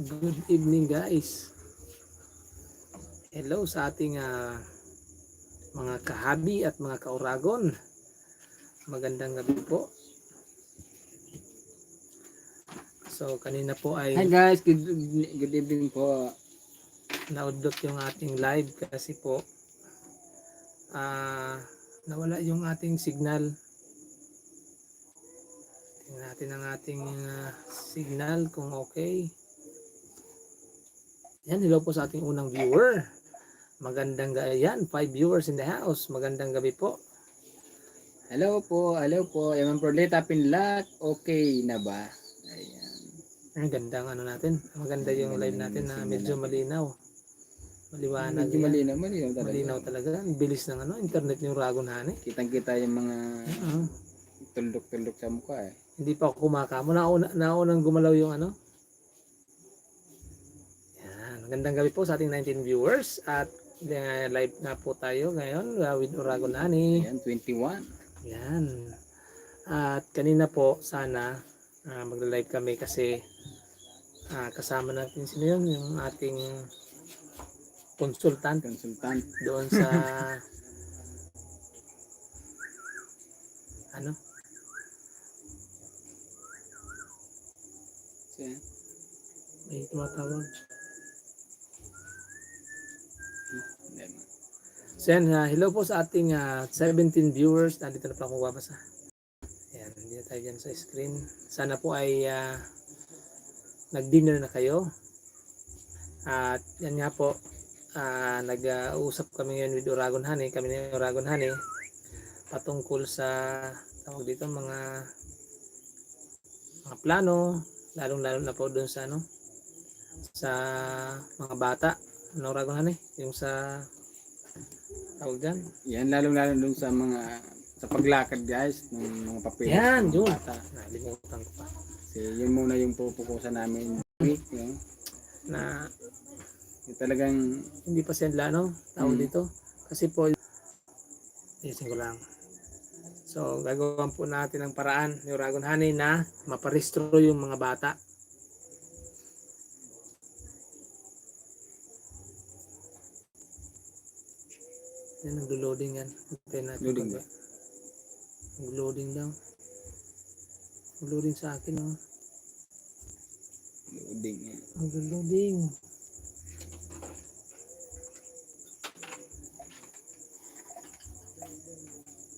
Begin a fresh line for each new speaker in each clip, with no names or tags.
Good evening guys. Hello sa ating mga kahabi at mga kauragon. Magandang gabi po. So kanina po
Hi
ay
guys, good evening po.
naudlot yung ating live kasi po nawala yung ating signal. Tingnan natin ang ating signal kung okay. Yan, hello po sa ating unang viewer. Magandang gabi yan, 5 viewers in the house. Magandang gabi po.
Hello po. Yaman Proleta Pinlac, okay na ba? Ayan.
Ang gandang ano natin. Maganda yung live natin na medyo malinaw. Maliwanag
Medyo
yan.
malinaw talaga.
Malinaw talaga. Ang bilis ng internet yung Ragon Honey.
Kitang-kita yung mga tuldok-tuldok sa mukha eh.
Hindi pa ako kumakamo. Naunang gumalaw yung ano. Yan. Magandang gabi po sa ating 19 viewers. At live na po tayo ngayon with Ragon Honey.
Ayan, 21.
Yan. At kanina po sana magla-live kami kasi kasama natin sino yun, yung ating consultant doon sa ano may tumatawag. So yan, hello po sa ating 17 viewers. Nandito na pa akong babasa. Ayan, hindi na tayo dyan sa screen. Sana po ay nag-dinner na kayo. At yan nga po, nag-uusap kami ngayon with Uragon Honey. Kami ni Uragon Honey patungkol sa tawag dito mga plano, lalong-lalo na po doon sa sa mga bata. Ano Uragon Honey? Yung sa tawag dyan?
Yan, lalong-lalo dun sa sa paglakad guys, ng mga papel.
Yan, yun. Nalimutan ko pa.
Kasi yun muna yung pupukusan namin week, no?
Na
Yung talagang
hindi pa sila tawag dito. Kasi po, isin ko lang. So, gagawin po natin ang paraan ni Uragon Honey na maparehistro yung mga bata. Yan, nag-loading yan.
loading ba?
Nag-loading daw. Nag-loading sa akin, oh.
Loading yan.
Nag-loading.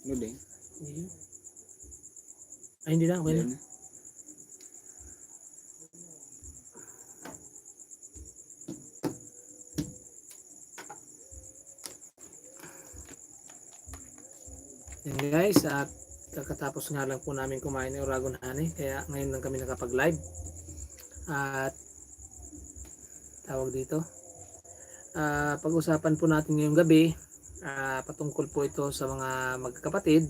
Loading?
Ay, hindi na. Okay na. Yan guys, at kakatapos nga lang po namin kumain ng Uragon Honey, kaya ngayon lang kami nakapag-live. At tawag dito, pag-usapan po natin ngayong gabi, patungkol po ito sa mga magkakapatid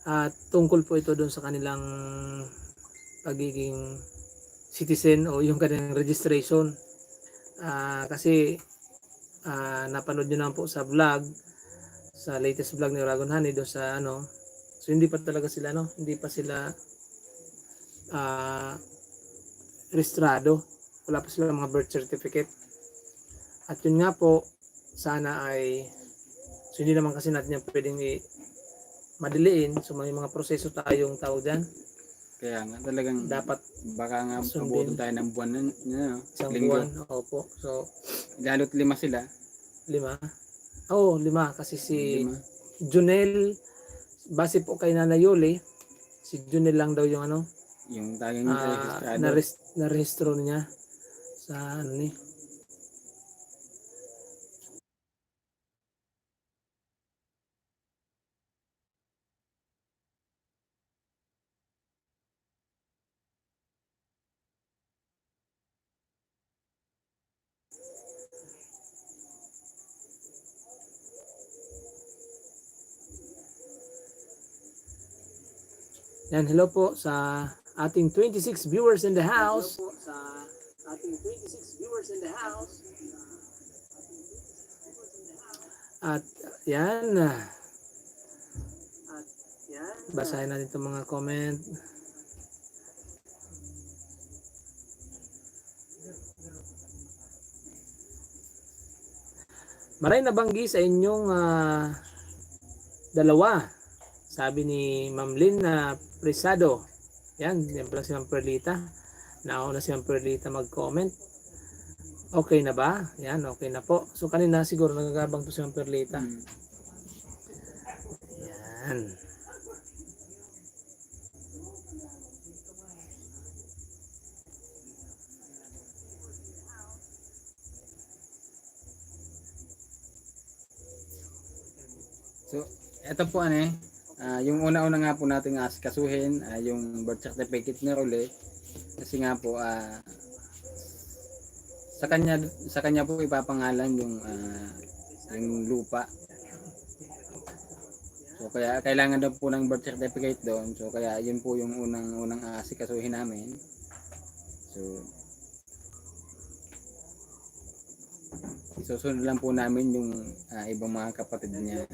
at tungkol po ito doon sa kanilang pagiging citizen o yung kanilang registration. Kasi napanood nyo naman po sa vlog, sa latest vlog ni Uragon Honey doon sa so hindi pa talaga sila hindi pa sila rehistrado, wala pa sila mga birth certificate. At yun nga po, sana ay so hindi naman kasi natin yan pwedeng madiliin. So may mga proseso tayong tawag dyan.
Kaya nga talagang
Dapat
baka nga
sundin.
abutin tayo ng buwan na
Isang
linggo.
buwan. Opo. So
Lalo't 5 sila.
5? Oo, 5 kasi si
5.
Junel, base po kay Nana Yoli, si Junel lang daw yung
Yung tayong rehistrado.
na-rehistro niya sa Yan, hello po sa ating 26 viewers in the house. Hello po sa ating 26 viewers in the house. At yan. Basahin natin itong mga comment. Maray nabanggi sa inyong dalawa. Sabi ni Ma'am Lynn na Presado. Yan pala si Ma'am Perlita. Nauna si Ma'am Perlita mag-comment. Okay na ba? Yan, okay na po. So kanina siguro nagagabang to si Ma'am Perlita. Yan.
So, ito po yung una-una nga po nating asikasuhin ay yung birth certificate ni Role. Kasi nga po sa kanya po ipapangalan yung lupa. So kaya kailangan daw po ng birth certificate doon. So kaya yun po yung unang asikasuhin namin. So isusunod lang po namin yung ibang mga kapatid niya.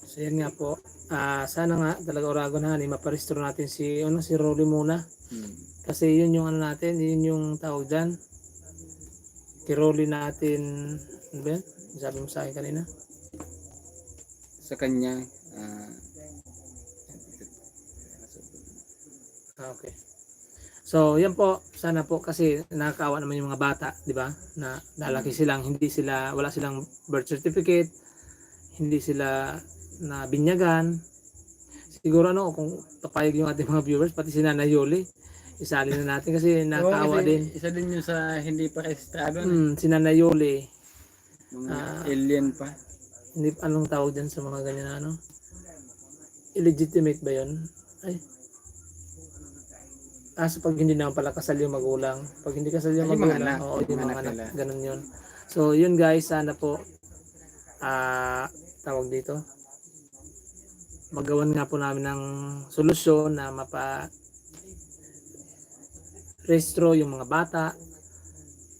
So yan nga po. Sana nga talaga Oragon Honey maparestro natin si Rolly muna. Kasi yun yung natin, yun yung tawag dyan. Kiroli natin, ano ba yan? Sabi mo sa akin kanina?
Sa kanya
okay. So, yan po, sana po kasi nakakaawa naman yung mga bata, di ba? Na lalaki silang, wala silang birth certificate, hindi sila na binyagan. Siguro kung papayag yung ating mga viewers, pati si Nanay Yoli, isali na natin kasi nakakaawa din.
Isa din yung sa hindi pa rehistrado.
Si Nanay Yoli.
Mga alien pa.
Hindi, anong tawag dyan sa mga ganyan na illegitimate ba yun? Ay. So pag hindi naman pala kasal yung magulang. Pag hindi kasal yung magulang, yung mga anak. Ganun yun. So yun guys, sana po tawag dito. Magawan nga po namin ng solusyon na rehistro yung mga bata.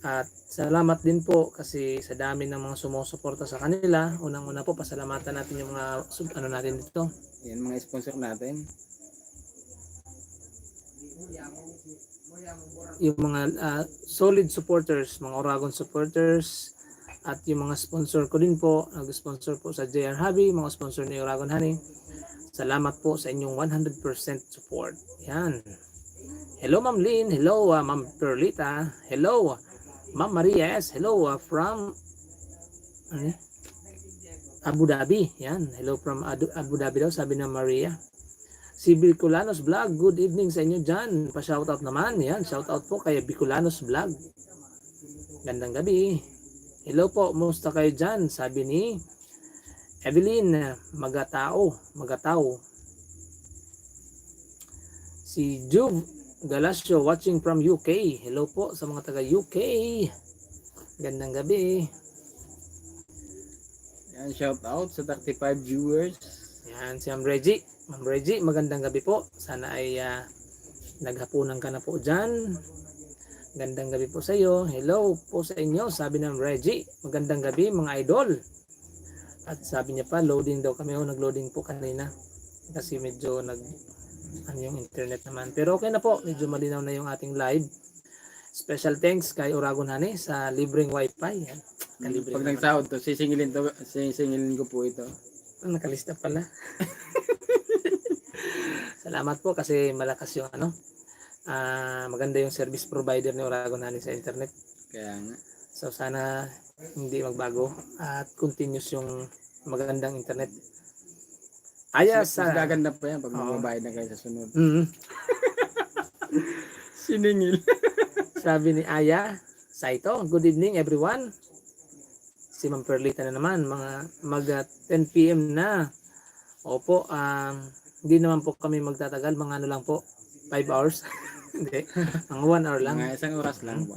At salamat din po kasi sa dami ng mga sumusuporta sa kanila. Unang-una po pasalamatan natin yung mga natin dito.
Yan mga sponsor natin.
Yung mga solid supporters, mga Oragon supporters, at yung mga sponsor ko din po, nag-sponsor po sa JR Hobby, mga sponsor ni Oragon Honey. Salamat po sa inyong 100% support. Yan. Hello Ma'am Lynn, hello Ma'am Perlita, hello Ma'am Marias, hello from Abu Dhabi. Yan, hello from Abu Dhabi daw, sabi ng Maria. Si Bicolanos Vlog, good evening sa inyo dyan. Pa-shoutout naman. Yan, shoutout po kay Bicolanos Vlog. Gandang gabi. Hello po, musta kayo dyan? Sabi ni Evelyn Magatao. Si Juve Galasio watching from UK. Hello po sa mga taga UK. Gandang gabi.
Yan, shoutout sa 35 viewers.
Yan, si Ma'am Reggie. Ma'am Reggie, magandang gabi po. Sana ay naghapunan ka na po dyan. Gandang gabi po sa iyo. Hello po sa inyo, sabi ng Reggie. Magandang gabi mga idol. At sabi niya pa, loading daw kami. Nag-loading po kanina. Kasi medyo yung internet naman. Pero okay na po, medyo malinaw na yung ating live. Special thanks kay Oragon Honey sa libreng wifi. Yan.
Pag nagsahod to, sisingilin ko po ito.
Nakalista pala. Salamat po kasi malakas yung maganda yung service provider ni Oragon Honey sa internet.
Kaya nga.
So sana hindi magbago at continuous yung magandang internet.
Mas gaganda pa yan pag magbabayad na kayo sa sunod. Siningil.
Sabi ni Aya Saito, good evening everyone. Si Ma'am Perlita na naman, mag 10 PM na. Opo, hindi naman po kami magtatagal, mga lang po, 5 hours. Hindi, mga 1 hour lang.
Mga isang oras lang.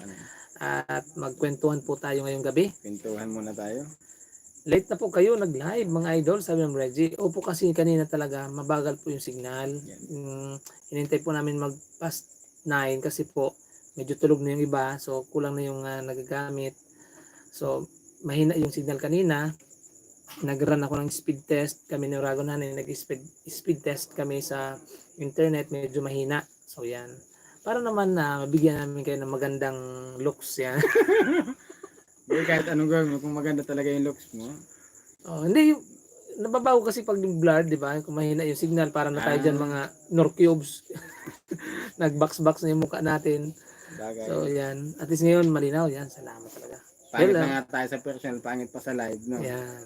At magkwentuhan po tayo ngayong gabi.
Kwentuhan muna tayo.
Late na po kayo nag-live mga idol, sabi ng Reggie. Opo kasi kanina talaga, mabagal po yung signal. Hinintay po namin mag past 9 kasi po medyo tulog na yung iba. So kulang na yung nagagamit. So mahina yung signal kanina. Nag-run ako ng speed test. Kami ni Oragon Honey, nag-speed test kami sa internet. Medyo mahina. So yan. Para naman na mabigyan namin kayo ng magandang looks yan.
Hindi, kahit anong gawin mo, kung maganda talaga yung looks mo.
Oh, hindi yung nababago kasi pag yung blurred, di ba? Kung mahina yung signal, para na tayo dyan
Ah.
mga nor cubes. Nag-box-box na yung mukha natin.
Bagay.
So yan. At least ngayon malinaw yan. Salamat talaga.
Pangit
Well,
na nga tayo sa personal, pangit pa sa live, no?
yan.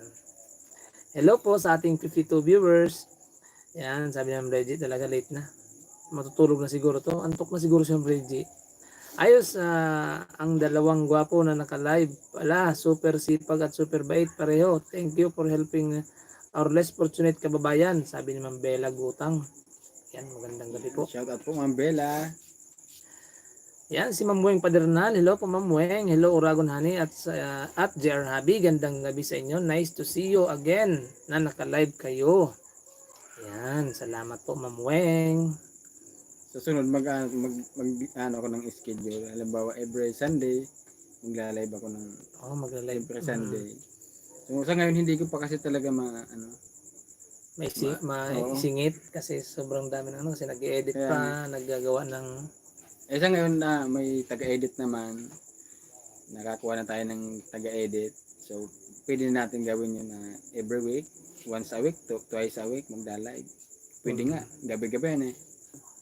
Hello po sa ating 52 viewers. Yan, sabi ng Reggie, talaga late na. Matutulog na siguro to. Antok na siguro si Reggie. Ayos, ang dalawang gwapo na naka-live pala. Super sipag at super bait pareho. Thank you for helping our less fortunate kababayan. Sabi ni Ma'am Bella Gutang. Yan, magandang gabi po.
Shout out po, Ma'am Bella.
Yan, si Ma'am Weng Padernal. Hello po Ma'am Weng. Hello Uragon Honey at JR Habi. Gandang gabi sa inyo. Nice to see you again na naka-live kayo. Yan, salamat po Ma'am Weng.
Susunod ano ako ng schedule. Halimbawa every Sunday magla-live ako ng
Magla-live.
every Sunday. So sa ngayon hindi ko pa kasi talaga
Maisingit kasi sobrang dami ng kasi nag-edit pa, naggagawa ng
sa ngayon na may taga-edit naman. Nakakuha na tayo ng taga-edit. So pwede natin gawin yun na every week, once a week, twice a week magla-live. Pwede nga, gabi-gabi yan eh.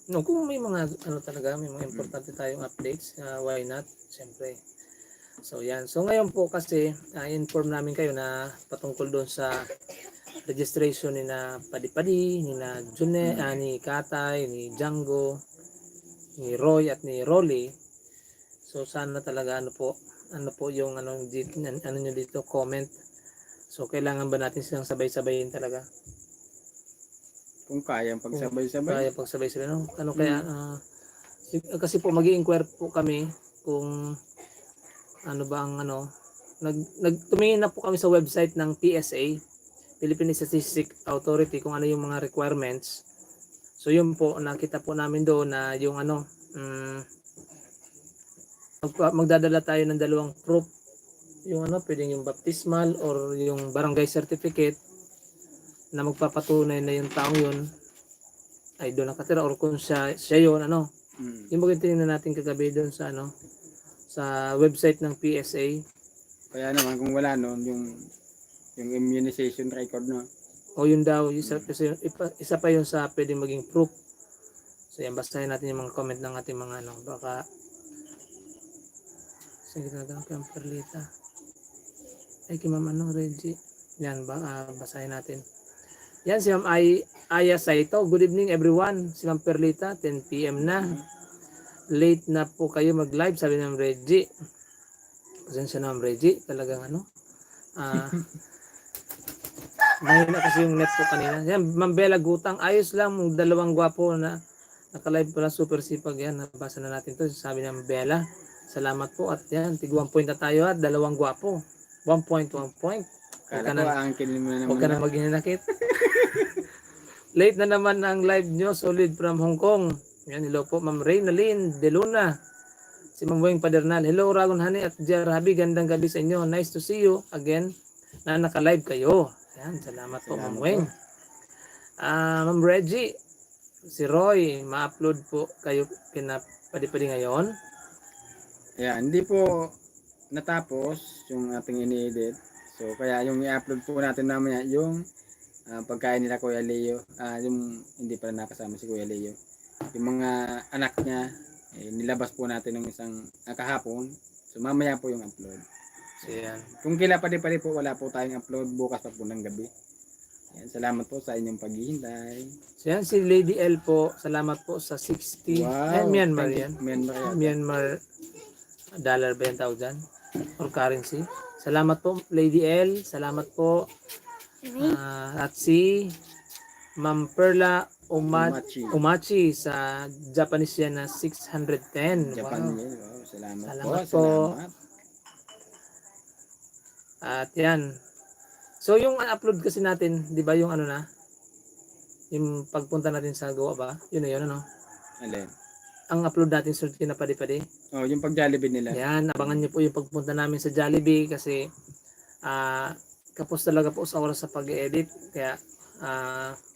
No, kung may mga talaga, may mga importante tayong updates, why not? Siyempre. So yan. So ngayon po kasi inform namin kayo na patungkol doon sa registration ni na Padi-Padi, ni na June, ni Katay, ni Django, ni Roy at ni Rolly. So sana talaga ano po yung ano nyo dito, comment. So kailangan ba natin silang sabay-sabayin talaga?
Kung kaya pagsabay-sabay.
Kaya pagsabay-sabay, no? Ano kaya, kasi po mag-i-inquire po kami kung ano ba ang tumingin na po kami sa website ng PSA, Philippine Statistics Authority, kung ano yung mga requirements. So yun po, nakita po namin doon na yung magdadala tayo ng dalawang proof. Yung pwedeng yung baptismal or yung barangay certificate na magpapatunay na yung taong yun ay doon nakatira or kung siya yun yung maganda tingnan natin kagabi doon sa sa website ng PSA.
Kaya naman kung wala noon yung immunization record no.
O yun daw isa pa yun sa pwedeng maging proof. So yan, basahin natin yung mga comment ng ating mga baka sige talaga kay Perlita ay kay Ma'am Reggie. Yan, basahin natin. Yan, si Ma'am Aya Saito. Good evening everyone. Si Ma'am Perlita, 10 PM na. Late na po kayo mag-live, sabi ng Reggie. Pasensya na Ma'am Reggie. Talagang mahina kasi yung net po kanina. Yan, Ma'am Bella Gutang. Ayos lang, dalawang gwapo na naka-live pala, super sipag yan. Nabasa na natin to. Sabi ng Bella. Salamat po. At yan, tig 1 point na tayo at dalawang gwapo. 1 point.
Kala ko angkin mo na naman.
Huwag ka na maghinanakit. Late na naman ang live nyo. Solid from Hong Kong. Yan, hello po Ma'am Reynalyn De Luna. Si Ma'am Weng Padernal. Hello Uragon Honey at JR Habi. Gandang gabi sa inyo. Nice to see you again na naka-live kayo. Yan, salamat po Ma'am Weng. Ma'am Reggie. Si Roy. Ma-upload po kayo kina Padi-Padi ngayon.
Yeah, hindi po natapos yung ating ini-edit. So kaya yung i-upload po natin mamaya yung pagkain nila Kuya Leo, yung hindi pa nakasama si Kuya Leo. Yung mga anak niya, nilabas po natin ng isang kahapon. So mamaya po yung upload.
So yan.
Kung kila Padi-Padi po, wala po tayong upload, bukas pa po ng gabi. Yan, salamat po sa inyong paghihintay.
So yan, si Lady L po, salamat po sa 60.
Wow,
Myanmar yan.
Myanmar
dollar ba yung tawag dyan? Or currency. Salamat po Lady L. Salamat po. At si Ma'am Perla Umachi sa Japanese yan na 610.
Japan
Wow.
yan. Wow, salamat po.
Salamat. At yan. So yung upload kasi natin, di ba yung yung pagpunta natin sa Goa ba? Yun na yun
Alin?
Ang upload natin sa na Padi-Padi.
Oh, yung pag-Jollibee nila.
Yan, abangan niyo po yung pagpunta namin sa Jollibee kasi kapos talaga po sa oras sa pag-edit. Kaya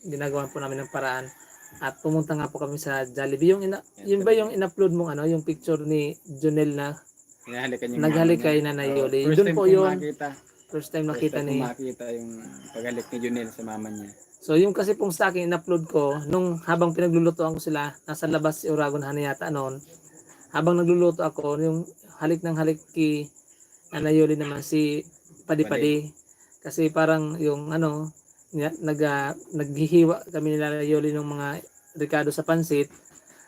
ginagawa po namin ng paraan At pumunta nga po kami sa Jollibee. Yun ba yung in-upload mong ano, yung picture ni Jonel na
Hinahalikan yung mama
naghalik
niya.
kay Nanay
Oo,
Yoli?
first
Doon
time
po
kong
yun.
makita.
First time
First
nakita
time kong
ni.
makita yung paghalik ni Junel sa mama niya.
So yung kasi pong sa akin in-upload ko, nung habang pinaglulutoan ko sila, nasa labas si Uragon Hani yata noon. Habang nagluluto ako, yung halik ng halik kay Nanay Yoli naman si Padi-Padi. Kasi parang yung ano, naghihiwa kami nila Nanay Yoli ng mga Ricardo sa pansit.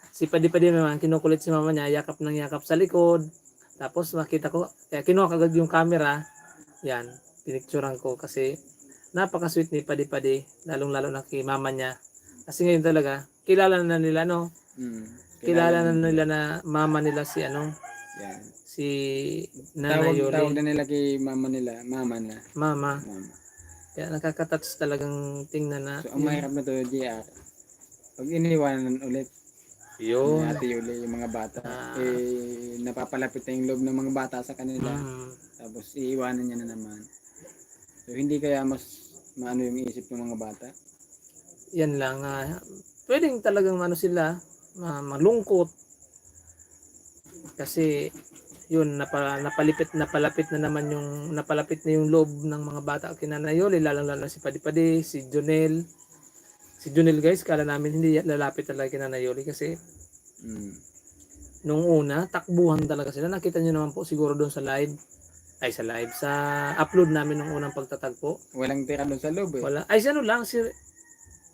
Si Padi-Padi naman, kinukulit si mama niya, yakap ng yakap sa likod. Tapos makita ko, kaya kinuha kagad yung camera. Yan, pinicturean ko kasi napaka-sweet ni Padi-Padi, lalong-lalo na kay mama niya. Kasi ngayon talaga, kilala na nila, no?
Mm.
Kilala na nila na mama nila si ano,
Yan.
si Nanay
Tawag
Yoli.
na nila kay mama nila, mama na.
Mama.
Mama.
Kaya nakaka-touch talagang tingnan na.
So ang mahirap na to, JR, pag iniwanan ulit ni
Yun.
Ate Yuli yung mga bata, napapalapit na yung loob ng mga bata sa kanila, tapos iiwanan niya na naman. So hindi kaya mas maano yung isip ng mga bata?
Yan lang. Pwedeng talagang ano sila, malungkot. Kasi yun, napalapit na yung loob ng mga bata kina Nanay Yoli, lalo si Padi-Padi, si Jonel. Si Jonel guys, kala namin hindi lalapit talaga kina Nanay Yoli kasi nung una, takbuhan talaga sila. Nakita nyo naman po siguro doon sa live. Sa upload namin nung unang pagtatagpo.
Walang tira doon sa loob eh.
Wala. Ay, si ano lang, si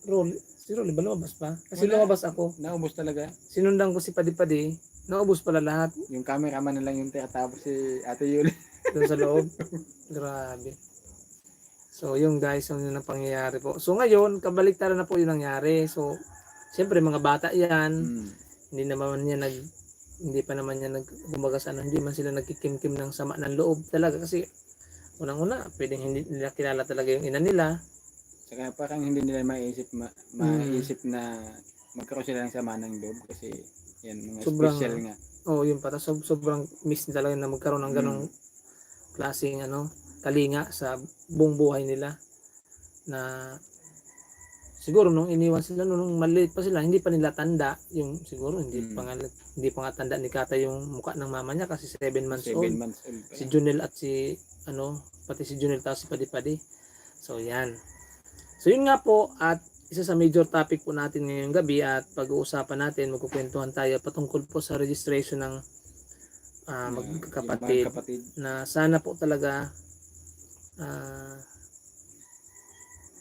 Rolly ba lumabas pa? Kasi
Wala.
lumabas ako.
Naubos talaga.
Sinundan ko si Padi-Padi. Naubos pala lahat.
Yung cameraman na lang yung tira, tapos si Ate Yuli.
Doon sa loob. Grabe. So, yung guys, yung na pangyayari po. So, ngayon, kabaliktaran na po yung nangyari. So, siyempre, mga bata yan. Hindi pa naman niya hindi man sila nagkikimkim ng sama ng loob talaga kasi unang-una, pwedeng hindi nila kilala talaga yung ina nila.
Saka parang hindi nila maisip na magkaroon sila ng sama ng loob kasi yan, mga special nga.
Yun pa. Sobrang miss nila talaga na magkaroon ng ganong klaseng kalinga sa buong buhay nila na siguro nung iniwan sila nung maliit pa sila hindi pa nila tanda yung siguro hindi pa nga tanda ni Kata yung mukha ng mama niya kasi 7 months old. Si Junel at pati si Junel tapos si Padi-Padi. So yan. So yun nga po at isa sa major topic po natin ngayong gabi at pag-uusapan natin, magkukwentuhan tayo patungkol po sa registration ng magkakapatid na sana po talaga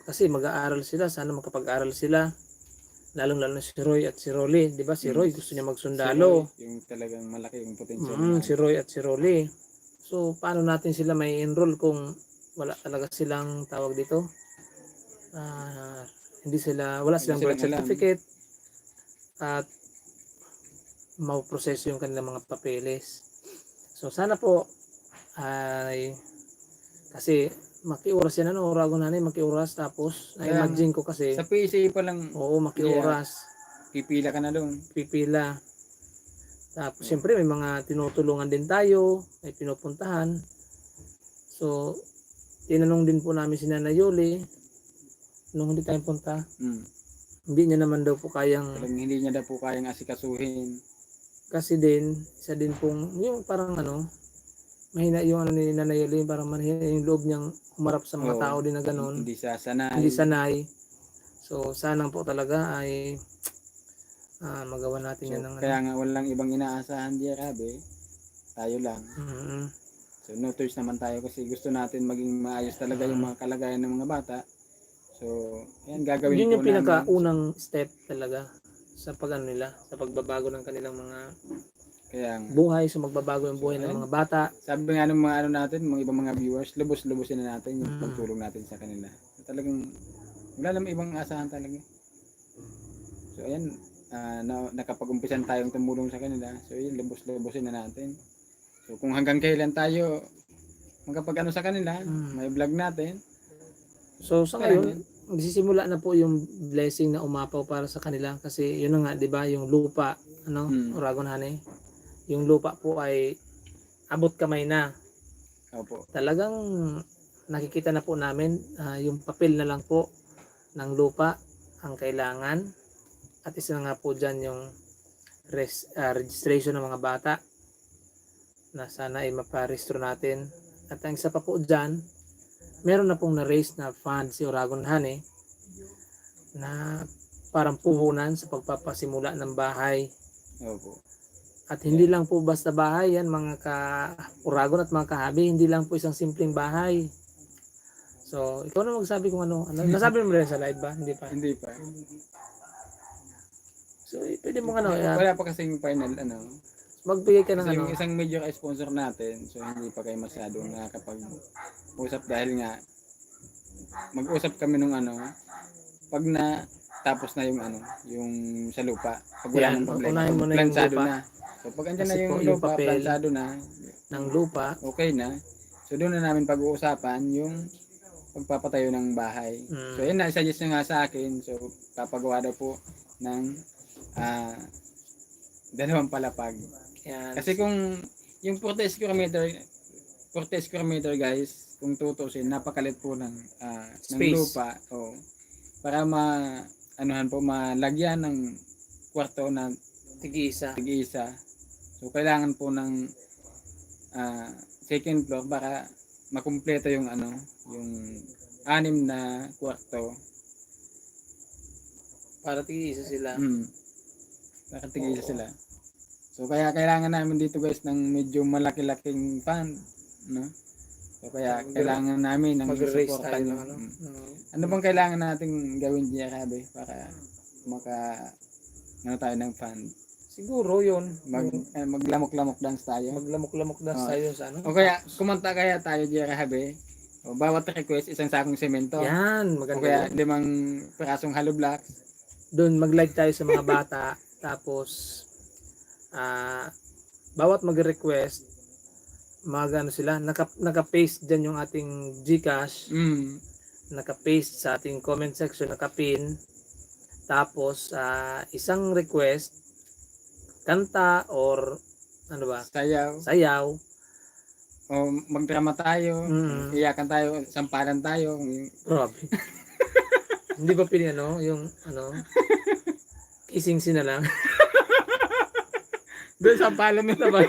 kasi mag-aaral sila, sana makapag-aaral sila. Lalong-lalo na si Roy at si Rolly, 'di ba? Si Roy gusto niya magsundalo.
Si Roy, yung talagang malaki yung potential.
Si Roy at si Rolly. So, paano natin sila may enroll kung wala talaga silang tawag dito? Wala silang birth certificate at mau-proseso yung kanilang mga papeles. So, sana po ay kasi makiuras yan Uragon Hani, makiuras tapos na-imagine ko kasi
sa PCA pa lang
makiuras
pipila ka na doon.
Pipila. Tapos siyempre may mga tinutulungan din tayo, may pinupuntahan. So tinanong din po namin si Nanay Yoli nung hindi tayo punta. Hindi niya naman daw po
hindi niya daw po kayang asikasuhin.
Kasi isa din pong yung parang mahina yung ni Nanay Yoli, parang mahina yung loob niyang humarap sa mga tao din na gano'n.
Hindi sanay.
So, sana po talaga ay magawa natin yan ng
kaya nga walang ibang inaasahan diya, Rabe. Tayo lang. So, no choice naman tayo kasi gusto natin maging maayos talaga yung mga kalagayan ng mga bata. So, yan gagawin
yun
po
yung pinaka-unang step talaga sa sa pagbabago ng kanilang mga buhay, sa magbabago yung buhay ng mga bata.
Sabi nga ng mga natin, mga ibang mga viewers, lubos-lubosin na natin yung pagtulong natin sa kanila. Talagang wala namang ibang asahan talaga. So ayan, nakapag-umpisan tayong tumulong sa kanila. So yun, lubos-lubosin na natin. So kung hanggang kailan tayo magkapag sa kanila, may vlog natin. So sa ngayon, magsisimula na po yung blessing na umapaw para sa kanila kasi yun na nga, 'di ba, yung lupa, Uragon Hani. Yung lupa po ay abot kamay na. Opo. Talagang nakikita na po namin yung papel na lang po ng lupa ang kailangan
At isa nga po dyan yung registration ng mga bata na sana ay maparehistro natin. At ang isa pa po dyan, meron na pong na-raise na fund si Oragon Honey na parang puhunan sa pagpapasimula ng bahay.
Opo.
At hindi lang po basta bahay yan mga ka-Oragon at mga kahabi, hindi lang po isang simpleng bahay. So, ikaw na magsabi kung ano. Nasabi mo rin sa live ba? Hindi pa.
Hindi pa.
So, pwede mo ano,
Wala pa kasing final
magbigay ka ng
Kasi
ano.
yung isang major sponsor natin, so hindi pa kayo masyadong nakakapag-usap dahil nga mag-usap kami nung pag na tapos na yung yung sa lupa. Pag wala
Yan,
nang problema,
unahin mo na yung
plansado
lupa.
na. So pag andyan na
Kasi
yung
po, yung
lupa,
papel
plansado na,
ng lupa,
okay na. So doon na namin pag-uusapan yung pagpapatayo ng bahay. So yun na, suggest niya nga sa akin. So papagawa daw po ng 2 palapag.
yan.
Kasi kung yung 40 square meter guys, kung tutusin, napakalit po ng
Space.
lupa. Para malagyan ng kwarto na
Tig-isa.
tig-isa. So kailangan po ng second floor para makumpleto yung yung 6 na kwarto.
Para tig-isa sila.
Para tig-isa sila. So kaya kailangan namin dito guys ng medyo malaki-laking fund, no? So kaya kailangan namin ng
Mag-raise
suporta
tayo
nyo.
ng
Ano bang kailangan nating gawin diyan, Rabe, para tayo ng fund?
Siguro yun.
Maglamok-lamok dance tayo.
Maglamok-lamok na tayo sa ano.
O kaya kumanta kaya tayo diyan, Rabe. O bawat request isang sakong semento.
Yan,
O
maganda.
kaya 5 pirasong hollow blocks.
Doon mag-like tayo sa mga bata. Tapos, bawat mag-request, sila, naka-paste dyan yung ating GCash, naka-paste sa ating comment section, naka-pin. Tapos, isang request, kanta or ano ba? Sayaw.
O magdrama tayo, iyakan tayo, sampalan tayo.
Grabe. Hindi ba yung kissing scene na lang?
Doon sampalan na ba?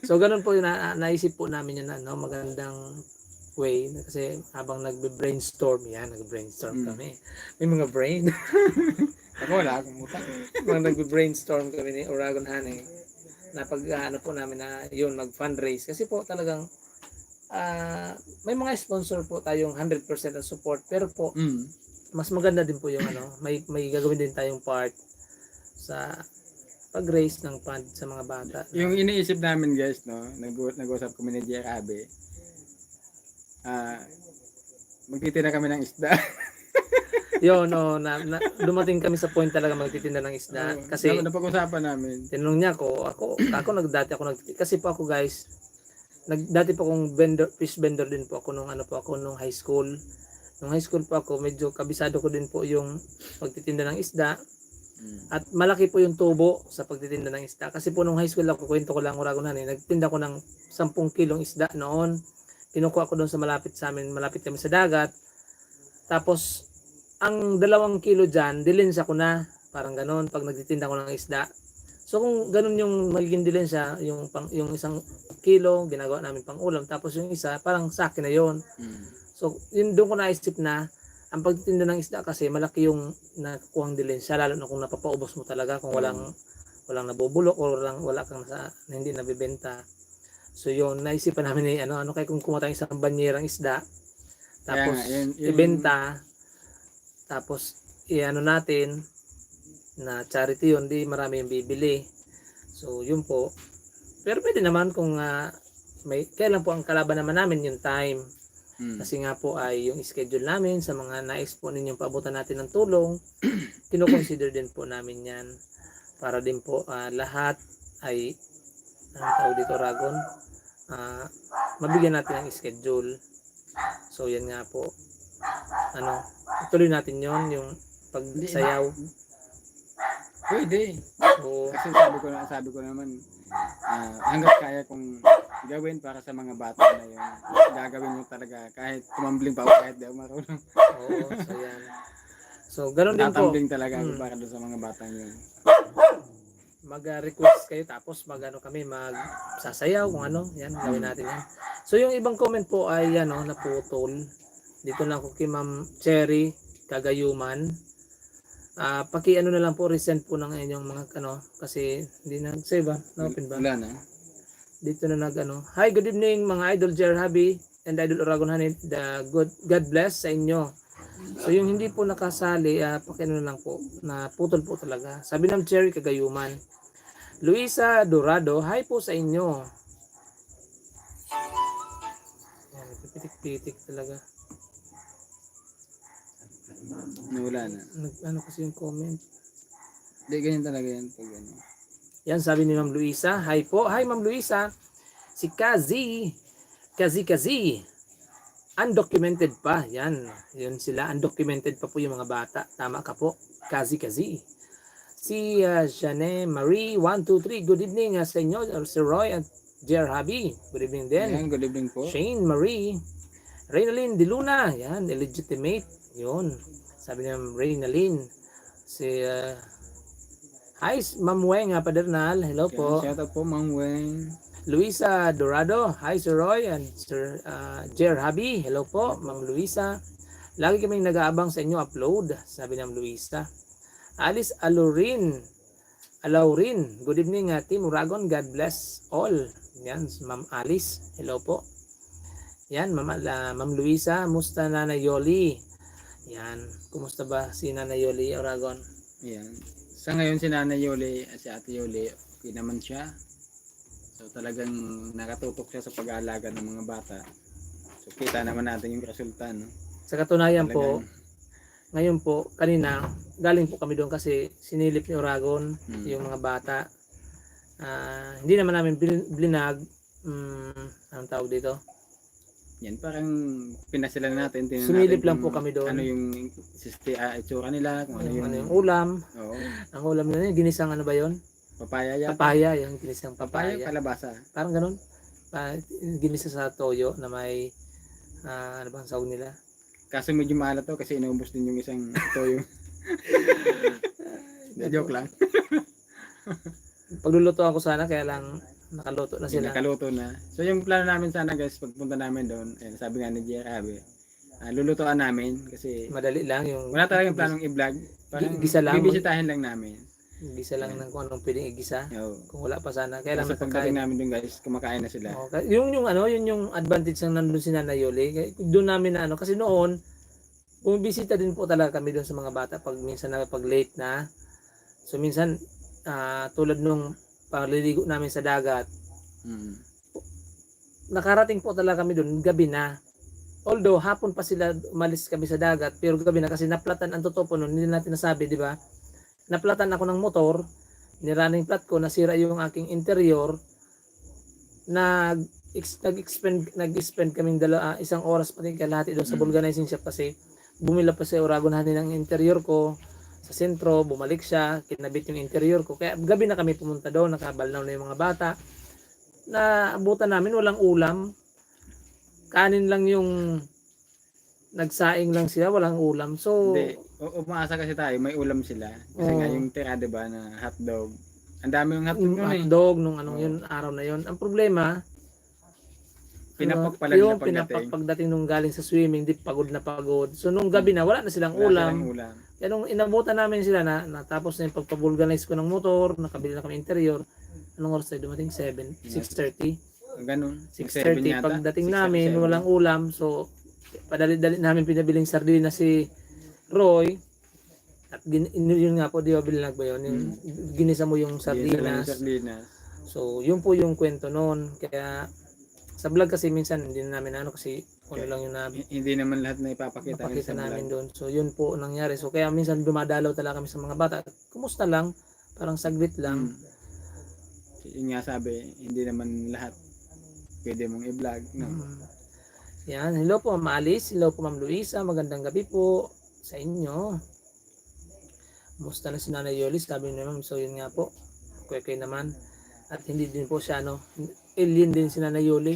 So ganun po yung naisip po namin yun magandang way kasi habang nagbe-brainstorm kami. May mga brain.
Ako wala akong utang.
Habang nagbe-brainstorm kami ni Oragon Honey na po namin na yun mag-fundraise kasi po talagang may mga sponsor po tayong 100% ng support pero po mas maganda din po yung may gagawin din tayong part sa pag-raise ng fund sa mga bata.
Yung iniisip namin guys, no, nag-usap kami ni Jerabe. Magtitinda kami ng isda.
Yun, dumating kami sa point talaga magtitinda ng isda. Kasi
napag-usapan namin.
tinanong niya ako kasi po ako guys, dati po akong fish vendor din po ako nung high school. Nung high school po ako, medyo kabisado ko din po yung pagtitinda ng isda. At malaki po yung tubo sa pagtitinda ng isda. Kasi po nung high school ako, kwento ko lang Oragon Honey, nagtinda ko ng 10 kilong isda noon. Kinukuha ko doon sa malapit kami sa dagat. Tapos, ang 2 kilo dyan, dilensa ko na. Parang ganon, pag nagtitinda ko ng isda. So kung ganon yung magiging dilensa, yung 1 kilo, ginagawa namin pang ulam. Tapos yung isa, parang sa akin na yun. So, yun doon ko naisip na, ang pagtitinda ng isda kasi malaki yung nakukuhang dilensya, lalo na kung napapaubos mo talaga, kung walang nabubulok o wala kang na hindi nabibenta. So yun, naisipan namin ano kaya kung kumuha tayong isang banyerang isda, tapos ibenta, tapos natin na charity yun, di marami yung bibili. So yun po. Pero pwede naman kung kailan po ang kalaban naman namin yung time. Kasi nga po ay yung schedule namin sa mga nais po ninyong paabutan natin ng tulong, kino-consider din po namin yan para din po lahat ay dito Ragon, mabigyan natin ng schedule. So yan nga po, ituloy natin yon yung pagsayaw.
Pwede.
So,
kasi sabi ko naman hanggat kaya kong gawin para sa mga bata na yun, gagawin mo talaga kahit tumambling pa ako, kahit di ako marunong.
oo, so yan. So, ganun din po.
Tatambling talaga ako
Mm.
para doon sa mga batang yun.
Mag-request kayo tapos mag-ano kami, mag-sasayaw kung ano. Yan, gawin natin yan. So, yung ibang comment po ay naputol. Dito na ako kay Ma'am Cherry Kagayuman. Paki-ano na lang po, resend po ng inyong mga kasi hindi na save na-open ba?
Wala na.
Dito na Hi, good evening mga idol Jer Habi and idol Oragon Hanit. God bless sa inyo. So yung hindi po nakasali, pakiano na lang po, na putol po talaga. Sabi ng Cherry Kagayuman. Luisa Dorado, hi po sa inyo. Yan, pitik-pitik talaga.
Wala na.
Ano kasi yung comment?
Hindi, ganyan talaga yan. Pag ano.
Yan, sabi ni Ma'am Luisa. Hi po. Hi Ma'am Luisa. Si Kazi. Undocumented pa. Yan. Yun sila. Undocumented pa po yung mga bata. Tama ka po. Kazi. Si Jane Marie 123. Good evening sa inyo. Si Roy at Jer Habi. Good evening din.
Yan, good evening po.
Shane Marie. Reynalyn De Luna. Yan. Illegitimate. Yun. Sabi niya Reynalyn. Si hi Ma'am Weng Padernal. Hello po.
Shout out po, Ma'am Weng.
Luisa Dorado. Hi Sir Roy and Sir Jer Habi. Hello po Ma'am Luisa. Lagi kaming nag-aabang sa inyo upload. Sabi ni Ma'am Luisa. Alice Alaurin. Good evening Team Uragon. God bless all. Yan, Ma'am Alice. Hello po. Yan, Ma'am Luisa. Musta Nanay Yoli? Yan. Kumusta ba si Nanay Yoli Uragon?
Yan. Sa ngayon si Nanay Yoli at si Ate Yoli, okay naman siya. So talagang nakatutok siya sa pag-aalaga ng mga bata. So kita naman natin yung resulta, no?
Sa katunayan
Talagang,
po, ngayon po, kanina, galing po kami doon kasi sinilip ni Oragon yung mga bata. Hindi naman namin blinag, anong tawag dito?
yan, parang pinasilan natin. Tingnan
Sumilip
natin
lang
kung
po kami doon.
Ano yung itsura nila, kung ano yung,
yung ulam.
Oo,
Ang ulam nila, yung ginisang ano ba yun?
papaya yata.
Papaya, yung ginisang
Papaya,
papaya.
kalabasa.
Parang ganun. Ginisa sa toyo na may, ano bang sahog nila?
Kaso medyo maalat to kasi inaubos din yung isang toyo. Joke lang.
Pagluluto ako sana, kaya lang nakaluto na sila.
Nakaluto na. So yung plano namin sana guys, pagpunta namin doon, sabi nga ni Jerabe, lulutuan namin kasi
Madali lang yung
wala talagang planong i-vlog. Parang
Gisa lang.
bibisitahin lang namin.
gisa lang ng kung anong pwedeng igisa.
Oo.
Kung wala pa sana, kaya lang
Kasi pagdating namin doon guys, kumakain na sila.
Yun yung advantage ng nandun si Nanay Yoli. Doon namin na kasi noon bumibisita din po talaga kami doon sa mga bata pag minsan pag late na. So minsan tulad nung pagliligo namin sa dagat, nakarating po talaga kami doon gabi na. Although hapon pa sila umalis kami sa dagat, pero gabi na kasi naplatan ang totoo po noon, hindi natin nasabi, di ba? Naplatan ako ng motor, nirunning flat ko, nasira yung aking interior, nag-spend kaming isang oras pati kalahati doon sa vulcanizing shop kasi bumila pa sa Oragon natin ng interior ko sa sentro, bumalik siya, kinabit yung interior ko, kaya gabi na kami pumunta doon, nakabalnaw na yung mga bata, na abutan namin, walang ulam, kanin lang yung nagsaing lang sila, walang ulam. So,
Hindi, umaasa kasi tayo, may ulam sila. Kasi nga yung tira, diba, na hotdog. Ang dami yung hotdog nun
hotdog nung yun, araw na yun. Ang problema,
pinapak pala nila
pagdating nung galing sa swimming, di pagod na pagod. So, nung gabi na, wala na silang ulam. Kaya nung inabutan namin sila natapos na yung pagpabulganize ko ng motor, nakabili na kami interior, anong oras tayo dumating? 6:30?
Ganun.
6:30. Pagdating namin, walang ulam. So, padali-dali namin pinabiling sardinas si Roy. At yun nga po, di ba bilinag ba yun? Ginisa mo yung sardinas. So, yun po yung kwento noon. Kaya, sa vlog kasi minsan, hindi na namin kasi ano lang yung
hindi naman lahat na ipapakita
namin doon. So, yun po nangyari. So, kaya minsan dumadalaw talaga kami sa mga bata. Kumusta lang? Parang saglit lang.
Yun nga sabi, hindi naman lahat pwede mong i-vlog. No?
Yan. Hello po, Ma'am Alice. Hello po, Ma'am Luisa. Magandang gabi po sa inyo. Kumusta na si Nanay Yoli? Sabi niyo naman. So, yun nga po. Okay naman. At hindi din po siya, alien din si Nanay Yoli.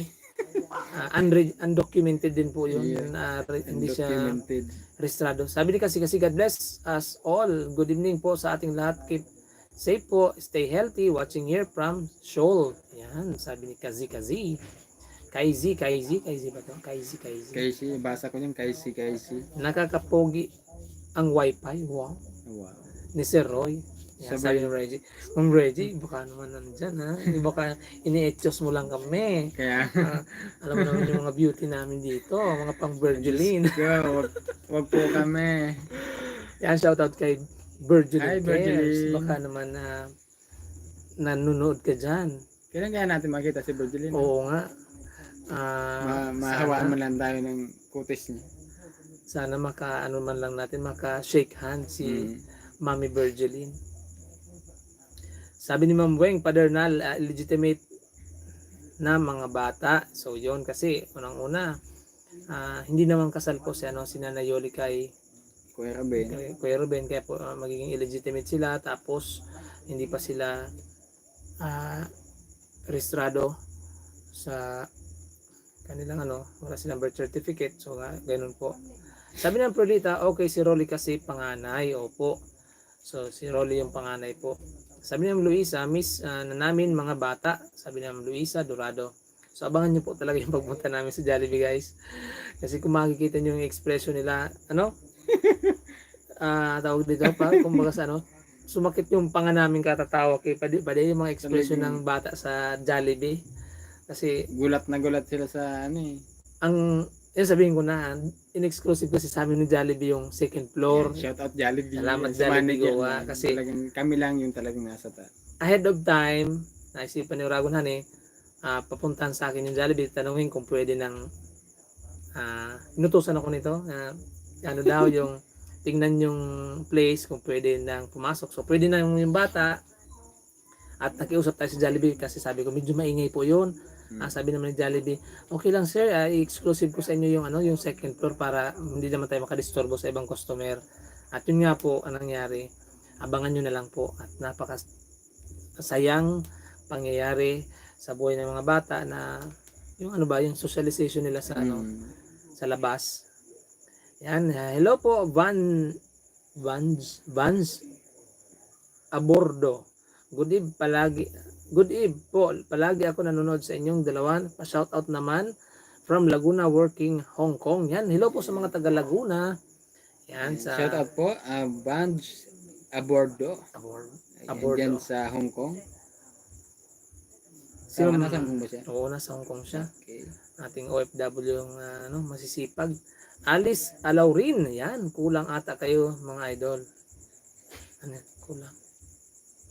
Undocumented din po yun.
Yeah.
Hindi siya
Undocumented.
rehistrado. Sabi ni kasi God bless us all. Good evening po sa ating lahat. Keep safe po. Stay healthy. Watching here from Seoul. Yan. Sabi ni Kazi. Kaizi ba to? Kaizi.
Casey, basa ko yung Casey.
Nakakapogi ang wifi. Wow.
Wow.
Ni Sir Roy. Yan, sabi ni Reggie. Kung Reggie, baka naman nandyan ha. Baka ini-etchos mo lang kami.
Kaya,
Alam mo naman yung mga beauty namin dito. Mga pang Virgilin.
wag po kami.
Yan, shoutout kay Virgilin
Hi,
Cares.
Virgilin.
Baka naman nanonood ka dyan.
Kailan kaya natin makita si Virgilin?
Oo nga.
Mahawaan man lang tayo ng kutis niya.
Sana maka-ano man lang natin, maka-shake hand si Mami Virgilin. Sabi ni Ma'am Weng, Padernal, illegitimate na mga bata. So yon kasi unang-una, hindi naman kasal po si Nanay Yoli kay Kuya Ruben, kaya po magiging illegitimate sila, tapos hindi pa sila rehistrado sa kanilang wala silang birth certificate. So ganun po. Sabi ng Prodita, okay si Rolly kasi panganay. Opo. So si Rolly yung panganay po. Sabi ni Luisa, miss na namin mga bata. Sabi ni Luisa, Dorado. So abangan niyo po talaga yung pagpunta namin sa Jollibee, guys. Kasi kung makikita niyo yung expression nila, tawag dito pa, kumbaga sa sumakit yung panga namin katatawa kay Paday yung mga expression ng bata sa Jollibee. Kasi
gulat na gulat sila sa
sabihin ko na, in-exclusive kasi sa amin ni Jollibee yung second floor.
Shout out Jollibee.
Salamat Jollibee Goa. Kasi
kami lang yung talagang nasa taas.
Ahead of time, naisipan ni Uragon papuntahan sa akin yung Jollibee, tanungin kung pwede inutusan ako nito, daw yung tingnan yung place kung pwede nang pumasok. So pwede na yung bata, at nakiusap tayo sa Jollibee kasi sabi ko medyo maingay po yun. Sabi naman ni Jollibee, okay lang sir, i-exclusive ko sa inyo yung second floor para hindi naman tayo makadisturbo sa ibang customer. At yun nga po ang nangyari. Abangan nyo na lang po, at napakasayang pangyayari sa buhay ng mga bata na yung yung socialization nila sa sa labas. Yan, hello po Vans Abordo. Good eve po. Palagi ako nanonood sa inyong dalawa. Pa-shout out naman from Laguna working Hong Kong. Yan, hello po sa mga taga Laguna. Yan
shout out po Vans Abordo. Diyan sa Hong Kong. Nasa Hong Kong ba siya?
Oo, nasa Hong Kong siya.
Okay.
Ating OFW yung masisipag. Alice Alaurin. Yan, kulang ata kayo mga idol. Kulang.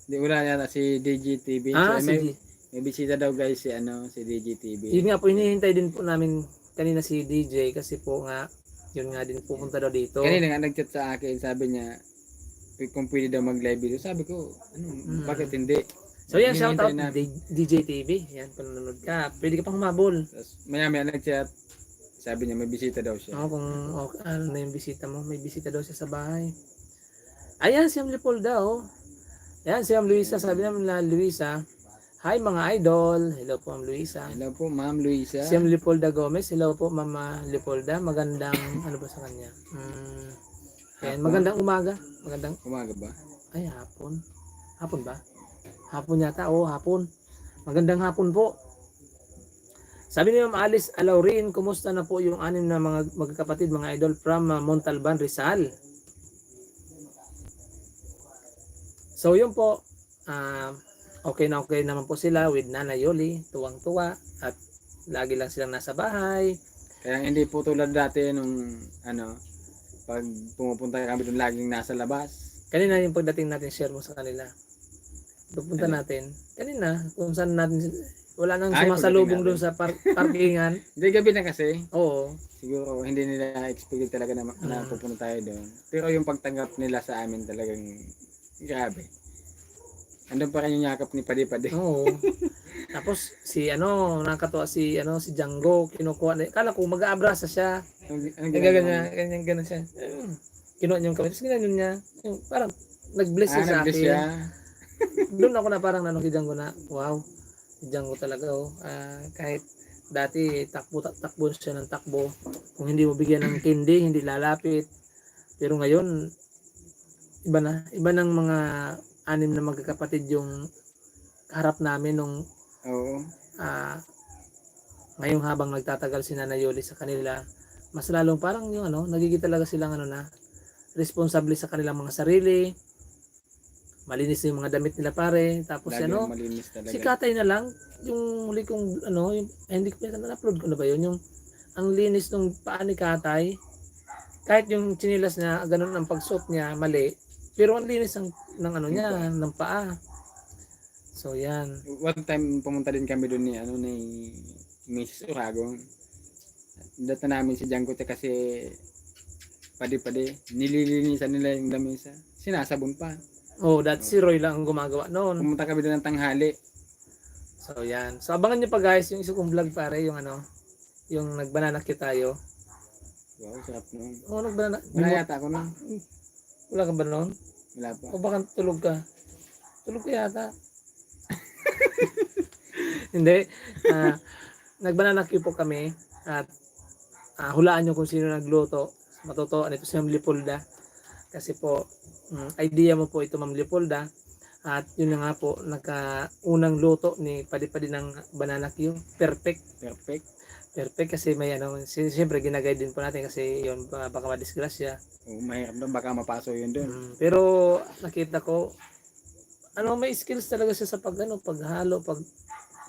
Di wala yata si DGTV. May bisita daw guys si DGTV.
Yun nga po, hinihintay din po namin kanina si DJ kasi po yun nga din pupunta daw dito.
Kanina nga nag-chat sa akin, sabi niya kung pwede daw mag-live video. Sabi ko, bakit hindi?
So yan, shout out DJ TV. Yan, kung nanonood ka, pwede ka pang humabol.
Tapos maya nag-chat, sabi niya may bisita daw siya.
Kung ano na yung bisita mo, may bisita daw siya sa bahay. Ayan, si Amlipol daw. Ayan, si Ma'am Luisa, sabi naman na Luisa, hi mga idol. Hello po Ma'am Luisa.
Hello po Ma'am Luisa.
Si Ma'am Lipolda Gomez, hello po Mama Lipolda. Magandang, ano ba sa kanya? Ayan, magandang umaga. Magandang
umaga ba?
Ay, hapon. Hapon ba? Hapon yata, hapon. Magandang hapon po. Sabi ni Ma'am Alice Alaurin, kumusta na po yung 6 na mga magkakapatid, mga idol from Montalban, Rizal? So yun po, okay naman po sila with Nanay Yoli, tuwang-tuwa, at lagi lang silang nasa bahay.
Kaya hindi po tulad dati nung pag pumupunta kami doon laging nasa labas.
Kanina yung pagdating natin, share mo sa kanila. Pagpunta natin, kanina, kung saan natin, wala nang sumasalubong doon sa parkingan.
Hindi, gabi na kasi.
Oo.
Siguro hindi nila expect talaga na pupunta tayo doon. Pero yung pagtanggap nila sa amin talagang grabe. Andun pa rin yung yakap ni Padi-Padi.
Oo. Tapos nakakatuwa si Django, kinukuha. Kala ko mag-aabrasa siya. Ganyan siya. Kinuha niya yung kamay. Tapos ganyan niya. Parang nag-bless siya sa akin. Siya. Doon ako na parang kay Django na, wow. Si Django talaga kahit Dati takbo siya ng takbo. Kung hindi mo bigyan ng tindi, hindi lalapit. Pero ngayon, iba ng mga anim na magkakapatid yung harap namin nung
Oo.
ngayong habang nagtatagal si Nanay Yoli sa kanila, mas lalong parang yung nagiging talaga silang na responsable sa kanilang mga sarili, malinis yung mga damit nila pare, tapos
Lagi ang malinis
si
talaga.
Katay na lang, yung huli kong yung, hindi ko pa na-upload ko na ba yun, yung ang linis ng paa ni Katay, kahit yung chinilas niya, ganun ang pagsuot niya, mali, pero ang linis ng niya, ng paa. So yan.
One time pumunta din kami doon ni Mrs. Uragong. Data namin si Janggote kasi padi-padi nililinisan nila yung lamesa. Sinasabon pa.
Oh, that's si Roy lang ang gumagawa noon.
Pumunta kami doon ng tanghali.
So yan. So abangan niyo pa guys yung isa kong vlog pare, yung yung nagbanana cue tayo.
Wow, sarap nun.
Oh, nagbanana.
Wala yata ako nun.
Wala ka ba noon?
Wala pa.
O baka tulog ka? Tulog ka yata. Hindi. Nagbanana cue po kami at hulaan nyo kung sino nagluto. Matutuan ito si Ma'am Lipolda. Kasi po, idea mo po ito Ma'am Lipolda. At yun na nga po, unang luto ni Padi-Padi ng banana cue. Perfect. Perfect kasi may siyempre ginagay din po natin kasi yun baka madisgrasya.
Oh, mahirap doon, baka mapaso yun doon.
Pero nakita ko, may skills talaga siya sa paghalo,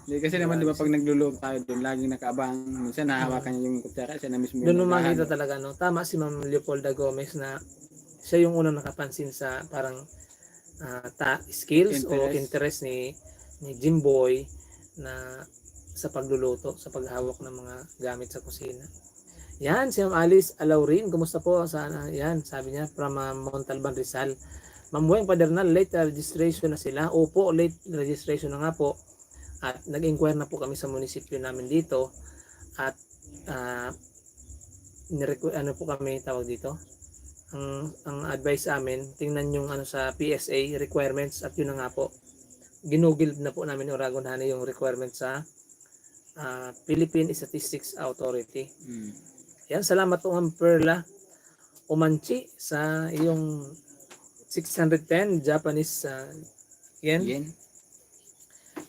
Hindi kasi naman 'di ba pag nagluluto tayo doon, laging nakaabang. Minsan nahawakan niya yung kutsara, siya na mismo
doon
yung
mo makita
naghahalo.
talaga tama si Ma'am Leopolda Gomez na siya yung unang nakapansin sa parang skills o interest ni Jimboy na sa pagluluto, sa paghawak ng mga gamit sa kusina. Yan, si Ma'am Alice Alaurin, kumusta po? Sana, yan, sabi niya, from Montalban, Rizal. Ma'am Bueng Padernal, late registration na sila. Opo, late registration na nga po. At nag-inquire na po kami sa munisipyo namin dito. At po kami tawag dito. Ang advice sa amin, tingnan yung sa PSA requirements at yun na nga po. Ginugil na po namin yung Oragon Honey yung requirements sa Philippine Statistics Authority. Yan, salamat po Ma'am Perla Omanchi sa iyong 610 Japanese yen.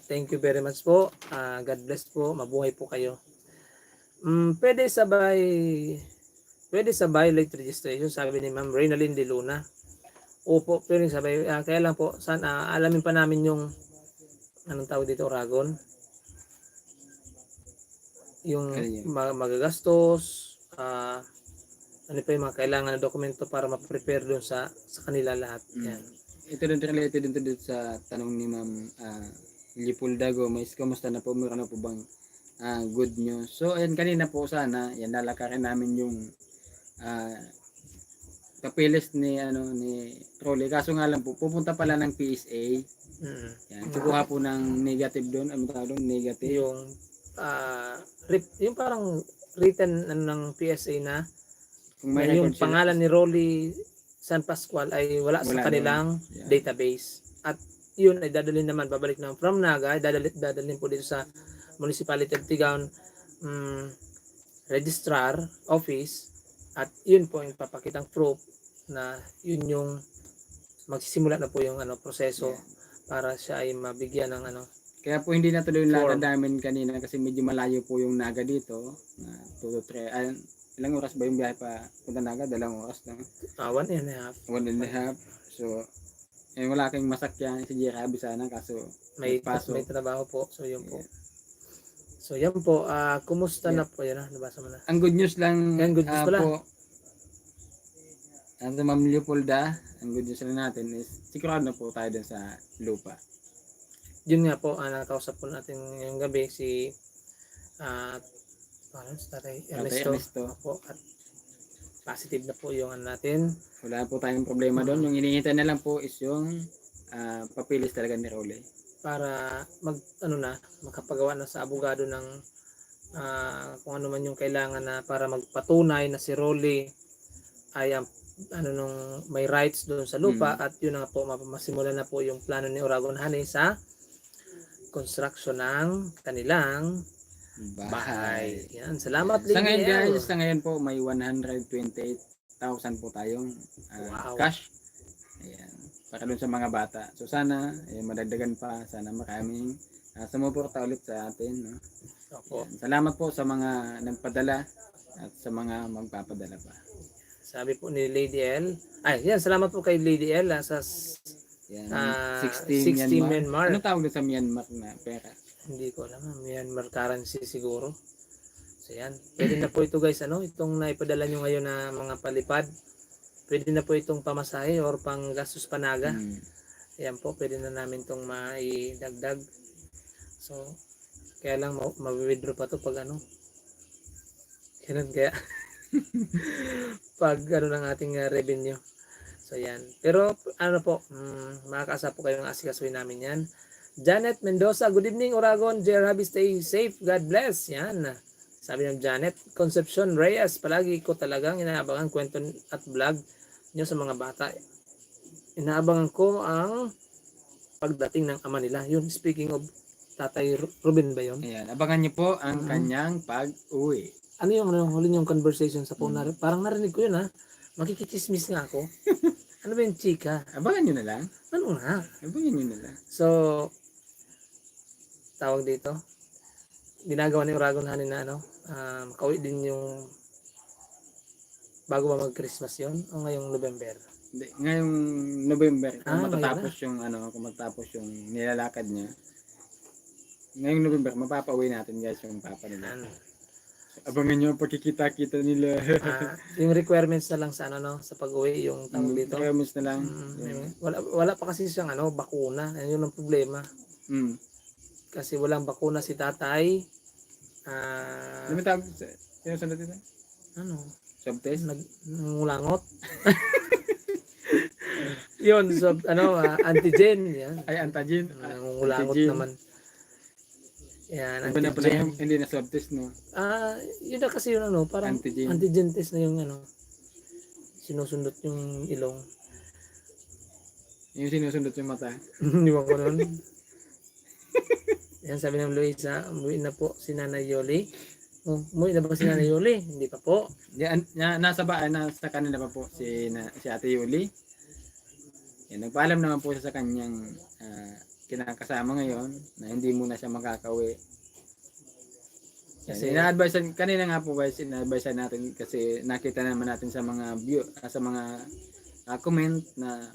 Thank you very much po. God bless po. Mabuhay po kayo. Pwede sabay late registration, sabi ni Ma'am Reynalyn De Luna. Opo, pwede sabay. Kaya lang po, alamin pa namin yung anong tawag dito, Oragon. Yung magagastos, ano pa yung mga kailangan na dokumento para ma-prepare doon sa kanila lahat. Yan.
Ito din related din sa tanong ni Ma'am Lipolda Gomez, kamusta na po? Meron na po bang good news? So, ayan, kanina po sana, yan, lalakarin namin yung papilis ni Trolley. Kaso nga lang po, pupunta pala ng PSA. Yan, kukuha po ng negative doon. Ano tawag doon? Negative.
Yung parang written ng PSA na
kung may
yung pangalan ni Rolly San Pascual ay wala sa kanilang database. At yun ay dadalhin naman, babalik naman from Naga, dadalhin po dito sa Municipality of Tigaon Registrar Office at yun po yung papakitang proof na yun yung magsisimula na po yung proseso para siya ay mabigyan ng
Kaya po hindi natuloy yung lakad namin kanina kasi medyo malayo po yung Naga dito. 2 to 3. Ilang oras ba yung biyahe pa punta Naga? 2 oras lang.
1.5.
1.5. So, wala kang masakyan si Jerabi sana kaso
may trabaho po. So, yun po. So, yan po. Kumusta na po? Yan nabasa mo na.
Ang good news lang
good news pala.
Po, ang Ma'am Leopolda, ang good news lang natin is sigurado na po tayo dun sa lupa.
Yun nga po, nakausap po natin yung gabi si Tatay Ernesto po at positive na po yung natin.
Wala po tayong problema doon. Yung hinihintay na lang po is yung papilis talaga ni Rolly.
Para makapagawa na sa abogado ng kung ano man yung kailangan na para magpatunay na si Rolly ay nung may rights doon sa lupa at yun na po masimulan na po yung plano ni Oragon Honey sa construction ng kanilang
bahay.
Yan, salamat
Sa ngayon
Lady L.
guys, sa ngayon po may 128,000 po tayong
Wow.
cash. Ayan. Para dun sa mga bata. So sana madagdagan pa, sana maraming sumuporta ulit sa atin, no?
Opo.
Ayan. Salamat po sa mga nagpadala at sa mga magpapadala pa.
Sabi po ni Lady L. Ay, yan, salamat po kay Lady L sa
Yan,
60
Myanmar.
Myanmar.
Ano tawag doon sa Myanmar na pera?
Hindi ko alam, Myanmar currency siguro. So yan, pwede na po ito guys, itong naipadala nyo ngayon na mga palipad. Pwede na po itong pamasahe or pang gastos panaga. Ayan po, pwede na namin itong maidagdag. So, kaya lang ma-withdraw pa to pag Ganun kaya. Pag ng ating revenue. So yan. Pero makakaasa po kayong asikasuhin namin yan. Janet Mendoza, good evening Oragon. Dear Habi, stay safe. God bless. Yan. Sabi ng Janet. Concepcion Reyes, palagi ko talagang inaabangan kwento at vlog nyo sa mga bata. Inaabangan ko ang pagdating ng ama nila. Yun, speaking of Tatay Ruben ba yun?
Ayan, abangan nyo po ang kanyang pag-uwi.
Ano yung huli yung conversation sa phone? Parang narinig ko yun Makikichismis nga ako. Ano ba yung chika?
Abangan nyo na lang.
Ano nga?
Abangan nyo na lang.
So, tawag dito, ginagawa ni Oragon Honey na makauwi din yung bago ba mag-Christmas yun o ngayong November?
Hindi, ngayong November, kung
ngayon
matatapos kung matapos yung nilalakad niya, ngayong November, mapapauwi natin guys yung papa nila. Abangan nyo ang pagkikita-kita nila.
Yung requirements na lang sa sa pag-uwi, yung tawag dito.
Requirements na lang.
Wala pa kasi siyang bakuna. Yun ang problema. Kasi walang bakuna si tatay.
Ano may tawag? Sino sandot ito?
Ano?
Subtest?
Nangulangot. Yun, antigen. Yan.
Ay, antigen.
Nangulangot naman. Yan,
antigen. Hindi na subtest, no?
Yun na kasi yun, parang antigen test na yung sinusundot yung ilong.
Yung sinusundot yung mata.
Hindi ko nun. Yan, sabi ng Luisa, umuwi na po si Nanay Yoli. Umuwi na ba si Nanay Yoli? Hindi pa po.
Yan, nasa kanila pa po si Ate Yuli. Yan, nagpaalam naman po siya sa kanyang kinakasama ngayon na hindi muna siya makakauwi. Kasi ina-advise kanina nga po guys, ina-advise natin kasi nakita naman natin sa mga comment na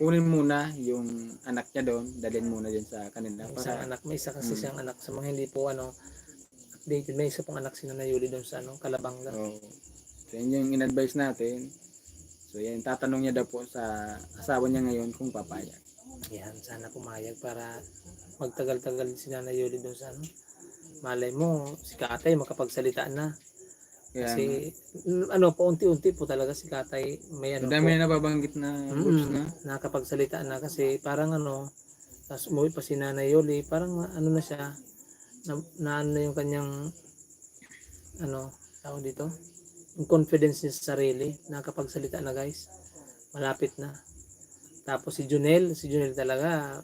kunin muna yung anak niya doon, dalhin muna din sa kanila.
Isang anak, may isa kasi siyang anak sa mga hindi po updated, may isa pong anak si Nanay Yuli doon sa Kalabanga.
So yun yung in-advise natin. So yan, tatanong niya daw po sa asawa niya ngayon kung papayag.
Yan, sana pumayag para magtagal-tagal si Nanay Yuli doon sa malay mo, si Katay makapagsalita na. Kasi paunti-unti po talaga si Katay may
dami na nababanggit na groups na.
Nakapagsalita na kasi parang tapos umuwi pa si Nanay Yoli, parang na siya, na yung kanyang tawag dito, yung confidence niya sa sarili, nakapagsalita na guys, malapit na. Tapos si Junel talaga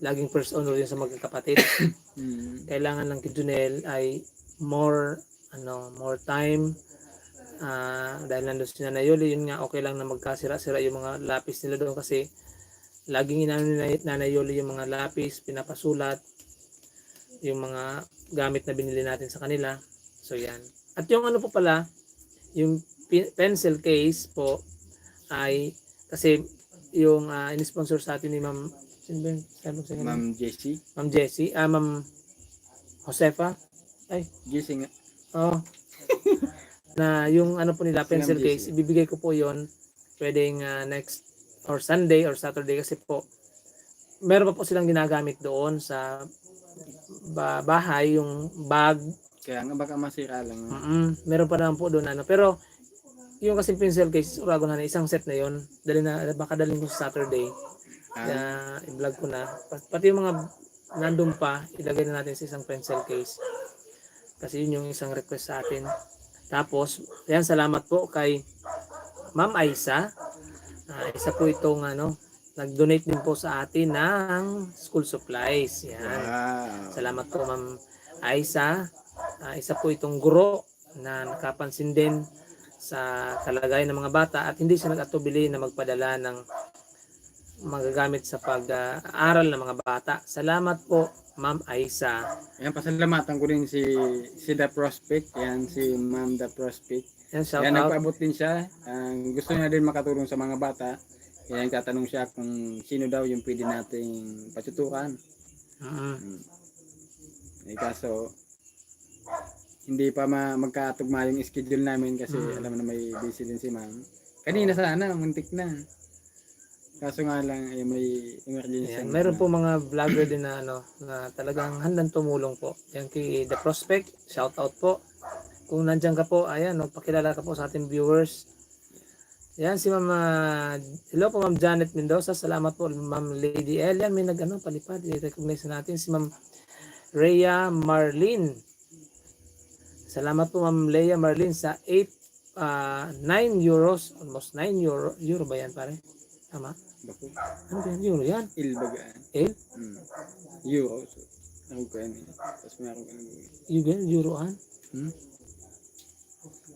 laging first honor yun sa magkakapatid. Kailangan lang kay Junel ay more time, dahil nandun si Nanay Yoli, yun nga okay lang na magkasira-sira yung mga lapis nila doon kasi laging inano ni Nanay Yoli yung mga lapis, pinapasulat yung mga gamit na binili natin sa kanila. So yan. At yung po pala, yung pencil case po ay kasi yung in-sponsor sa atin ni Ma'am
Ma'am Jessie.
Ma'am Jessie, Ma'am Josefa. Ay,
Jessie nga.
Na yung po nila pencil case, ibibigay ko po yon pwedeng next or Sunday or Saturday kasi po meron pa po silang ginagamit doon sa bahay, yung bag.
Kaya nga baka masira lang.
Meron pa naman po doon pero yung kasi pencil case, Oragon na isang set na yon, baka dalhin ko sa Saturday. Kaya i-vlog ko na. Pati yung mga nandun pa, ilagay na natin sa isang pencil case. Kasi yun yung isang request sa atin. Tapos, yan, salamat po kay Ma'am Aisa. Isa po itong nag-donate din po sa atin ng school supplies. Yan.
Wow.
Salamat po Ma'am Aisa. Isa po itong guro na nakapansin din sa kalagayan ng mga bata at hindi siya nag-atubili na magpadala ng magagamit sa pag-aaral ng mga bata. Salamat po, Ma'am Aisa.
Ayan, pasalamatan ko rin si The Prospect. Yan, si Ma'am The Prospect.
Yan, shout
Yan,
out.
nagpaabot din siya. Gusto niya din makatulong sa mga bata. Kaya nagtatanong siya kung sino daw yung pwede nating patutukan. Kaso, hindi pa magkatugma yung schedule namin kasi alam mo na may busy din si Ma'am. Kanina sana, muntik na. Kaso nga lang may emergency.
Yan, meron po mga vlogger din na na talagang handang tumulong po. Yan kay The Prospect, shout out po. Kung nandiyan ka po, ayan, pakilala ka po sa ating viewers. Yan si Ma'am, hello po Ma'am Janet Mendoza, salamat po Ma'am Lady L. Yan, may palipad, i-recognize natin si Ma'am Rhea Marlene. Salamat po Ma'am Leia Marlene sa 9 euros, almost 9 euro ba yan pare? Tama?
Bako.
Ano ba yan? Euro yan?
Bagaan. Euro. Ako ko yan. Tapos may ako ganun.
Euroan?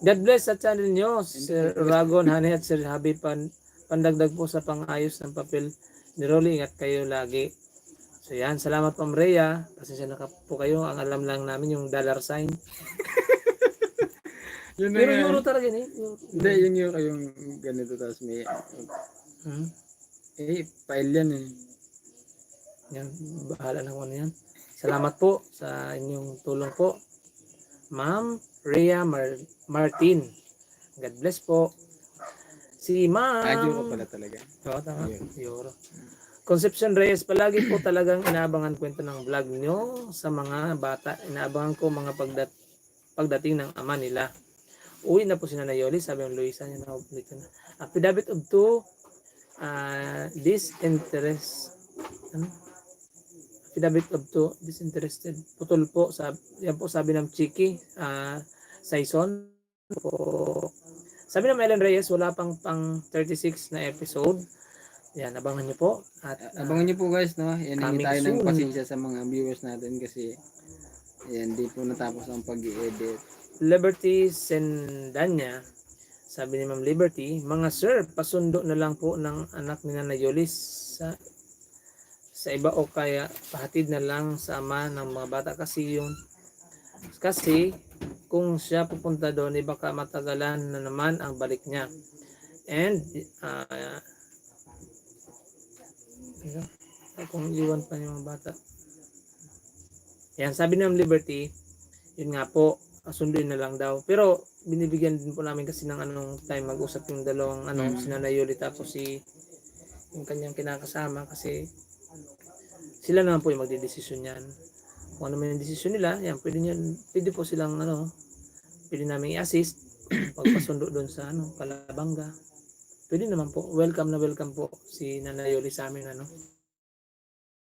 God bless sa channel nyo, Sir Ragon, Honey at Sir Habi. Pandagdag po sa pang-ayos ng papel ni Rolly. Ingat kayo lagi. So yan, salamat Ma'am Rhea. Pasensya na po kayo. Ang alam lang namin yung dollar sign.
Yun
Pero
na,
euro talaga eh.
hindi, yung euro yung ganito. Tapos may file yan eh.
Yan, bahala na kung ano yan. Salamat po sa inyong tulong po. Ma'am Rhea Martin. God bless po. Si Ma'am.
Euro pala talaga.
Oo, tama. Euro. Concepcion Reyes, palagi po talagang inaabangan kwento ng vlog nyo sa mga bata. Inaabangan ko mga pagdating ng ama nila. Uwi na po si Nanay Yoli, sabi ng Luisa niya na dito na. Affidavit of two affidavit of two disinterested. Putol po, yan po sabi ng Chiki Saison po. Sabi ng Ellen Reyes, wala pang 36 na episode. Yan, abangan niyo po. At
abangan niyo po guys, no? Yan, hindi tayo ng
soon.
pasensya sa mga viewers natin kasi yan, di po natapos ang pag-i-edit.
Liberty Sendanya, sabi ni Ma'am Liberty, mga sir, pasundo na lang po ng anak ni Nanay Yolis sa iba o kaya pahatid na lang sa ama ng mga bata kasi kung siya pupunta doon, baka matagalan na naman ang balik niya. And kung iwan pa yung mga bata. Yan, sabi ng Liberty, yun nga po, sunduin na lang daw. Pero binibigyan din po namin kasi ng time mag-usap yung dalawang si Nanay Yoli tapos yung kanyang kinakasama kasi sila naman po yung magdedesisyon yan. Kung ano man yung desisyon nila, yan, pwede po silang pwede namin i-assist pagpasundo doon sa Kalabanga. Pwede naman po. Welcome na welcome po si Nanay Yoli sa amin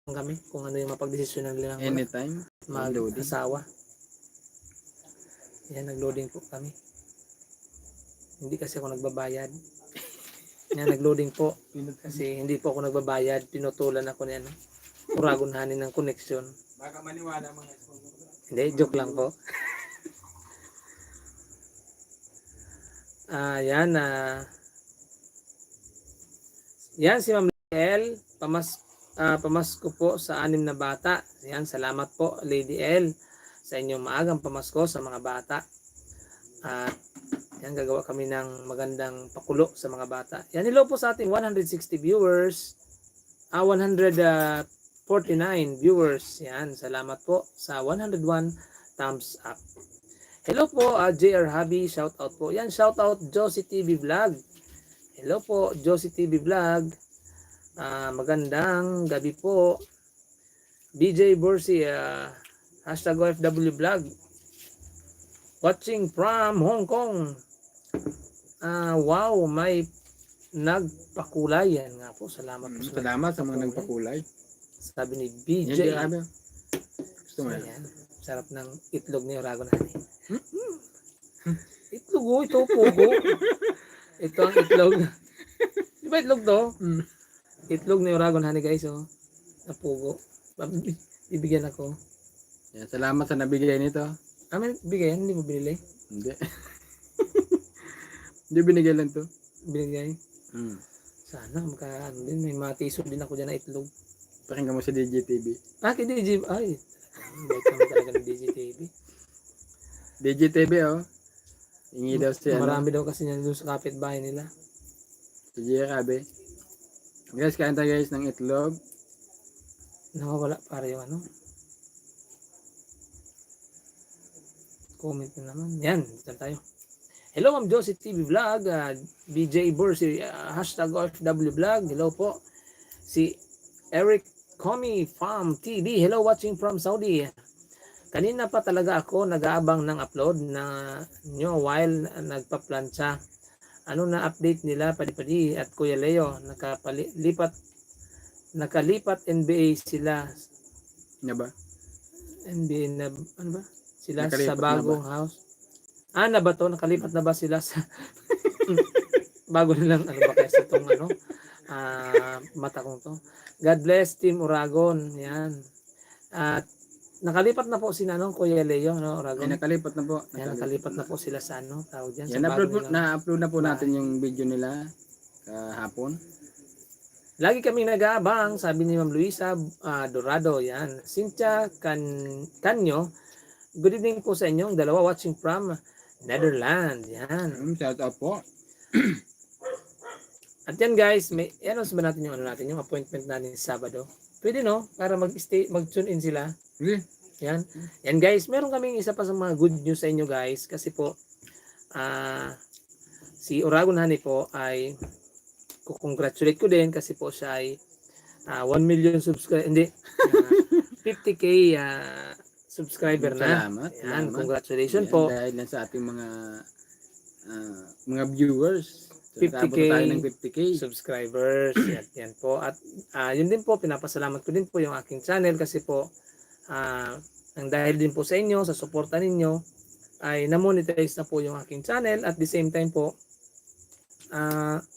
kami kung ano yung mapagdesisyon nila
Anytime.
mag-asawa. Yan, nag-loading po kami. Hindi kasi ako nagbabayad. Yan, nag-loading po. Kasi hindi po ako nagbabayad. Pinutulan ako ni uragunahanin ng connection.
Baka maniwala mga sponsor.
Hindi, joke lang po. Yan, yan si Ma'am L. Pamasko po sa 6 na bata. Yan, salamat po Lady L sa inyong maagang pamasko sa mga bata. At yan, gagawa kami ng magandang pakulo sa mga bata. Yan, hello po sa ating 160 viewers. 149 viewers. Yan, salamat po sa 101 thumbs up. Hello po, JR Habi, shout out po. Yan, shout out Josie TV Vlog. Hello po, Josie TV Vlog. Magandang gabi po. BJ Borsi, hashtag OFW Vlog. Watching from Hong Kong. Wow, may nagpakulay. Yan nga po, salamat po.
Salamat sa mga nagpakulay.
Sabi ni BJ.
Gusto mo yan?
Sarap ng itlog ni Oragon Honey. Itlog ito, pugo. Ito ang itlog. Di ba itlog to? Itlog ni Oragon Honey guys, na pugo. Bibigyan ako.
Yan, salamat sa nabigay nito.
May bigay yan, hindi mo binili.
Hindi. Hindi binigay lang to.
Binigay.
Hmm.
Sana, ano din, may matiso din ako dyan na itlog.
Pakinggan mo sa DJTV.
Kay DJ, ay, bait naman talaga ng DJTV.
DJTV oh. Hingi daw si
Marami daw kasi niyan doon sa kapitbahay nila.
Si Jerabe. Guys, kain tayo guys ng itlog.
Nakawala para yung comment na naman. Yan, dito tayo. Hello Ma'am Josie TV Vlog, BJ Bursi, hashtag OFW Vlog. Hello po. Si Eric Comi Farm TV. Hello, watching from Saudi. Kanina pa talaga ako nag-aabang ng upload na nyo while nagpa-plancha. Ano na update nila Padi at Kuya Leo? Nakalipat NBA sila.
Nga ba?
NBA na ano ba? Sila
Nakalipat
sa bagong house. Na ba to? Nakalipat na ba sila sa bago nilang ano ba kasi itong mata kong to. God bless Team Uragon. Yan. At nakalipat na po si Kuya Leo, no, Uragon.
Nakalipat na po.
Yan, nakalipat na po sila sa tawag dyan.
Yan, na-upload na po natin yung video nila kahapon.
Lagi kami nag-aabang, sabi ni Ma'am Luisa Dorado. Yan. Cynthia Canyo, good evening po sa inyong dalawa watching from Netherlands. Yan.
Shout out po.
At yan guys, may ano ba natin yung appointment natin sa Sabado. Pwede no, para mag-tune in sila.
Okay.
Yan. Yan guys, meron kaming isa pa sa mga good news sa inyo guys kasi po si Uragon Honey po ay congratulate ko din kasi po siya ay 1 million subscriber, hindi 50k subscriber na.
Salamat.
Yan, congratulations
yan,
po.
Dahil lang sa ating mga viewers.
50k
tayo ng 50k
subscribers. Yan po. At yun din po, pinapasalamat ko din po yung aking channel kasi po ang dahil din po sa inyo, sa suporta ninyo, ay na-monetize na po yung aking channel. At the same time po,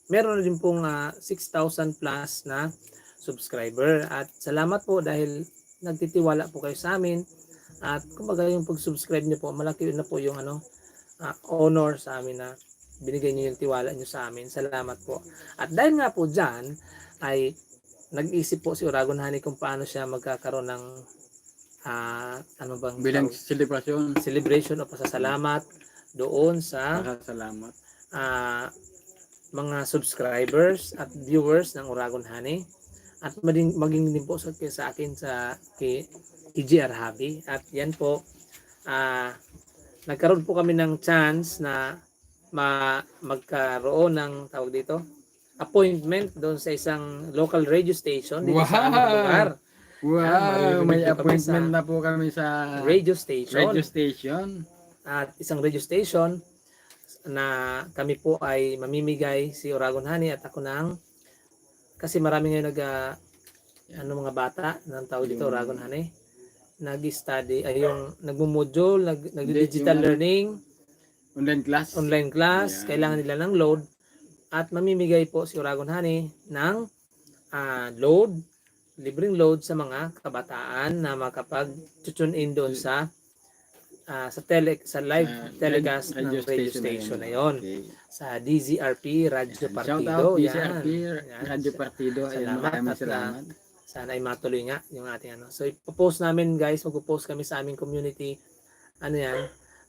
meron na din pong 6,000 plus na subscriber. At salamat po dahil nagtitiwala po kayo sa amin. At kumbaga yung pag-subscribe niyo po, malaki na po yung honor sa amin na binigay niyo yung tiwala niyo sa amin. Salamat po. At dahil nga po dyan, ay nag-isip po si Uragon Honey kung paano siya magkakaroon ng
bilang
celebration o pasasalamat doon sa
salamat
mga subscribers at viewers ng Uragon Honey. At maging din po sa akin kay JR Hobby. At yan po, nagkaroon po kami ng chance na magkaroon ng tawag dito appointment doon sa isang local radio station dito sa aming lugar.
Wow, may appointment na po kami sa
radio station. At isang radio station na kami po ay mamimigay si Uragon Honey at ako kasi marami ngayon mga bata ng tawag dito Uragon Honey nag-study ay yung nagmo-module, nag-digital learning, online class, kailangan nila ng load at mamimigay po si Uragon Honey ng libreng load sa mga kabataan na makapag-tune in doon sa live telecast ng radio station na yon. Sa DZRP Radio Partido.
DZRP Radio Partido. Salamat.
Sana ay matuloy nga yung ating So ipopost namin guys, magpo-post kami sa aming community.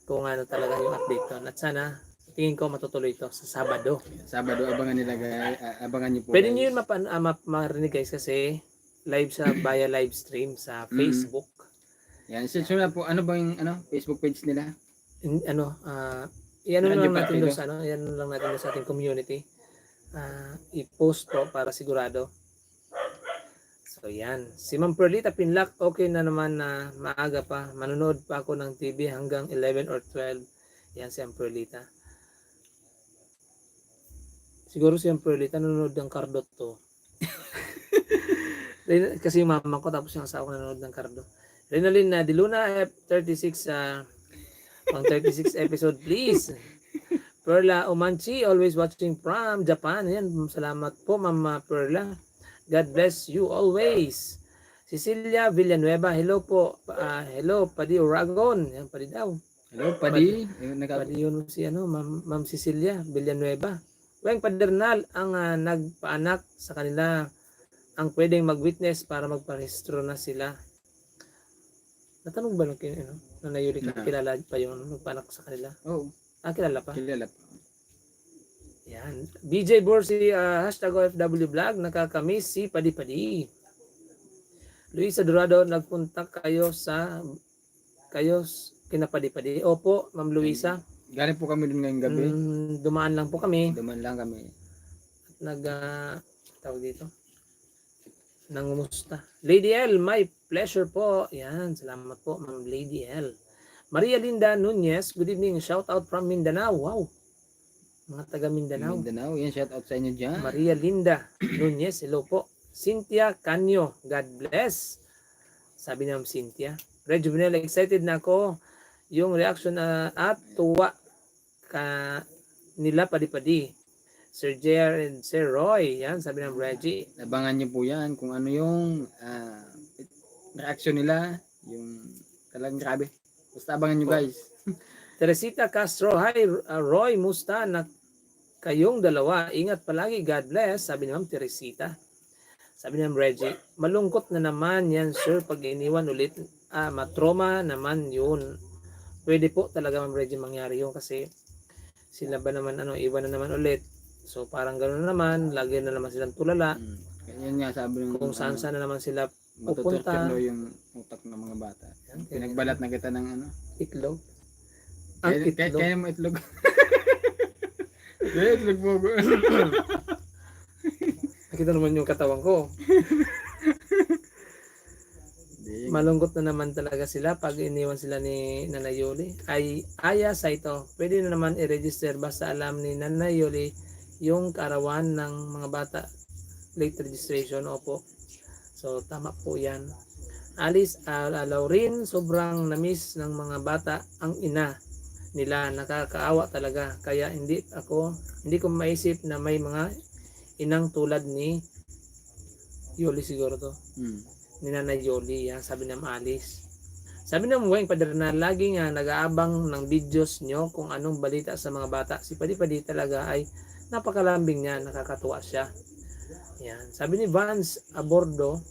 Kung talaga yung update doon. At sana tingin ko matutuloy ito sa Sabado.
Abangan nila guys. Abangan niyo po.
Pwede niyo yun marinig guys kasi live via live stream sa Facebook.
Yan, so na po, ano ba yung Facebook page nila?
Iyan lang natin doon sa ating community. I-post po para sigurado. So yan. Si Ma'am Perlita Pinlac, okay na naman na maaga pa. Manonood pa ako ng TV hanggang 11 or 12. Yan si Ma'am Perlita. Siguro si Ma'am Perlita nanonood ng Cardot to. Kasi yung mama ko tapos yung asawa ko nanonood ng Cardo. Renalyn De Luna F36 pang 36 episode please. Perla Omanchi always watching from Japan. Yan, salamat po Mama Perla. God bless you always. Cecilia Villanueva, hello po. Hello Padi Uragon. Yan Padi daw.
Hello, Padi.
Pwede yun si Ma'am Cecilia Villanueva. Weng Padernal ang nagpaanak sa kanila ang pwedeng mag-witness para magparehistro na sila. Natanong ba nung Nanay Yuli kilala pa yung nagpaanak sa kanila?
Oo.
Kilala pa?
Kilala pa.
Yan. BJ Borsi, hashtag OFW Vlog, nakakamiss si Padi Padi. Luisa Dorado, nagpunta kayo kina Padi Padi. Opo, Ma'am Luisa.
Galing po kami dun ngayong gabi.
Dumaan lang po kami.
Duman lang kami.
Tawag dito. Nangumusta. Lady L, my pleasure po. Yan, salamat po, Ma'am Lady L. Maria Linda Nunez, good evening. Shout out from Mindanao. Wow. Mga taga Mindanao.
Mindanao, yan, shout out sa inyo dyan.
Maria Linda Nunez, hello po. Cynthia Canyo, God bless. Sabi ni Ma'am Cynthia. Red Juvenile, excited na ako. Yung reaction at tuwa nila Padi-Padi. Sir Jer and Sir Roy. Yan, sabi ng Reggie.
Abangan niyo po yan kung ano yung reaction nila. Yung talagang grabe. Basta abangan niyo guys.
Teresita Castro, hi Roy, musta na kayong dalawa? Ingat palagi, God bless. Sabi ni Ma'am Teresita. Sabi ni Ma'am Reggie, malungkot na naman yan sir pag iniwan ulit. Matroma naman yun. Pwede po talaga Ma'am Reggie mangyari yun kasi sila ba naman iwan na naman ulit. So parang gano'n naman, lagi na naman silang tulala.
Yan nga sabi ng
kung saan na naman sila pupunta.
Matuturkilo yung utak ng mga bata. Pinagbalat na kita ng
itlog. Ang itlog.
Kaya mo itlog. Kaya itlog mo.
Nakita naman yung katawan ko. Malungkot na naman talaga sila pag iniwan sila ni Nanay Yoli. Aya Saito, pwede na naman i-register basta alam ni Nanay Yoli yung kaarawan ng mga bata. Late registration, opo. So tama po yan. Alice Laurin, sobrang namiss ng mga bata ang ina nila. Nakakaawa talaga. Kaya hindi ko maisip na may mga inang tulad ni Yoli siguro to. Ni Nanay Yoli, yan, sabi ng Alice. Sabi ng Weng Padernal, lagi nga nag-aabang ng videos nyo kung anong balita sa mga bata. Si Padi-Padi talaga ay napakalambing niya, nakakatuwa siya. Yan. Sabi ni Vance Abordo,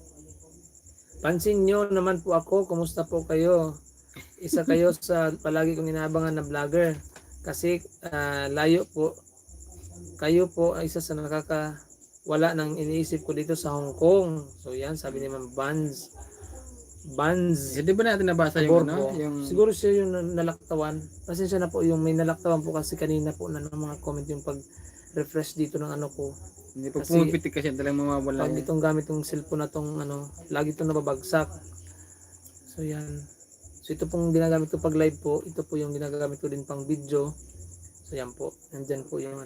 pansin nyo naman po ako, kumusta po kayo? Isa kayo sa palagi kong inaabangan na vlogger. Kasi layo po, kayo po ay isa sa wala nang iniisip ko dito sa Hong Kong. So yan, sabi ni Ma'am Vance.
Hindi ba natin nabasa yung
Siguro siya yung nalaktawan. Pasensya na po yung may nalaktawan po kasi kanina po na ng mga comment yung pag-refresh dito ng ko.
Hindi po pumipitik kasi talagang mawawala.
Pag itong gamit yung cellphone na tong lagi itong nababagsak. So yan. So ito pong ginagamit ko pag live po. Ito po yung ginagamit ko din pang video. So yan po. Nandyan po yung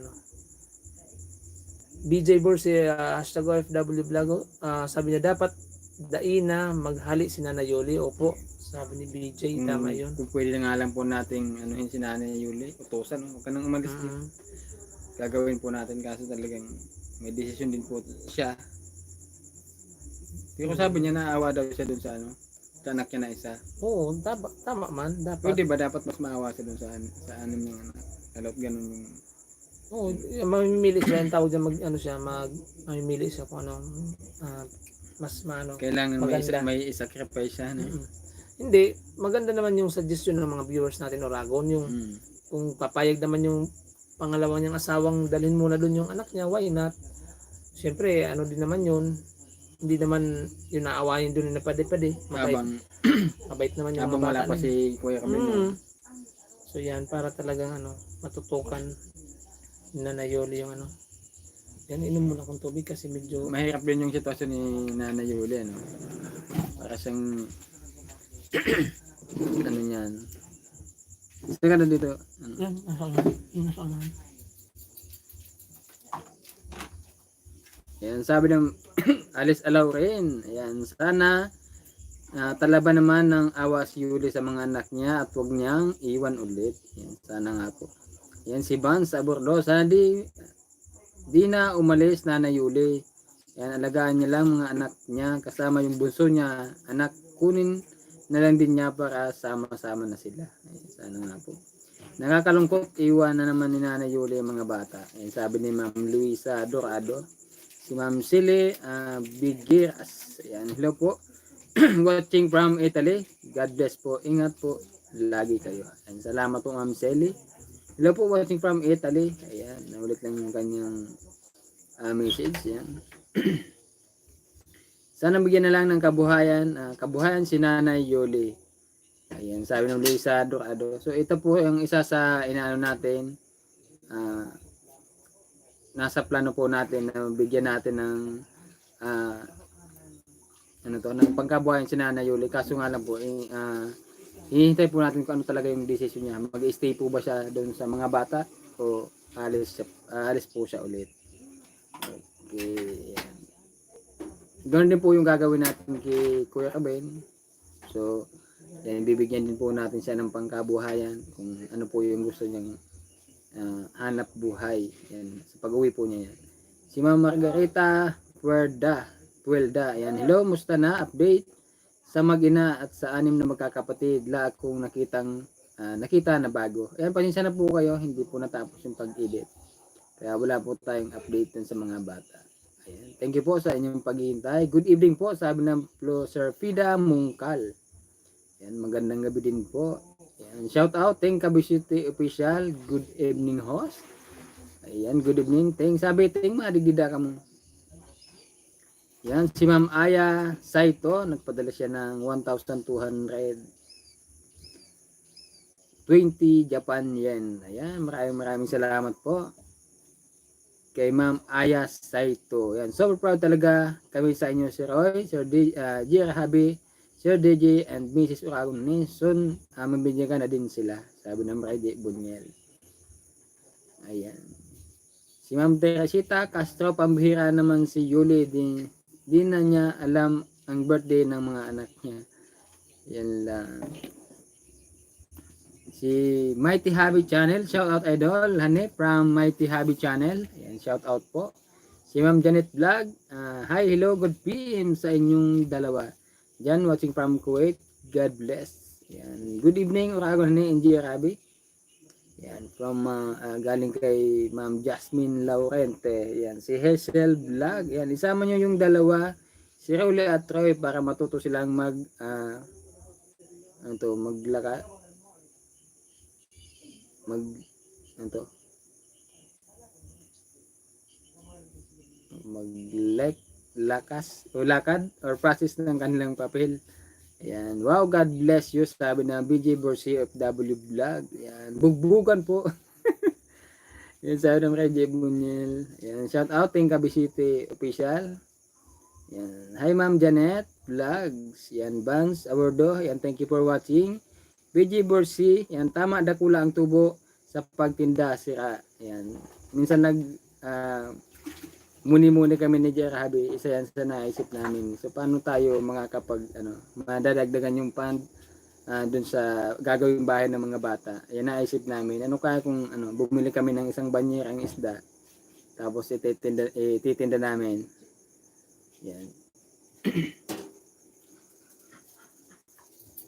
BJ Borsi, hashtag OFW Vlog, sabi niya dapat daina maghali si Nanay Yoli. Opo, sabi ni BJ, tama yun.
Kung pwede na nga lang po nating si Nanay Yoli, utosan, huwag ka nang umalis dito. Gagawin po natin kasi talagang may desisyon din po siya. Pero sabi niya naawa daw siya dun sa anak niya na isa.
Oo, tama man, dapat.
Pwede ba dapat mas maawa siya dun sa anim yung kalot ganun yung
mamimili siya yung tawag dyan mamimili siya kung mas
kailangan may sacrifice siya.
Hindi, maganda naman yung suggestion ng mga viewers natin Oragon, yung kung papayag naman yung pangalawa niyang asawang dalhin muna dun yung anak niya, why not? Siyempre, din naman yun, hindi naman yung naawayin dun na Padi-Padi. Mabait naman yung
mga bata. Habang wala pa si Kuya Camilo.
So yan, para talagang matutukan Nanay Yoli yung yan, inom muna akong tubig kasi medyo
mahirap din yung sitwasyon ni Nanay Yoli para siyang yan gusto ka na dito
yan,
yan sabi ng Alice Alauren, yan, sana talaban naman ng awa si Yuli sa mga anak niya at huwag niyang iwan ulit. Yan, sana nga po. Yan si Vance Abordo, sana di na umalis Nanay Yuli. Yan, alagaan niya lang mga anak niya kasama yung bunso niya. Anak, kunin na lang din niya para sama-sama na sila. Ayan, sana nga po. Nakakalungkot, iwan na naman ni Nanay Yuli ang mga bata. Ayan, sabi ni Ma'am Luisa Dorado. Si Ma'am Sili Bigiras. Ayan, hello po. Watching from Italy. God bless po. Ingat po lagi kayo. Ayan, salamat po Ma'am Sili. Hello po, watching from Italy. Ayan, naulit lang yung kanyang message. Ayan. Sana bigyan na lang ng kabuhayan si Nanay Yoli. Ayan, sabi ng Luisa Dorado. So ito po yung isa sa inaano natin. Nasa plano po natin na bigyan natin ng ng pangkabuhayan si Nanay Yoli. Kaso nga lang po, hinihintay po natin kung ano talaga yung decision niya. Mag-stay po ba siya doon sa mga bata o alis po siya ulit. Okay. Ganoon din po yung gagawin natin kay Kuya Kaben. So, yan, bibigyan din po natin siya ng pangkabuhayan kung ano po yung gusto niyang hanap buhay. Yan, sa pag-uwi po niya yan. Si Ma'am Margarita Puelda. Yan, hello, musta na? Update sa mag-ina at sa 6 na magkakapatid. La akong nakita na bago. Ayan, pasensya na po kayo. Hindi po natapos yung pag-edit. Kaya wala po tayong update dun sa mga bata. Ayan. Thank you po sa inyong paghihintay. Good evening po, sabi ng Sir Fida Mungkal. Ayan, magandang gabi din po. Ayan, shout out, thank Kabisiti Official. Good evening host. Ayan, good evening. Sabi, madigdida ka mo. Ayan, si Ma'am Aya Saito, nagpadala siya ng 1,220 Japan yen. Ayan, maraming salamat po kay Ma'am Aya Saito. Yan. So proud talaga kami sa inyo, Sir Roy, Sir J. Habi, Sir DJ, and Mrs. Uragon Nison. Mabigyan na din sila. Sabi ng Bride Bunyel. Ayan. Si Ma'am Teresita Castro, pambihira naman si Yuli. Di na niya alam ang birthday ng mga anak niya. Yan lang. Si Mighty Hobby Channel, shout out idol, Hane from Mighty Hobby Channel. Ayan, shout out po. Si Ma'am Janet Vlog, hi, hello, good PM sa inyong dalawa. Diyan, watching from Kuwait, God bless. Ayan, good evening, Uragon Hane, NG Arabi. Ayan, from galing kay Ma'am Jasmine Laurente. Ayan, si Hazel Vlog. Ayan, isama nyo yung dalawa, si Rauli at Troy, para matuto silang lakad or process ng kanilang papel. Ayan, wow, God bless you, sabi na BJ Borsi FW Vlog. Ayan, bugbugan po. Yan, sabi ng Reggie Bunyel. Ayan, shout out ting Kabisiti Official. Ayan, hi Ma'am Janet Vlogs. Ayan, Vance Awardo. Ayan, thank you for watching. BJ Borsi. Ayan, tama dakula ang tubo sa pagtinda, sira. Ayan, minsan muni-muni kami ni Jerahabi, isa yan sa naisip namin. So paano tayo madadagdagan yung dun sa gagawing bahay ng mga bata. Ayan, naisip namin. Ano kaya kung bumili kami ng isang banyerang isda, tapos ititinda namin. Yan.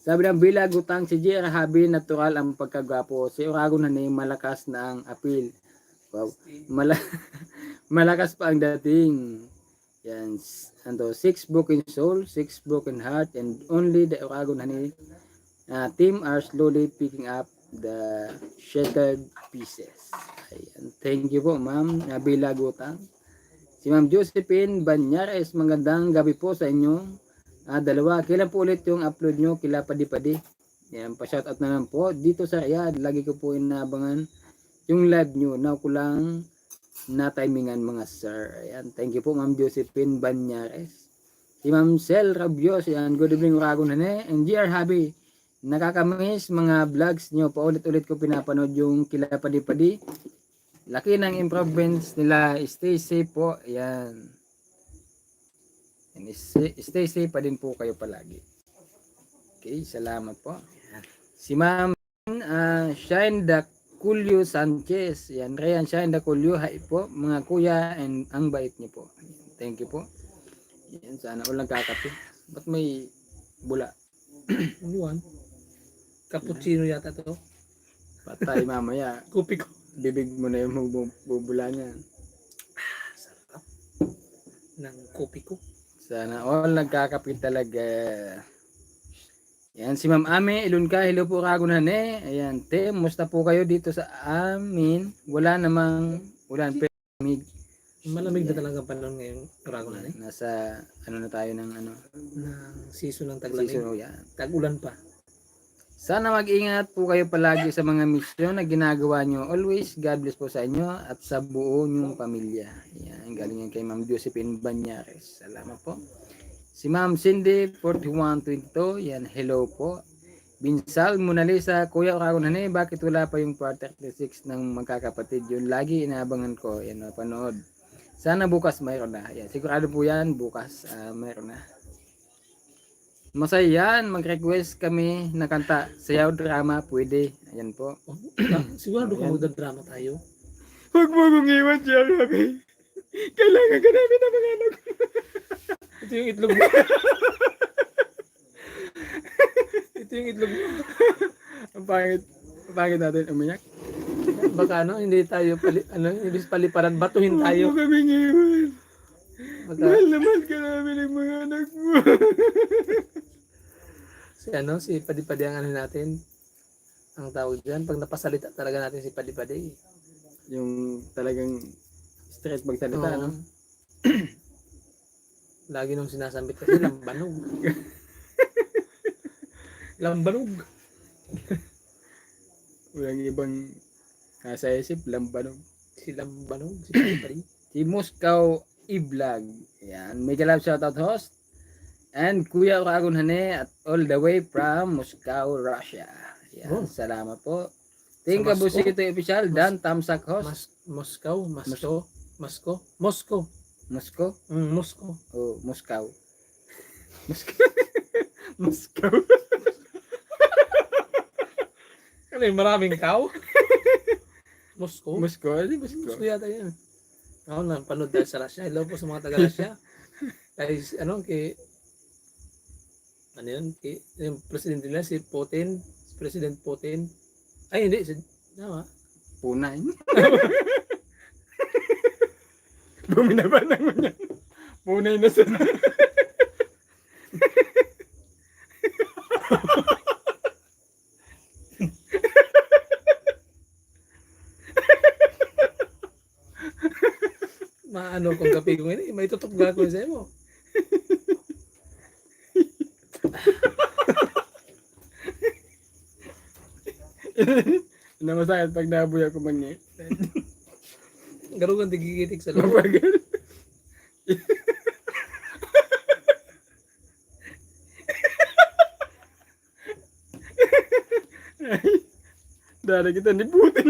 Sabi ng bilag utang si Jerahabi, natural ang pagkagwapo. Si Uragon na malakas na ang appeal. Wow. Malakas pa ang dating. Yan. 6 broken soul, 6 broken heart, and only the Uragon Honey team are slowly picking up the shattered pieces. Ayan. Thank you po, Ma'am Bilag utang. Si Ma'am Josephine Banyares, magandang gabi po sa inyo. Dalawa, kailan po ulit yung upload nyo? Kila padi-padi. Yan, pa-shoutout na lang po. Dito sa Riyadh, lagi ko po inaabangan yung live nyo. Now ko lang na-timingan mga sir. Ayan, thank you po Ma'am Josephine Banyares. Si Ma'am Sel Rabios, yan, good evening Uragon Hane. And GR Habi, nakakamiss mga vlogs nyo. Paulit-ulit ko pinapanood yung kila padi-padi. Laki ng improvements nila. Stay safe po. Ayan. And stay safe pa din po kayo palagi. Okay, salamat po. Si Ma'am Shine Daculio Sanchez. Yan, Rayan Shine Daculio. Hi po, mga kuya, and ang bait niyo po. Thank you po. Yan, sana ulang kakape. Ba't may bula?
Only one. Cappuccino yata to.
Patay mamaya.
Kopi ko.
Bibig mo na yung bubula niya.
Sarap. Ng kopi ko.
Sana all nagkakapit talaga. Yan, si Ma'am Ame, ilun ka, hello po kagunan eh. Ayan, te, musta po kayo dito sa amin? Wala namang ulan, pero
Malamig na talaga panahon ngayong Ragunan eh.
nasa, ano na tayo ng ano,
Ng season ng taglamig.
season, yan.
Tag-ulan pa.
Sana mag-ingat po kayo palagi sa mga misyon na ginagawa nyo. Always, God bless po sa inyo at sa buo nyong pamilya. Yan, galing yan kay Ma'am Josephine Banyares. Salamat po. Si Ma'am Cindy, 4122, yan, hello po. Binsal Mona Lisa, Kuya Kagunane, bakit wala pa yung part 36 ng magkakapatid? Yun, lagi inaabangan ko, yan, panood. Sana bukas mayroon na. Yan, sigurado po yan, bukas mayroon na. Masaya yan, mag-request kami na kanta. Sayaw drama, pwede. Ayan po.
Sigurado ka magdadrama tayo.
Huwag mo kong iwan siya, Rabi. Kailangan ka namin ng mga anak.
Ito yung itlog mo. Ito yung itlog mo.
Ang pangit natin umiyak.
Baka hindi tayo, hindi paliparan, batuhin tayo.
Huwag mo kaming iwan.
Baka,
Mahal na mahal ka namin ng mga anak mo.
si Padi-Padi ang ano natin. Ang tawag dyan. Pag napasalita talaga natin si Padi-Padi.
Yung talagang straight magsalita,
Oo.
no?
Lagi nung sinasambit kasi lambanog. Lambanog.
Walang ibang nasa isip, lambanog.
Si Lambanog, si Padi-Padi.
Si Moscow i-vlog. Yan. Mega love shoutout host. And Kuya Ragun Hane at all the way from Moscow, Russia. Yan.
Oh.
Salamat po. Thank
Sa
you, Busito Official. Dan Tamsak host.
Moscow. Moscow.
Moscow?
Moscow.
Oh, Moscow. Moscow. Moscow.
Ano yung maraming cow? Moscow?
Moscow. Ano yung Moscow?
Moscow yata yan. Ako na, panood dahil sa Russia. Hello po sa mga taga-Russia. Kay, yung presidente nila, si Putin. Si President Putin. Ay, hindi.
Punay. Buminabanang mo niya. Punay na sa
Maano kung kapi ko ini, may tutok gagawin sa mo.
Namasakit pag nabuya ko man niya.
Garugan tigigitik sa loob.
Mabagal. Dara kita ni Putin.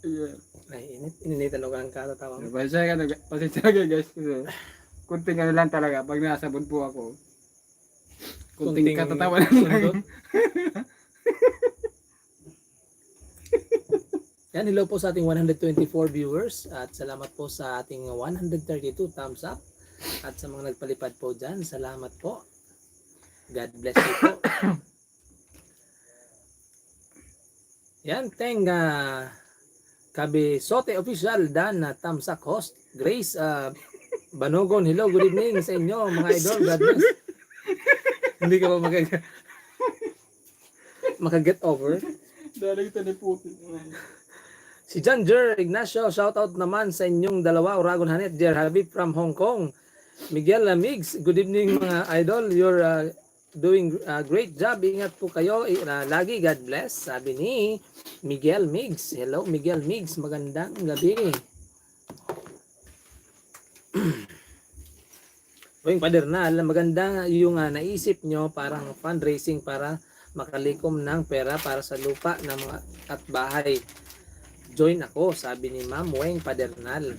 Yeah.
Ay, ininitan ako ng katatawang.
Pasensya ka guys. Kasi kunting ano lang talaga. Pag nasabon po ako. Kunting katatawa lang.
sundot. Yan, hello po sa ating 124 viewers at salamat po sa ating 132 thumbs up at sa mga nagpalipad po dyan, salamat po. God bless you po. Yan, Kabisote Official, Dan na thumbs up host, Grace Banogon, hello, good evening sa inyo mga idol, God bless. Hindi ka ba makaget over?
Dara kita ni Putin.
Si John Jer Ignacio, shoutout naman sa inyong dalawa, Uragon Hanet, Jer Habib from Hong Kong. Miguel Migs, good evening mga idol. You're doing a great job. Ingat po kayo. Lagi, God bless. Sabi ni Miguel Migs. Hello, Miguel Migs. Magandang gabi. Boying Padernal, maganda yung naisip nyo parang fundraising para makalikom ng pera para sa lupa ng mga at bahay. Join ako, sabi ni Ma'am Weng Padernal.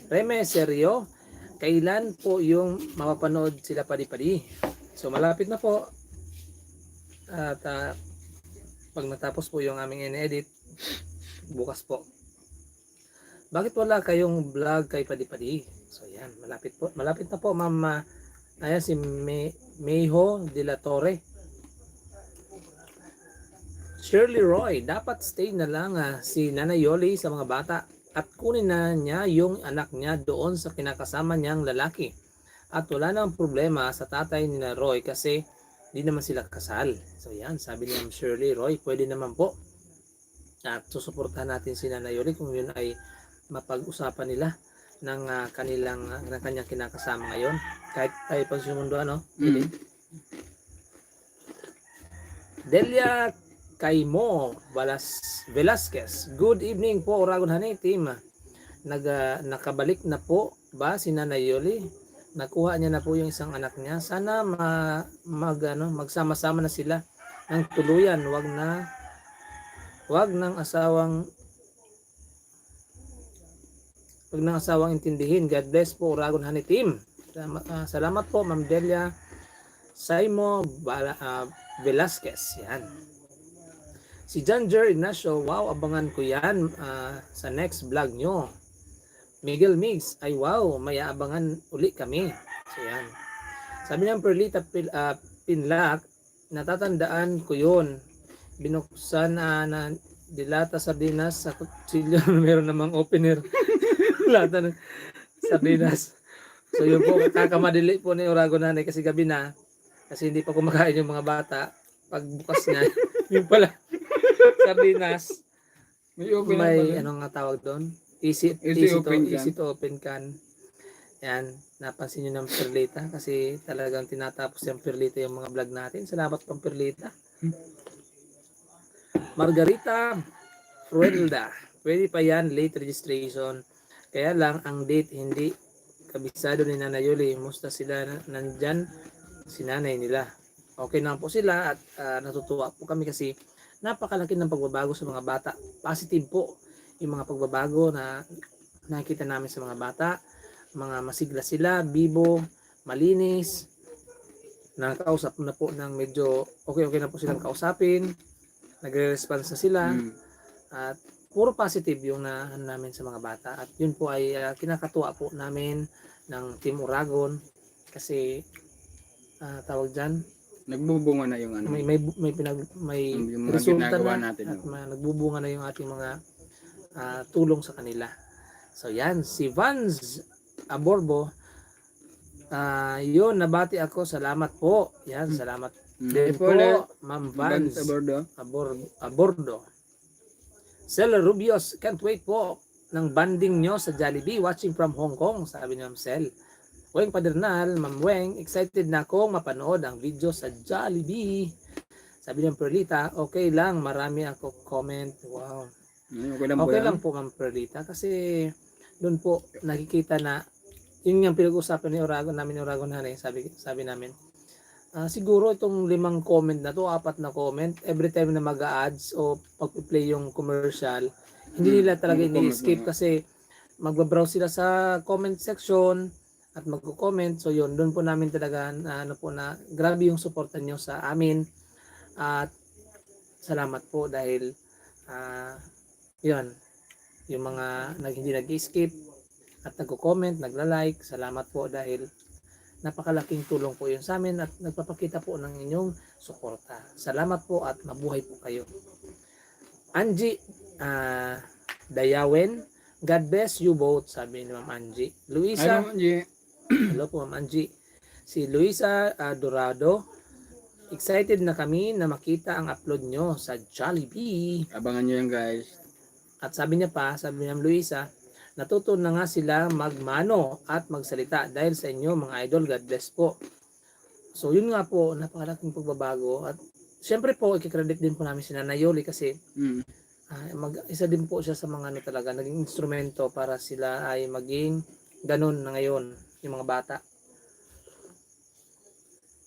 Reme, seryo, kailan po yung mapapanood sila Padi-Padi? So malapit na po. At pag natapos po yung aming in-edit, bukas po. Bakit wala kayong vlog kay Padi-Padi? So yan, malapit na po ma'am. Ayan si Mayho de la Torre. Shirley Roy, dapat stay na lang si Nanay Yoli sa mga bata at kunin na niya yung anak niya doon sa kinakasama niyang lalaki. At wala nang problema sa tatay ni na Roy kasi di naman sila kasal. So yan, sabi ni Ma'am Shirley Roy, pwede naman po. At susuportahan natin si Nanay Yoli kung yun ay mapag-usapan nila ng ng kanyang kinakasama ngayon. Kahit tayo pang sumundo, ano? Delia Kaimo Velasquez. Good evening po, Uragon Honey team. Nakabalik na po ba si Nanay Yoli? Nakuha niya na po yung isang anak niya. Sana magsama-sama na sila ng tuluyan. Wag ng asawang intindihin. God bless po, Uragon Honey team. Salamat po, Ma'am Delia Saimo Velasquez. Yan. Si Janger Ignacio, wow, abangan ko yan sa next vlog nyo. Miguel Migs, ay wow, may abangan uli kami. So yan. Sabi niya Perlita Pinlac, natatandaan ko yun. Binuksan na dilata sardinas sa kutsilyo. Meron namang opener. Lata ng sardinas. So yun po, kakamadili po ni Uragon Nanay kasi gabi na. Kasi hindi pa kumakain yung mga bata. Pagbukas niya, yun pala, sardinas. May anong nga tawag doon? Easy to open can. Yan, napansin nyo ng Perlita kasi talagang tinatapos yung Perlita yung mga vlog natin. Salamat pang Perlita. Margarita Fruelda, pwede pa yan, late registration. Kaya lang ang date hindi kabisado ni Nanay Yoli. Musta sila nandyan si nanay nila. Okay naman po sila at natutuwa po kami kasi napakalaki ng pagbabago sa mga bata. Positive po yung mga pagbabago na nakikita namin sa mga bata. Mga masigla sila, bibo, malinis. Nakakausap na po ng medyo okay na po silang kausapin. Nagre-response na sila. At puro positive yung namin sa mga bata. At yun po ay kinakatuwa po namin ng Team Uragon kasi tawag dyan,
nagbubunga na yung ano.
May
yung mga
resulta
ginagawa
na
natin.
at nagbubunga na yung ating mga tulong sa kanila. So yan, si Vans Aborbo, yun, nabati ako. Salamat po. Yan, salamat. Din po, Ma'am Vans Abordo. Sel Rubios, can't wait po ng banding nyo sa Jollibee, watching from Hong Kong, sabi ni Ma'am Sel. Weng Padernal, Ma'am Weng, excited na akong mapanood ang video sa Jollibee. Sabi ng Perlita, okay lang, marami ako comment. Wow. Okay lang po Ma'am Perlita kasi doon po nakikita na yun yung pinag-usapan ni Uragon Honey, sabi namin. Siguro itong 5 comment na to, 4 na comment, every time na mag-a-ads o pag-play yung commercial, hindi nila talaga ini-skip kasi magbabrowse sila sa comment section at magko-comment. So yun, doon po namin talaga na grabe yung suporta nyo sa amin at salamat po dahil yun, yung mga hindi nag-skip at nagko-comment, nagla-like, salamat po dahil napakalaking tulong po yun sa amin at nagpapakita po ng inyong suporta. Salamat po at mabuhay po kayo. Angie Dayawen, God bless you both, sabi ni Ma'am Angie. Luisa, hello po Ma'am Angie. Si Luisa Dorado, excited na kami na makita ang upload nyo sa Jollibee.
Abangan nyo yan guys.
At sabi niya Luisa, natuto na nga sila magmano at magsalita dahil sa inyo mga idol. God bless po. So yun nga po, napakalaking pagbabago. At syempre po, ikikredit din po namin si Nanay Yoli kasi isa din po siya sa mga talaga, naging instrumento para sila ay maging ganun na ngayon, yung mga bata.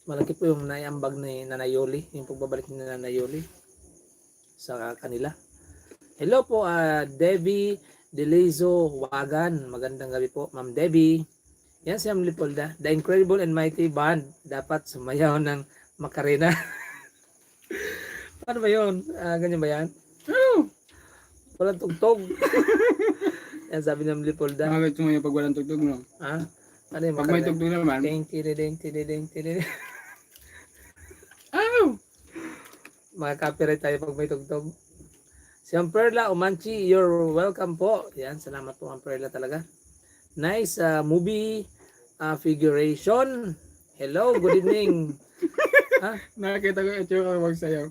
Malaki po yung naiambag ni Nanay Yoli, yung pagbabalik ni Nanay Yoli sa kanila. Hello po, Debbie Delizo Wagan, magandang gabi po Ma'am Debbie. Yan si Ma'am Lipolda, The Incredible and Mighty Band, dapat sumayaw ng Macarena. Paano ba yun? Ganyan ba yan? Walang tugtog. Yan sabi ng Lipolda.
Bakit sumayo pag walang tugtog, no?
Ha? Ano yung
Pag may tugtog naman,
Ding, tididing, tididing, tididing.
ow!
Mga copyright tayo pag may tugtog. Si Amperla Umanchi, you're welcome po. Yan, salamat po Amperla talaga. Nice movie figuration. Hello, good evening. Ha?
Nakakita ko ito yung magsayaw.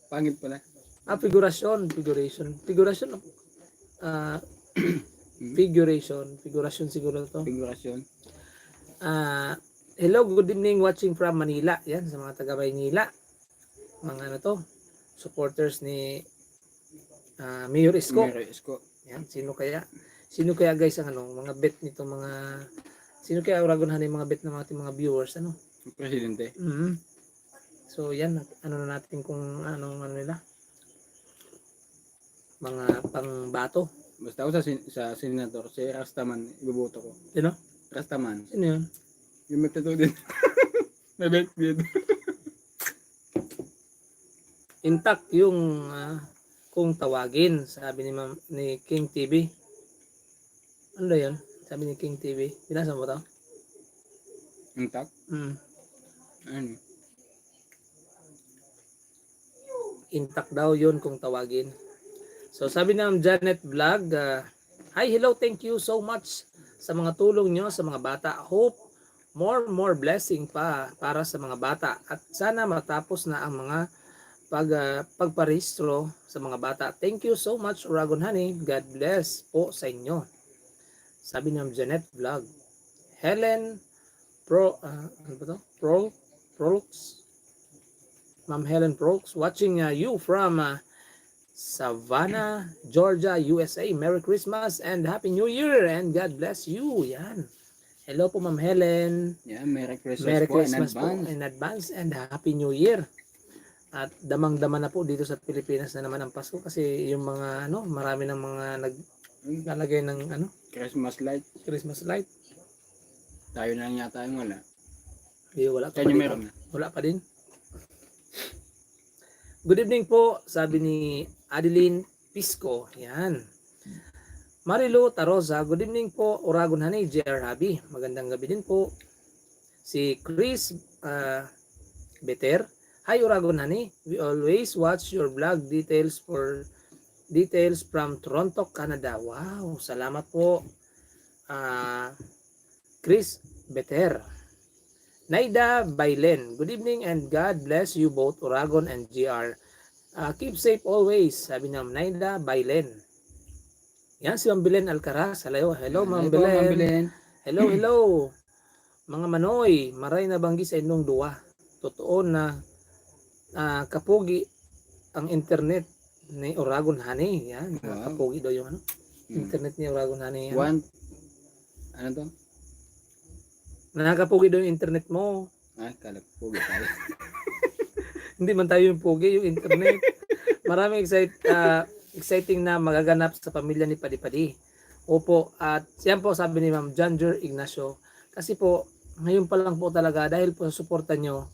Pangit pala.
Figuration. Figuration siguro to.
Figurasyon.
Hello, good evening watching from Manila. Yan, sa mga taga Maynila. Mga ano to, supporters ni Mayor Isko.
Mero Isko.
Yan, sino kaya? Sino kaya guys ang ano, mga bet nito mga sino kaya uragonahan yung mga bet ng ating mga viewers ano?
Yung presidente.
So yan, ano na natin kung ano nila. Mga pangbato.
Basta ako sa senator, si Rastaman, ibuboto ko.
Sino?
Rastaman.
Sino yun?
Yung magtato din. May bet dito.
Intact yung kung tawagin, sabi ni King TV. Ano ba yun? Sabi ni King TV. Binasa mo to?
Intact? Ano?
Intact daw yun kung tawagin. So sabi ng Janet Vlog, hi, hello, thank you so much sa mga tulong nyo sa mga bata. Hope more blessing pa para sa mga bata at sana matapos na ang mga pagparehistro sa mga bata. Thank you so much, Uragon Honey. God bless po sa inyo. Sabi ng Janet Vlog. Helen ano ba to? Prox. Ma'am Helen Prox, watching you from Savannah, Georgia, USA. Merry Christmas and Happy New Year and God bless you. Yan. Hello po Ma'am Helen.
Yeah, Merry Christmas,
Merry
po,
Christmas
in
po
advance.
in advance and Happy New Year. At damang-dama na po dito sa Pilipinas na naman ang Pasko kasi yung mga ano, marami ng mga naglalagay ng ano,
Christmas light.
Christmas light.
Tayo na lang yata yung wala.
Wala pa
Kanya
dito.
meron na.
Wala pa din. Good evening po, sabi ni Adeline Pisco. Yan. Marilu Tarosa, good evening po, Uragon Honey, JR Habi. Magandang gabi din po. Si Chris Beter, hi Uragon Honey, we always watch your vlog details from Toronto, Canada. Wow, salamat po. Chris Beter. Naida Bailen, good evening and God bless you both, Uragon and GR. Keep safe always, sabi ng Naida Bailen. Yan si Ma'am Belen Alcaraz. Hello, Ma'am Belen. Hello. Mga manoy, maray na banggi sa inyong duwa. Totoo na kapugi ang internet ni Uragon Honey. Yan,
Wow.
kapugi daw yung ano, internet ni Uragon Honey. Yan.
Ano to?
Nakakapugi daw yung internet mo.
Ay, kala ko tayo.
Hindi man tayo yung pugi, yung internet. Maraming exciting na magaganap sa pamilya ni Padi-Padi. Opo, at yan po sabi ni Ma'am Janger Ignacio. Kasi po, ngayon pa lang po talaga, dahil po sa suporta nyo,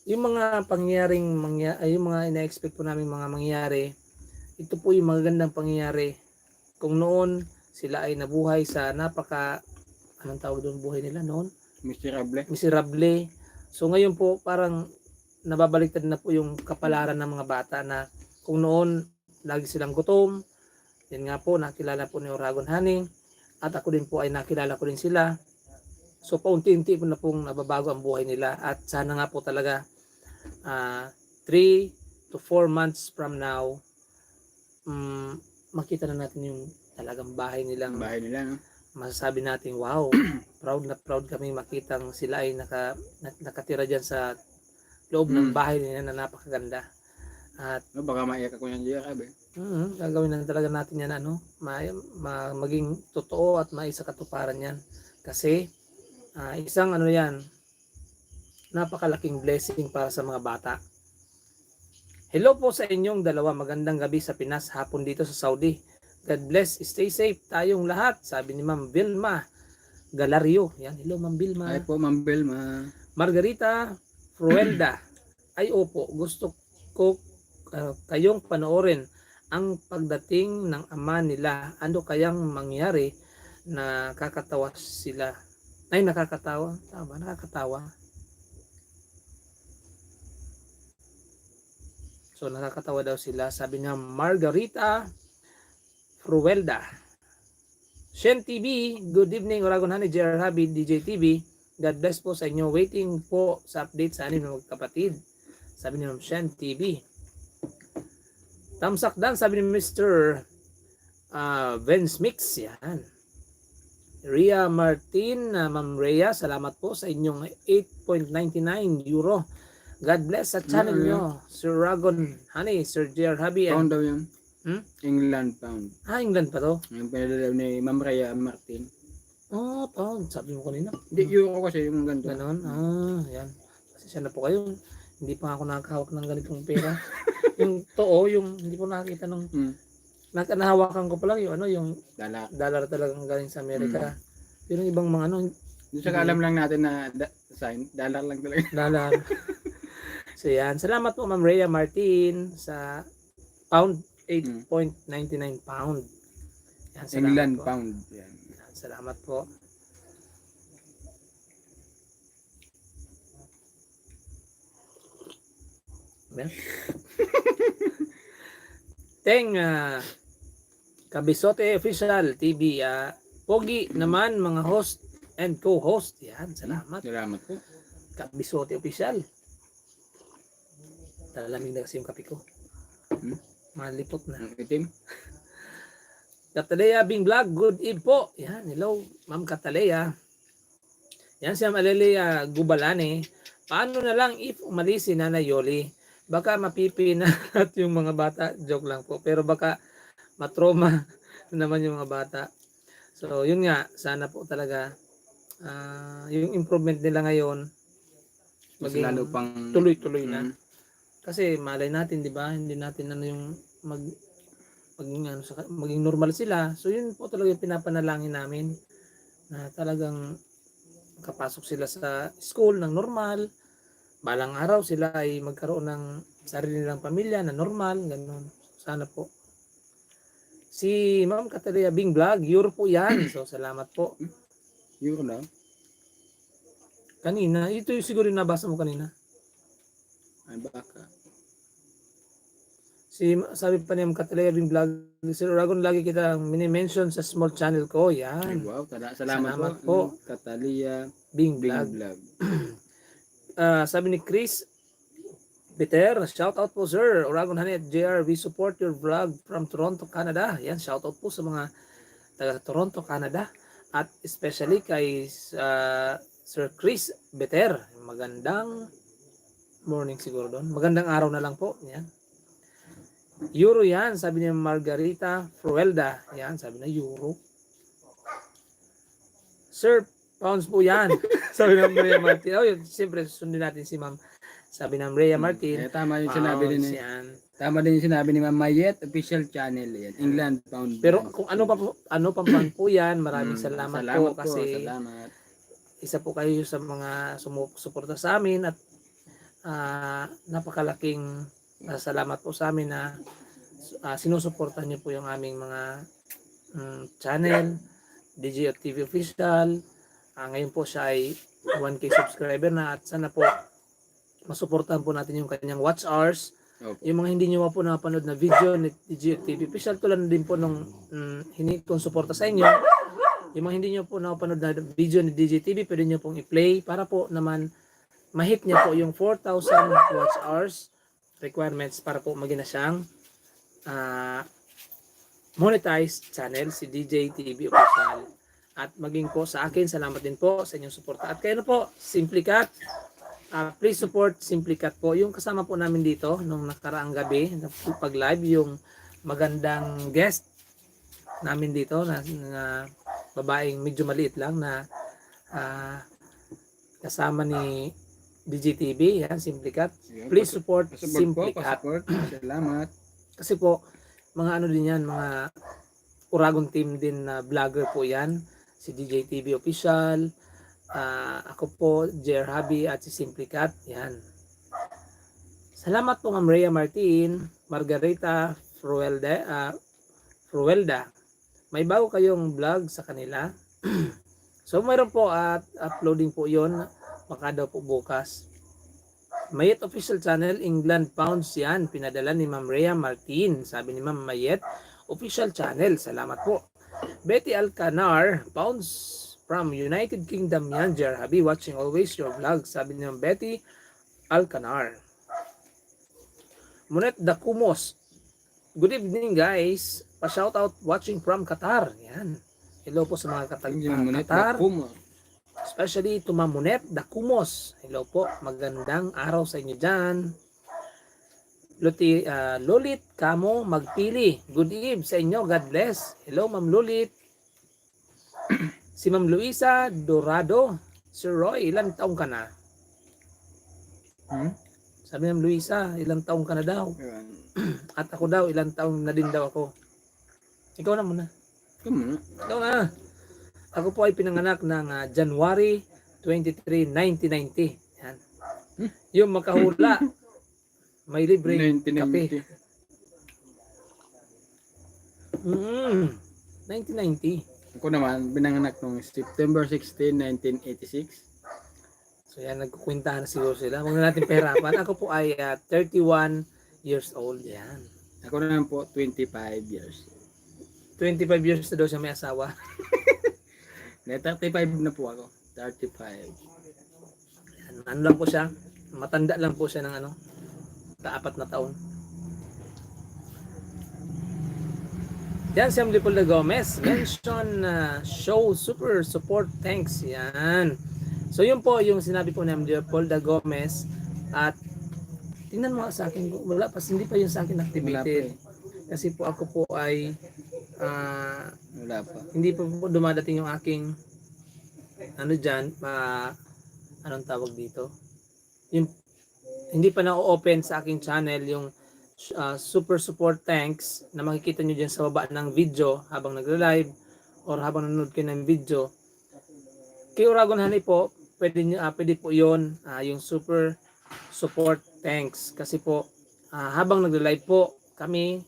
yung mga yung mga ina-expect po namin mga mangyayari, ito po yung magagandang pangyayari. Kung noon, sila ay nabuhay sa anong tawag doon buhay nila noon? Miserable. So ngayon po parang nababaliktad na po yung kapalaran ng mga bata na kung noon lagi silang gutom. Yan nga po, nakilala po ni Uragon Honey at ako din po ay nakilala ko din sila. So paunti-unti po na pong nababago ang buhay nila at sana nga po talaga 3 to 4 months from now makita na natin yung talagang bahay nila, no? Masasabi natin, wow, proud na proud kami makitang sila ay nakatira dyan sa loob ng bahay nila na napakaganda. At
baka maiyak ako yung GR,
gagawin na talaga natin yan, maging totoo at maisa katuparan yan. Kasi isang yan, napakalaking blessing para sa mga bata. Hello po sa inyong dalawa, magandang gabi sa Pinas, hapon dito sa Saudi. God bless, stay safe tayong lahat, sabi ni Ma'am Vilma Galario. Yan, hello Ma'am Vilma.
Ay po, Ma'am Vilma.
Margarita Fruenda. Ay opo, gusto ko kayong panoorin ang pagdating ng ama nila. Ano kayang mangyari na nakakatawa sila? Ay, nakakatawa. Tama, nakakatawa. So, nakakatawa daw sila. Sabi niya, Margarita Fruelda. Shen TV, good evening, Oragon Honey, JR Habi, DJ TV. God bless po sa inyo. Waiting po sa update sa anim na magkapatid. Sabi ni Ma'am Shen TV. Tamsak dan, sabi ni Mr. Vince Mix. Yan. Ria Martin, Ma'am Rhea, salamat po sa inyong 8.99 euro. God bless sa channel nyo. Sir Ragon Honey, Sir JR Habi.
Pound daw yun.
Hmm?
England pound.
England pa to?
Yung pinadala ni Ma'am Rhea Martin.
Oh, pound. Sabi mo kanina.
Hindi, euro kasi yung ganito.
Ganon. Yan. Kasi siya na po kayo. Hindi pa ako nakakahawak ng ganitong pera. Yung too, yung hindi ko nakakita ng nahawakan ko pa lang yung yung dollar talagang galing sa Amerika. Pero yung ibang mga
saka alam lang natin na sign, dollar lang talaga.
Dollar. So yan, salamat po Ma'am Rhea Martin sa pound, 8.99 pound. Yan,
England
po.
pound. Yan.
Salamat po. Teng Kabisote Official TV, pogi naman mga host and co-host. Yan, salamat.
Salamat po.
Kabisote Official. Talalamig na kasi yung kape ko. Malipot na.
Itim.
Kataleya Bing Vlog, good eve po. Yan, hello Ma'am Kataleya. Yan si Ma'am Alelia Gubalane. Paano na lang if umalis si Nanay Yoli? Baka mapipinat yung mga bata. Joke lang po. Pero baka matroma naman yung mga bata. So, yun nga. Sana po talaga yung improvement nila ngayon
Mas lalo pang
tuloy-tuloy na. Kasi malay natin, di ba? Hindi natin yung maging normal sila. So, yun po talaga yung pinapanalangin namin na talagang kapasok sila sa school ng normal. Balang araw sila ay magkaroon ng sarili nilang pamilya na normal, ganun. Sana po. Si Ma'am Catalina Bing Vlog, Euro po yan. So, salamat po.
Euro na?
Kanina, ito yung siguro yung nabasa mo kanina.
Ay, baka.
Sabi pa ni Ma'am Catalina Bing Vlog, Sir Oragon, lagi kita mini-mention sa small channel ko. Yan.
Ay, wow, salamat po. Catalina
Bing Vlog. Sabi ni Chris Peter, shout out po sir, Oragon Honey at JR, we support your vlog from Toronto, Canada. Yan, shout out po sa mga taga Toronto, Canada, at especially kay Sir Chris Peter. Magandang morning siguro doon. Magandang araw na lang po. Yan. Euro yan, sabi ni Margarita Fruelda. Yan, sabi na Euro. Sir, pounds po yan. Sabi ng Rhea Martin. Oh, siyempre sundin natin si Ma'am. Sabi ng Rhea Martin.
Tama yung sinabi din ni. Tama din yung sinabi ni Ma'am Mayet, official channel yan. England pound.
Pero kung ano pa po yan, maraming salamat po kasi
salamat.
Isa po kayo sa mga sumusuporta sa amin at napakalaking salamat po sa amin na sinusuportahan niyo po yung aming mga channel, DJ TV Official. Ngayon po siya ay 1K subscriber na at sana po masuportahan po natin yung kanyang watch hours. Okay. Yung mga hindi nyo po napanood na video ni DJ TV Official, tulad din po nung hiningi kong suporta sa inyo. Yung mga hindi nyo po napanood na video ni DJ TV, pwede nyo pong i-play para po naman ma-hit niya po yung 4,000 watch hours requirements para po maging na siyang monetized channel si DJ TV Official. At maging po sa akin, salamat din po sa inyong suporta. At kayo na po, Simplicat. Please support Simplicat po. Yung kasama po namin dito nung nakaraang gabi, pag-live, yung magandang guest namin dito na babaeng medyo maliit lang na kasama ni DJ TV, yan, Simplicat. Please support Simplicat.
Salamat.
Kasi po, mga ano din yan, mga Oragon team din na vlogger po yan. Si DJ TV Official, ako po, Jer Habi at si Simplicat. Yan. Salamat po Ma'am Rhea Martin, Margarita Fruelda. May bago kayong vlog sa kanila? So mayroon po at uploading po yon, baka daw po bukas. Mayet official channel, England pounds yan, pinadala ni Ma'am Rhea Martin. Sabi ni Ma'am Mayet, official channel, salamat po. Betty Alcanar, pounds from United Kingdom yan, Jer Habi, watching always your vlog. Sabi ni Ma'am Betty Alcanar. Monet Dakumos, good evening guys, pa-shout out watching from Qatar. Yan. Hello po sa mga Qatar. Especially to Ma'am Monet Dakumos. Hello po, magandang araw sa inyo dyan. Lolit Kamo Magpili. Good eve sa inyo, God bless. Hello Ma'am Lolit. Si Ma'am Luisa Dorado. Sir Roy, ilang taong ka na? Sabi Ma'am Luisa, ilang taong ka na daw? At ako daw, ilang taong na din daw ako. Ikaw na muna. Ikaw na. Ako po ay pinanganak ng January 23, 1990. Yan. Yung makahula, may libreng kape. 1990.
Ako naman, binanganak noong September 16, 1986.
So yan, nagkukwentahan na siguro sila. Huwag na natin perapan. Ako po ay 31 years old. Yan.
Ako naman po, 25 years.
25 years na daw siya may asawa.
35 na po ako. 35.
Yan, ano lang po siya? Matanda lang po siya ng 4 na taon. Yan si Amlipolda Gomez. Mention show super support thanks. Yan. So yun po yung sinabi po ni Amlipolda Gomez. At tingnan mo sa akin. Wala pa. Hindi pa yung sa akin activated. Kasi po ako po ay
wala pa.
Hindi pa po dumadating yung aking anong tawag dito? Yung hindi pa na-open sa aking channel yung super support thanks na makikita nyo dyan sa baba ng video habang nagla-live or habang nanonood kayo ng video. Kay Uragon Honey po, pwede po yun, yung super support thanks. Kasi po, habang nagla-live po kami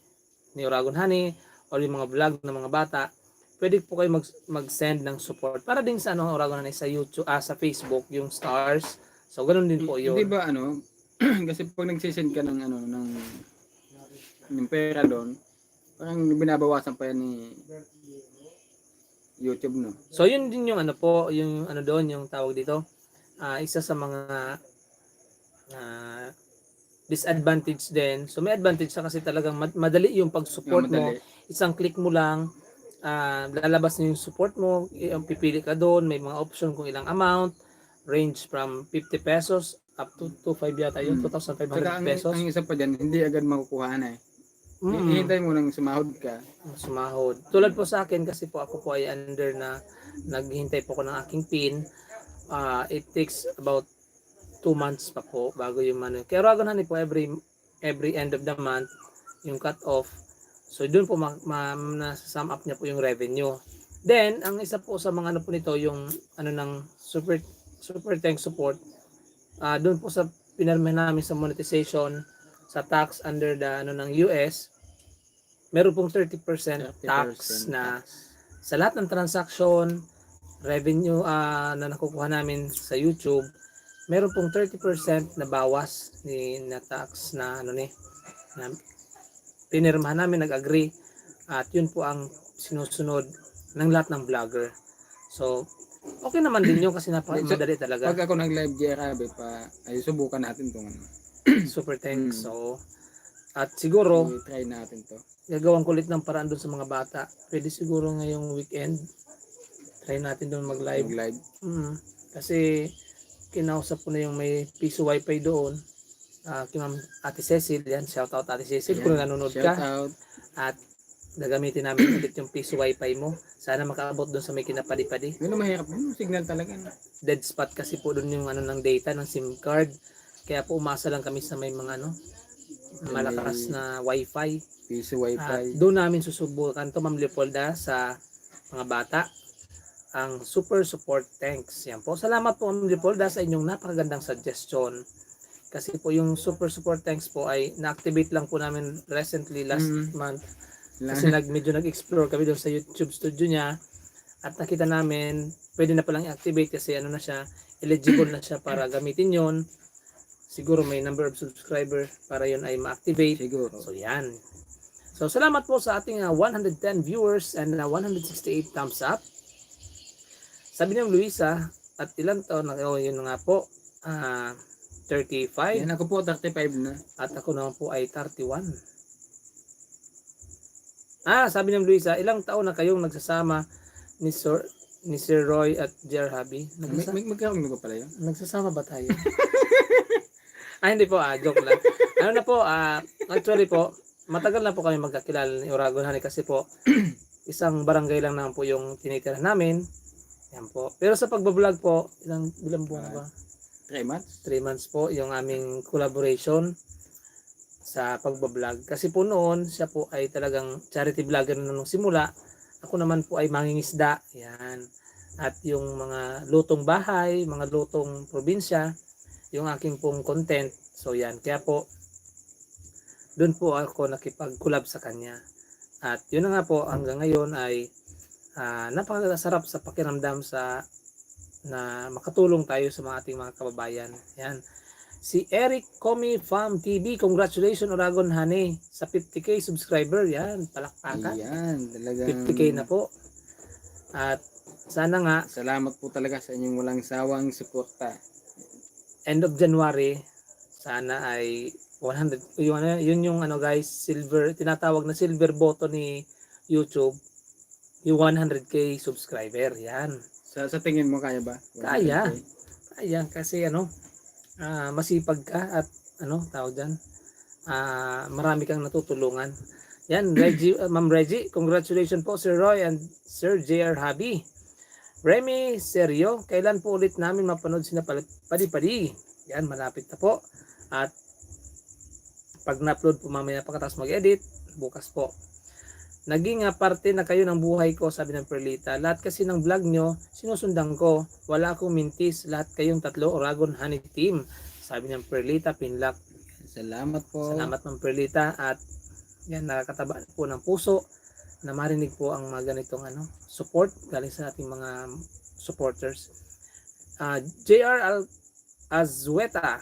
ni Uragon Honey o yung mga vlog ng mga bata, pwede po kayo mag-send ng support. Para din sa Uragon Honey sa YouTube, sa Facebook, yung stars. So, ganun din po yun.
Hindi ba kasi pag nagsisend ka ng yung pera doon, parang binabawasan pa yan ni YouTube, no?
So, yun din yung yung doon, yung tawag dito. Isa sa mga disadvantage din. So, may advantage sa kasi talagang madali yung pag-support mo. Isang click mo lang, lalabas na yung support mo, pipili ka doon, may mga option kung ilang amount, range from 50 pesos up to 2,500 yata yun, 2,500 pesos.
Ang isa pa dyan, hindi agad makukuha na eh. Hihintay mo nang sumahod ka.
Sumahod. Tulad po sa akin, kasi po ako po ay under na naghihintay po ko ng aking PIN. It takes about 2 months pa po bago yung Kaya Uragon Honey po every end of the month yung cut off. So doon po na-sum up niya po yung revenue. Then ang isa po sa mga po nito yung ng super thanks support. Doon po sa pinirma namin sa monetization sa tax under the ng US, meron pong 30% tax na sa lahat ng transaction revenue na nakukuha namin sa YouTube, meron pong 30% na bawas na tax na na pinirmahan namin, nag-agree, at yun po ang sinusunod ng lahat ng vlogger. So okay naman din yun kasi napakamadali talaga.
Pag ako nag-live GRB ay subukan natin itong
super thanks. So at siguro
try natin to.
Gagawin ko ulit ng paraan doon sa mga bata. Pwede siguro ngayong weekend try natin doon mag-live. Kasi kinausap ko na yung may piso wifi doon. Kay Ma'am Ate Cecil, yan, shout out Ate Cecil kung nanonood ka.
Out.
At gagamitin namin ulit yung piso wifi mo. Sana makaabot doon sa may kinapadi-padi.
Ano mahirap yung signal talaga.
Dead spot kasi po doon yung ng data ng SIM card. Kaya po umasa lang kami sa may mga malakas na wifi.
Piso wifi.
At doon namin susubukan to Ma'am Leopolda sa mga bata ang super support thanks. Yan po. Salamat po Ma'am Leopolda sa inyong napakagandang suggestion. Kasi po yung super support thanks po ay na-activate lang po namin recently last month. Kasi medyo nag-explore kami doon sa YouTube studio niya at nakita namin pwede na palang i-activate kasi ano na siya, eligible na siya para gamitin yon. Siguro may number of subscriber para yon ay ma-activate.
Siguro.
So yan. So salamat po sa ating 110 viewers and 168 thumbs up. Sabi niya Luisa, at ilang taon na yun nga po, 35.
Yan ako po 35 na.
At ako naman po ay 31. Sabi niya Luisa, ilang taon na kayong nagsasama ni Sir Roy at Jer Habi?
Magkakaroon ko pala yun.
Nagsasama ba tayo? Hindi po, joke lang. Ano na po, actually po, matagal na po kami magkakilala ni Uragon Honey kasi po, isang barangay lang naman po yung tinitira namin. Yan po. Pero sa pagbablog po, ilang buwan ba?
3 months?
3 months po yung aming collaboration sa pagbablog. Kasi po noon, siya po ay talagang charity vlogger na nung simula. Ako naman po ay mangingisda. Yan. At yung mga lutong bahay, mga lutong probinsya, yung aking pong content. So yan. Kaya po, doon po ako nakipag-collab sa kanya. At yun na nga po, hanggang ngayon ay napakasarap sa pakiramdam na makatulong tayo sa mga ating mga kababayan. Yan. Si Eric Comi Farm TV, congratulations Uragon Honey sa 50k subscriber. Yan, palakpakan.
Yan, talagang
50k na po. At sana nga
salamat po talaga sa inyong walang sawang suporta.
End of January sana ay 100 yun yung guys, silver, tinatawag na silver button ni YouTube. Yung 100k subscriber, yan.
Sa tingin mo kaya ba? 100K?
Kaya kasi masipag ka at tawag dyan, marami kang natutulungan. Yan, Reggie, Ma'am Reggie, congratulations po Sir Roy and Sir JR Habi. Remy Serio, kailan po ulit namin mapanood sina Padi-Padi? Yan, malapit na po. At pag na-upload po mamaya pagkatapos mag-edit, bukas po. Naging parte na kayo ng buhay ko, sabi ng Perlita. Lahat kasi ng vlog nyo, sinusundan ko. Wala akong mintis. Lahat kayong tatlo, Uragon Honey Team. Sabi ng Perlita, Pinlock.
Salamat po.
Salamat ng Perlita. At yan, nakakataba po ng puso na marinig po ang mga ganitong support galing sa ating mga supporters. JR Azueta.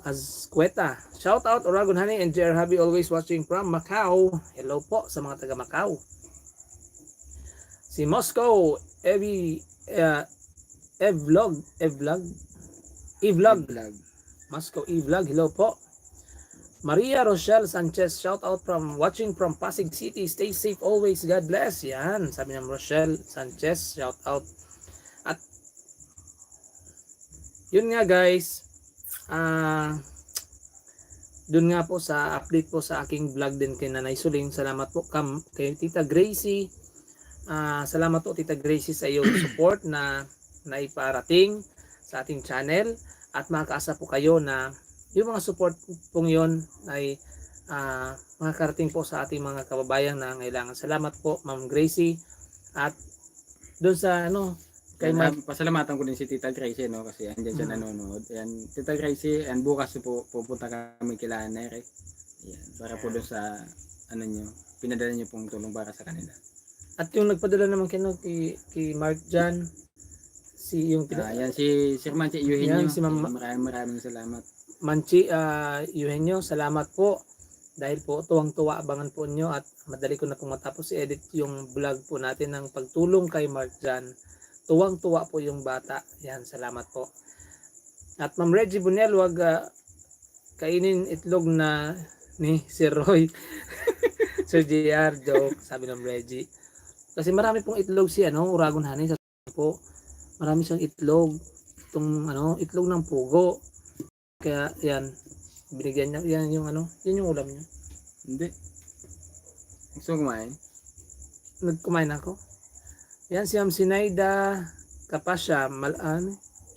Azqueta. Shout out Uragon Honey and JR Habi, always watching from Macau. Hello po sa mga taga Macau. Si Moscow Evlog Moscow Evlog, hello po. Maria Rochelle Sanchez, shout out from watching from Pasig City. Stay safe always, God bless. Yan, sabi ng Rochelle Sanchez, shout out. At yun nga guys, doon nga po sa update po sa aking vlog din kay Nanay Suling. Salamat po kay Tita Gracie. Salamat po Tita Gracie sa iyong support na naiparating sa ating channel. At makakaasa po kayo na yung mga support pong yun ay makakarating po sa ating mga kababayan na ngailangan. Salamat po Ma'am Gracie. At doon sa
pasalamatan ko din si Tita Gracie kasi andyan siya nanonood. Ayan, Tita Gracie, and bukas po pupunta kami kila Eric. Ayan, para po doon sa pinadala niyo pong tulong para sa kanila. At
yung nagpadala naman kay Mark Jan,
yan si Sir Manchi Eugenio.
Si
maraming salamat.
Manchi Eugenio, salamat po. Dahil po tuwang-tuwa, abangan po niyo at madali ko na pong matapos i-edit yung vlog po natin ng pagtulong kay Mark Jan. Tuwang-tuwa po yung bata. Yan, salamat po. At Ma'am Reggie Bunel, wag kainin itlog na ni Sir Roy. Sir JR, joke, sabi ng Reggie. Kasi marami pong itlog si Uragon Honey sa po. Marami siyang itlog. Itong itlog ng pugo. Kaya yan, binigyan niya. Yan yung yun yung ulam niya.
Hindi. Gusto kumain?
Nagkumain ako. Yan si Sinaida Kapasya,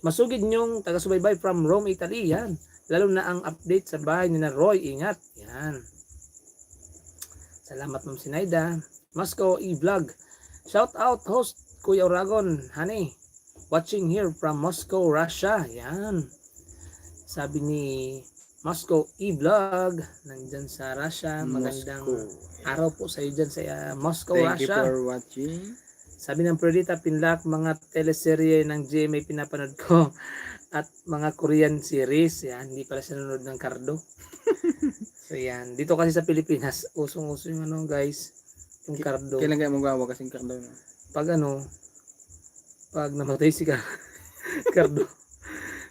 masugid nyong taga-subaybay from Rome, Italy. Yan. Lalo na ang update sa bahay ni na Roy. Ingat. Yan. Salamat Ma'am Sinaida. Moscow E-Vlog. Shout out host Kuya Uragon Honey. Watching here from Moscow, Russia. Yan. Sabi ni Moscow E-Vlog, nandyan sa Russia. Magandang
Moscow.
araw po sa iyo dyan sa Moscow,
Thank you
Russia.
for watching.
Sabi ng Perdita Pinlac, mga teleserye ng GMA pinapanood ko at mga Korean series. Yan, hindi pala siya nanonood ng Cardo. So yan, dito kasi sa Pilipinas, usong-uso yung guys, yung Cardo.
Kailan kaya magwawa kasing Cardo?
Pag pag namatay si Cardo.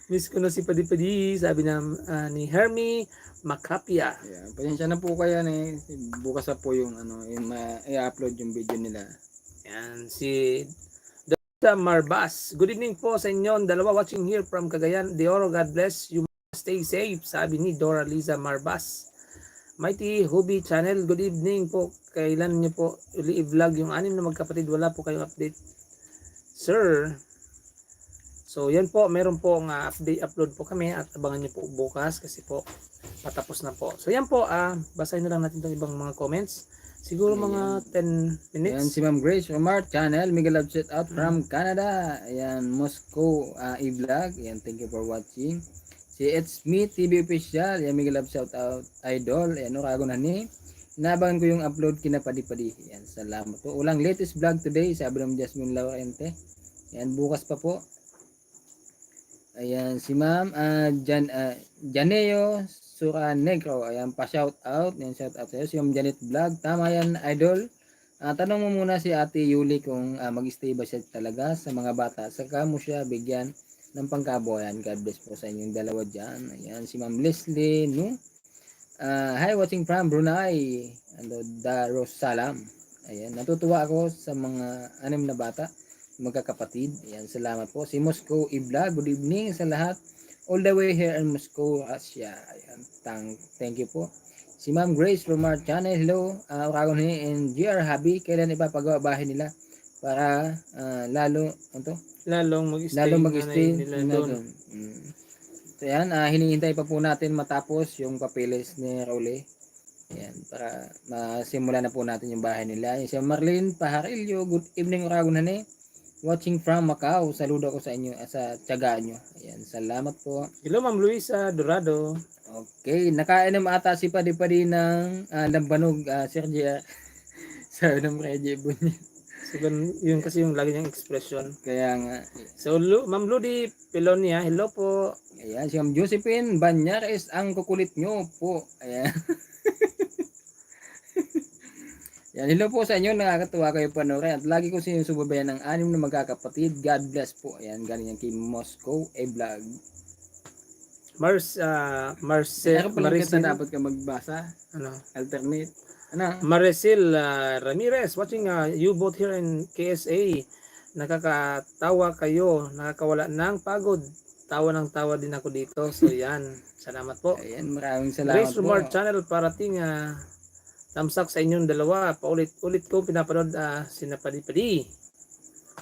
Miss ko na si Padi-Padi, sabi ni Hermie Macapia.
Yeah, pasensya na po kayo bukas na po yung i-upload yung video nila.
Yan, si Dr. Marbas. Good evening po sa inyo, dalawa watching here from Cagayan de Oro. God bless you. Stay safe, sabi ni Dora Liza Marbas. Mighty Hobby Channel, good evening po. Kailan niyo po i-vlog yung 6 na magkapatid? Wala po kayong update, sir. So yan po, meron po ng upload po kami at abangan niyo po bukas kasi po patapos na po. So yan po, basahin na lang natin itong ibang mga comments. Siguro mga 10 minutes.
Ayan si Ma'am Grace Omar Channel, Miguel Love shout out from Canada. Ayan, Moscow e-vlog. Ayan, thank you for watching. Si It's Me TV Official, ayan, Miguel Love shout out idol. Ayan, Urago na ni. Inabangan ko yung upload kina Padi-Padi. Ayan, salamat po. Ulang latest vlog today, sabi ng Jasmine Laurente. Ayan, bukas pa po. Ayan, si Ma'am Janeo Sura Negro. Ayan, pa-shout out. Ayan, shout out sa'yo. Si Ma'am Janet Vlog. Tama yan, idol. Tanong mo muna si Ate Yuli kung mag-stay ba siya talaga sa mga bata. Saka mo siya bigyan ng pangkabuhayan. God bless po sa inyong dalawa dyan. Ayan, si Ma'am Leslie, no? Hi, watching from Brunei. Darussalam. Ayan, natutuwa ako sa mga 6 na bata, magkakapatid. Ayan, salamat po. Si Moscow e-vlog, good evening sa lahat. All the way here in Moscow, Russia. Ayan, thank you po. Si Ma'am Grace Romar Channel, hello. Uragon ni and GR Habi, kailan ipapagawa bahay nila para
Lalong mag-stay
nila
doon.
So yan, hinihintay pa po natin matapos yung papeles ni Role. Ayan, para masimula na po natin yung bahay nila. Yung si Marlene Pajarillo, good evening Uragon ni. Watching from Macau. Saludo ko sa inyo, sa tiyaga nyo. Ayan, salamat po.
Hello Ma'am Luisa Dorado.
Okay, nakainom ata si Padi-Padi ng lambanog, Sir Gia. Sabi ng Reggie Bunyan.
So, yun kasi yung lagi niyang expression.
Kaya nga.
So, Ma'am Ludi Pelonia, hello po.
Ayan, si Ma'am Josephine Banyares, ang kukulit nyo po. Ayan. Yan, hello po sa inyo, nakakatuwa kayo panoorin. At lagi ko sinusubabayan ng 6 na magkakapatid. God bless po. Ayan, galing yan kay Moscow e-vlog.
Maricel
dapat ka magbasa. Alternate.
Maricel Ramirez, watching you both here in KSA. Nakakatawa kayo, nakakawala ng pagod. Tawa ng tawa din ako dito. So yan, salamat po.
Ayan, maraming salamat
Grace
po.
Rumar Channel, parating tamsak sa inyong dalawa. Paulit-ulit ko pinapanood sina Padi-Padi.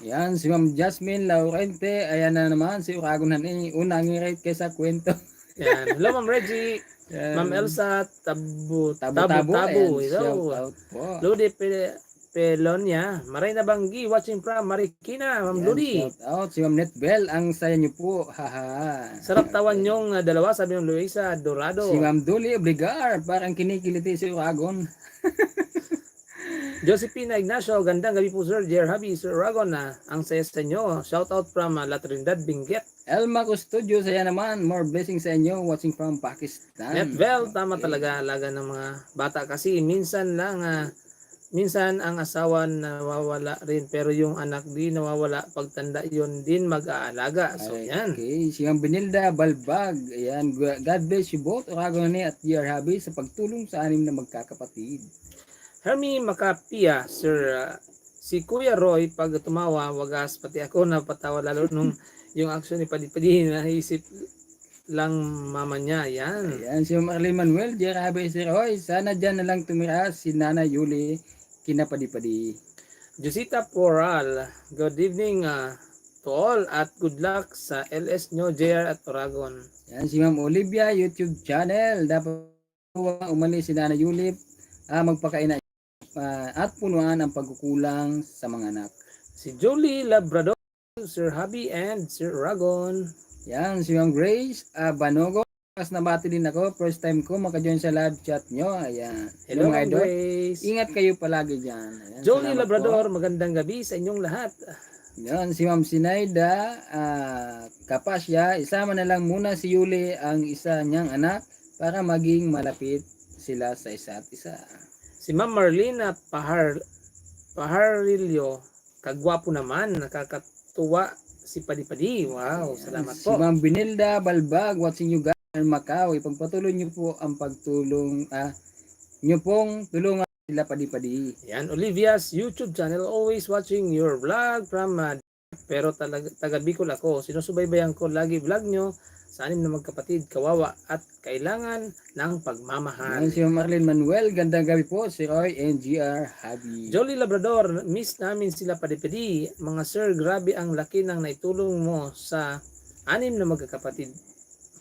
Yan, si Ma'am Jasmine Laurente. Ayan na naman, si Uragon na ni. Unang i-rate kaysa kwento.
Yan. Hello Ma'am Reggie. Ma'am Elsa Tabu.
Hello.
Hello. Ludi Pelonia. Maray na Banggi. Watching from Marikina. Ma'am Ludi.
Shout out. Si Ma'am Netbel. Ang saya niyo po. Haha.
Sarap tawan yung dalawa. Sabi ng Luisa Dorado.
Si Ma'am Duli Obligar. Parang kinikiliti si Uragon.
Josephina Ignacio, gandang gabi po sir. Dear Habi, Sir Ragon ang saya sa inyo. Shout out from La Trinidad, Benguet.
Elma Custodio, saya naman. More blessings sa inyo. Watching from Pakistan.
Netbel, tama talaga. Alaga ng mga bata kasi minsan ang asawa nawawala rin pero yung anak di nawawala. Pagtanda yun din mag-aalaga. So yan.
Okay, si Ma'am Benilda Balbag. Ayan, God bless you both. Uragon at Dear Habi sa pagtulong sa 6 na magkakapatid.
Hermie Macapia, sir, si Kuya Roy, pag tumawa, wagas, pati ako napatawa lalo nung yung action ni Padi-Padi, naisip lang mama niya, yan.
Ayan, si Marlene Manuel, Jerabe si Roy, sana dyan na lang tumira si Nana Yuli, kina Padi-Padi.
Josita Poral, good evening to all at good luck sa LS nyo, JR at Oragon.
Ayan, si Ma'am Olivia, YouTube channel, dapat umalis si Nana Yuli, magpakain at punuan ang pagkukulang sa mga anak.
Si Jolie Labrador, Sir Habi and Sir Ragon.
Yan, si Ma'am Grace Banogo, Mas nabati din ako. First time ko maka-join sa live chat nyo. Ayan.
Hello,
Hello mga
Ma'am
idol.
Grace.
Ingat kayo palagi dyan. Ayan,
Jolie
salamat
Labrador,
po.
magandang gabi sa inyong lahat.
Yan, si Ma'am Sinaida, Kapasya, isama na lang muna si Yuli ang isa niyang anak para maging malapit sila sa isa't isa.
Si Ma'am Marlena Paharilio, kagwapo naman, nakakatuwa si Padi-Padi. Wow, salamat
Si
po.
Ma'am Binilda Balbag, watching you guys in Macau. Ipagpatuloy niyo po ang niyo pong tulungan sila Padi-Padi.
Yan, Olivia's YouTube channel, always watching your vlog from pero taga Bicol ako. Sinusubaybayan ko lagi vlog nyo sa 6 na magkapatid, kawawa at kailangan ng pagmamahal.
Yan, si Ma'am Marlene Manuel, gandang gabi po, si Roy and GR Habi.
Jolie Labrador, miss namin sila Padi-Padi. Mga sir, grabe ang laki ng naitulong mo sa 6 na magkakapatid.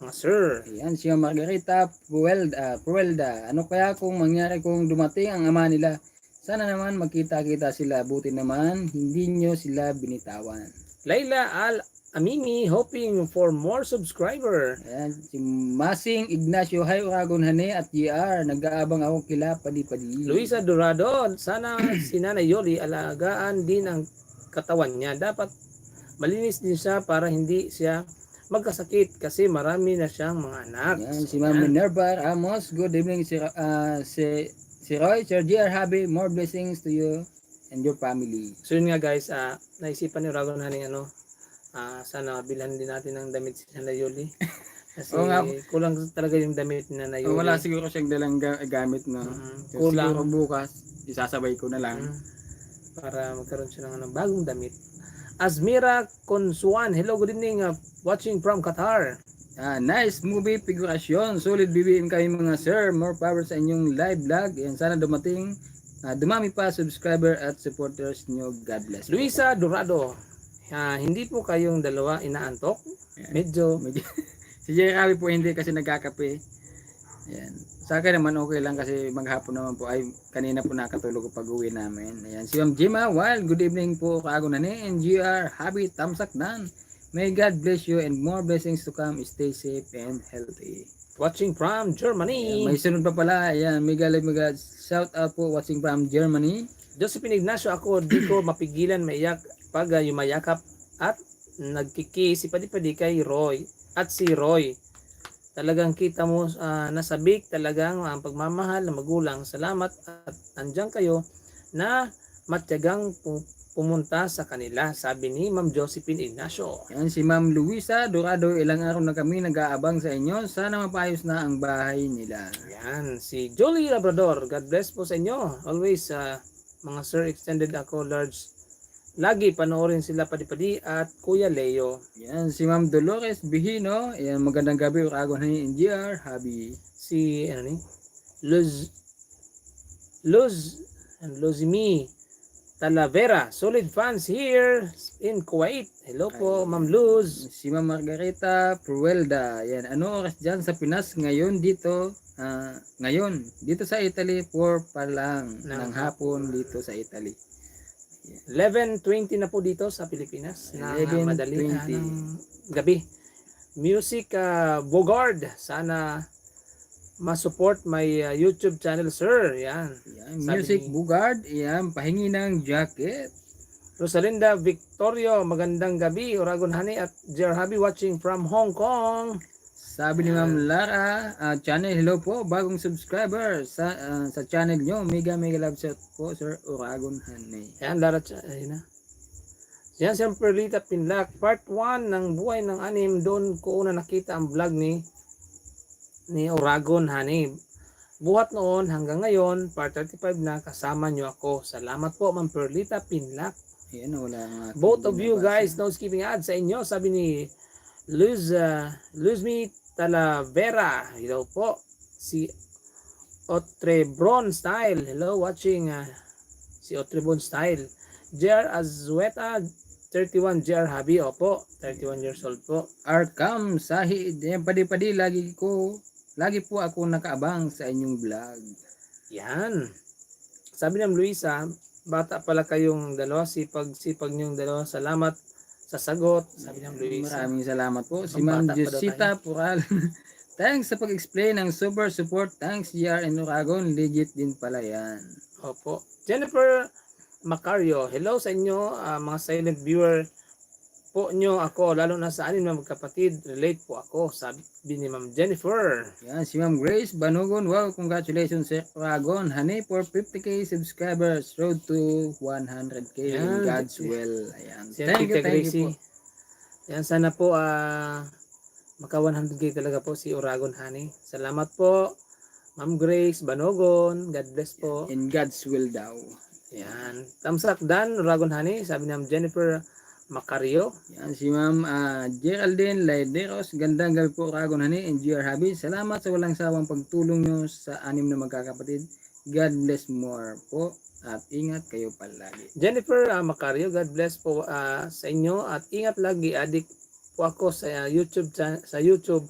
Mga sir.
Yan, si Ma'am Margarita Puelda. Ano kaya kung mangyari kung dumating ang ama nila? Sana naman magkita-kita sila. Buti naman, hindi nyo sila binitawan.
Layla Amini, hoping for more subscriber.
Ayan, si Masing Ignacio, hi Uragon Hane at GR. Nag-aabang ako kila Padi-Padi.
Luisa Dorado, sana si Nanay Yoli alagaan din ang katawan niya. Dapat malinis din siya para hindi siya magkasakit kasi marami na siyang mga anak.
Ayan, si Ma'am Minerva Ramos, good evening si Roy, Sir GR Habi, more blessings to you and your family.
So yun nga guys, naisipan ni Uragon Hane sana bilhan din natin ng damit si Nanay Yoli. Kasi kulang talaga yung damit ni Nanay Yoli.
Wala siguro siyang dalang gamit na.
Kulang.
Siguro bukas, isasabay ko na lang.
Para magkaroon siya ng bagong damit. Azmira Consuan, hello, good evening, watching from Qatar.
Nice movie figurasyon. Solid BBM kayo mga sir. More power sa inyong live vlog. Yan, sana dumami pa subscriber at supporters nyo. God bless.
Luisa Dorado, hindi po kayong dalawa inaantok? Medyo.
Si Jerry Rabi po hindi kasi nagkakape. Yan. Sa akin naman okay lang kasi maghapon naman po ay kanina po nakatulog ko pag-uwi namin. Ayan. Si Ma'am Jima, good evening po kaago na ni NGR Habi Tamsak Dan. May God bless you and more blessings to come. Stay safe and healthy.
Watching from Germany.
May sunod pa pala. Ayan, mega shout out po watching from Germany.
Josephine Ignacio, ako di ko mapigilan maiyak pag yumayakap at nagkiki si Padi-Padi kay Roy at si Roy. Talagang kita mo nasabik talagang ang pagmamahal ng magulang. Salamat at nandiyan kayo na matyagang pumunta sa kanila, sabi ni Ma'am Josephine Ignacio.
Yan si Ma'am Luisa Dorado, ilang araw na kami nag-aabang sa inyo. Sana mapayos na ang bahay nila.
Yan, si Jolie Labrador, God bless po sa inyo. Always, mga sir, extended ako large. Lagi panoorin sila Padi-Padi at Kuya Leo.
Yan si Ma'am Dolores Bihino. Yan, magandang gabi, Uragon ni NGR Habi.
Si Luzmi Talavera, solid fans here in Kuwait. Hello po, Ma'am Luz.
Si Ma'am Margarita Pruelda. Yan, ano oras dyan sa Pinas ngayon dito? Ngayon, dito sa Italy, 4 pa lang ng hapon dito sa Italy.
11:20 na po dito sa Pilipinas. Na madali ng gabi. Music Bogard. Sana ma-support my YouTube channel, sir. Yan.
Music Bogard. Yan, pahingi ng jacket.
Rosalinda Victorio, magandang gabi. Uragon Honey at Jer Habi watching from Hong Kong.
Sabi ni Ma'am Lara, channel, hello po, bagong subscriber sa channel nyo. Mega love shout po, Sir Uragon Honey.
Yan, Lara, ayun na. Yan, siyempre Rita Pinlac, part 1 ng buhay ng anim. Doon ko una nakita ang vlog ni Uragon Honey. Buhat noon hanggang ngayon, part 35 na, kasama nyo ako. Salamat po, Ma'am Perlita Pinlac.
Yan, wala nga.
Both of you guys, no skipping ads sa inyo, sabi ni Luzmi Talavera. Hello po. Si Otrebron Style. Hello, watching si Otrebron Style. JR Azueta, 31 JR Habi. Opo, 31 years old po.
Arkam Sahid. Yan, Padi-Padi, lagi po ako nakaabang sa inyong vlog.
Yan. Sabi ng Luisa, bata pala kayong dalawa, sipag niyong dalawa. Salamat sa sagot, sabi ng Luisa.
Maraming salamat po. Si Ma'am Jessita Pural. Thanks sa pag-explain ng super support. Thanks GR and Uragon. Legit din pala yan.
Opo. Jennifer Macario, hello sa inyo mga silent viewer po nyo ako, lalo na sa anin na magkapatid, relate po ako, sabi ni Ma'am Jennifer.
Yan, si Ma'am Grace Banugon. Wow, congratulations Sir Uragon. Honey for 50k subscribers. Road to 100k in
Yan.
God's will. Ayan.
Si
Thank you po.
Gracie. Yan, sana po maka 100k talaga po si Uragon Honey. Salamat po, Ma'am Grace Banogon. God bless po.
In God's will daw.
Yan. Thumbs up Dan, Uragon Honey. Sabi ni Ma'am Jennifer Macario.
Yan, si Ma'am Geraldine Laideros. Gandang gabi po Uragon Honey and GR Habi. Salamat sa walang sawang pagtulong nyo sa anim na magkakapatid. God bless more po. At ingat kayo palagi.
Jennifer Macario, God bless po sa inyo. At ingat lagi. Adik po ako sa YouTube.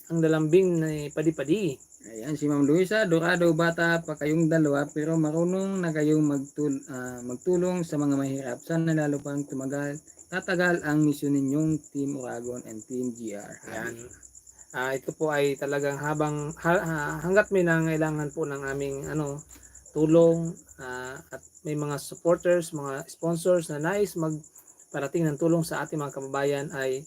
Ang dalambing ni Padi-Padi.
Ayan, si Ma'am Luisa, Dorado, bata pa kayong dalawa pero marunong na kayong magtulong sa mga mahirap. Sana lalo pang tatagal ang misyon ninyong Team Uragon and Team GR.
Ayan. Ito po ay talagang hanggat may nangailangan po ng aming tulong at may mga supporters, mga sponsors na nais magparating ng tulong sa ating mga kababayan ay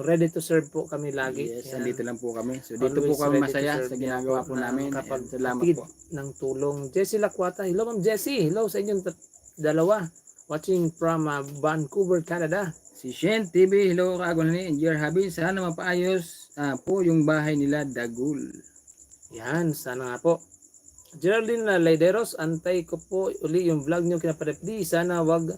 ready to serve po kami lagi.
Yes,
Yan.
dito lang po kami. So dito
Always
po kami
ready to
masaya
serve
sa ginagawa po namin.
kapag
And salamat
hatid
po.
ng tulong. Jessie Lakwata. Hello Ma'am Jessie. Hello sa inyong dalawa. Watching from Vancouver, Canada.
Si Shen TV, hello Uragon Honey and GR Habi. Sana mapaayos po yung bahay nila Dagul.
Yan, sana nga po. Geraldine Laideros, antay ko po uli yung vlog nyo kinaparepdi. Sana wag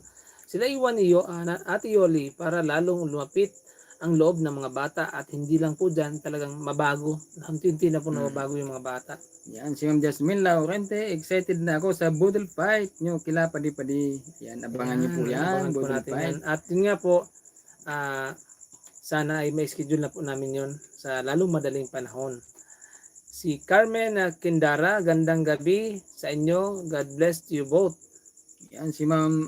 sila iwan niyo Ate Yoli para lalong lumapit ang loob ng mga bata at hindi lang po dyan talagang mabago. Unti-unti na po mababago yung mga bata.
Yan, si Ma'am Jasmine Laurente, excited na ako sa Boodle Fight nyo kila Padi-Padi. Yan, abangan nyo po yan,
Abangan po
Boodle
natin
Fight.
yan. At yun nga po, sana ay may schedule na po namin yon sa lalong madaling panahon. Si Carmen Kindara, gandang gabi sa inyo. God bless you both.
Yan, si Ma'am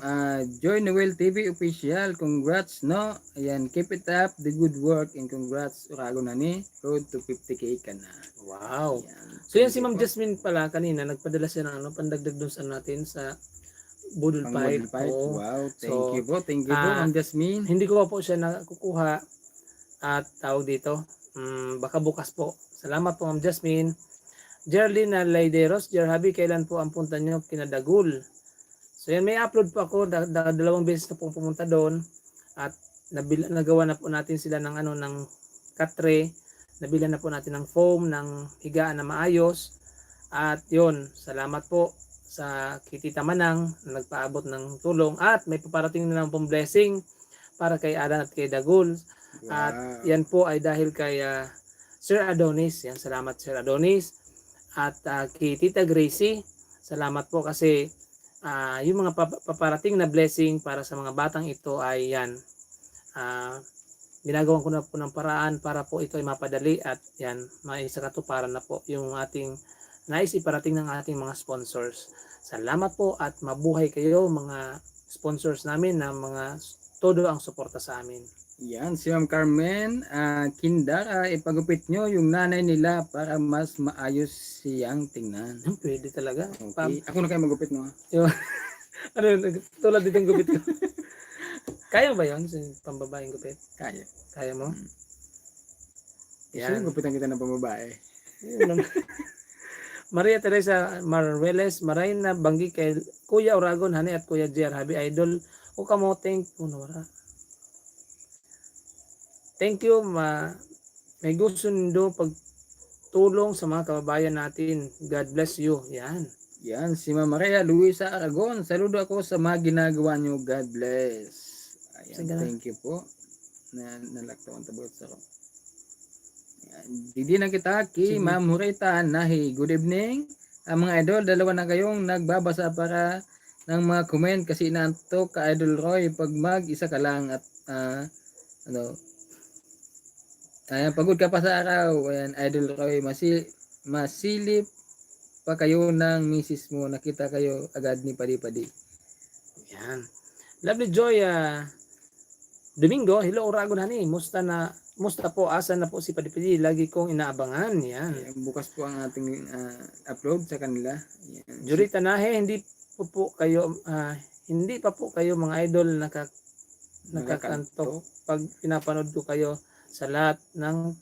Joy Noel TV Official, congrats no. Ayan, keep it up, the good work and congrats Uragon Honey. Road to 50k ka na.
Wow.
Yan.
So yan si Ma'am Jasmine pala kanina, nagpadala siya ng pandagdag dun sa natin sa Boodle
Pang
Fight.
Boodle Fight.
Oo.
Wow, thank
So,
you po. Thank you po, Ma'am Jasmine.
Hindi ko po siya nakukuha at tawag dito. Baka bukas po. Salamat po Ma'am Jasmine. Geraldine Laideros, Habi, kailan po ang punta nyo kinadagul? So yan, may upload po ako, dalawang beses na po pumunta doon at nagawa na po natin sila ng ng katre, nabila na po natin ng foam, ng higaan na maayos at yun, salamat po sa Kitita Manang na nagpaabot ng tulong at may paparating na lang pong blessing para kay Adan at kay Dagul.
Wow.
At yan po ay dahil kay Sir Adonis. Yan, salamat Sir Adonis. At kay Tita Gracie, salamat po kasi yung mga paparating na blessing para sa mga batang ito ay yan. Ginagawan ko na po ng paraan para po ito ay mapadali at yan, maisakatuparan na po yung ating nais iparating ng ating mga sponsors. Salamat po at mabuhay kayo mga sponsors namin na mga todo ang suporta sa amin.
Yan, si Ma'am Carmen Kindara, ipagupit nyo yung nanay nila para mas maayos siyang tingnan.
Pwede talaga.
Okay. Ako na kayo magupit mo.
Ano yun? Tulad ditong gupit ko. Kaya ba yun? Pambabaeng gupit?
Kaya.
Kaya mo?
Yan. Gupitan kita ng pambabae.
Maria Teresa Marueles, maray na banggi kay Kuya Uragon Honey at Kuya JR Habi Idol. O kamo, thank you. Thank you, may gusto nindo pagtulong sa mga kababayan natin. God bless you. Yan.
Yan, si Ma'am Maria Luisa Aragon. Saludo ako sa mga ginagawa nyo. God bless. Ayan, thank you po. Nalaktawan tabot sa ko. Didi na kita ki Ma'am Hurita Nahi. Good evening. Mga idol, dalawa na kayong nagbabasa para ng mga comment kasi inaantok ka Idol Roy pag mag-isa ka lang at ayan, pagod ka pa sa araw. Ayan, Idol Roy, masilip pa kayo ng misis mo. Nakita kayo agad ni Padi-Padi.
Yan. Lovely Joy Domingo, hello Uragon Honey. musta po, asa na po si Padipili? Lagi kong inaabangan. Yan.
Bukas po ang ating upload sa kanila. Yan.
Juri Tanahe, hindi pa po kayo mga idol nakakantok pag pinapanood ko kayo sa lahat ng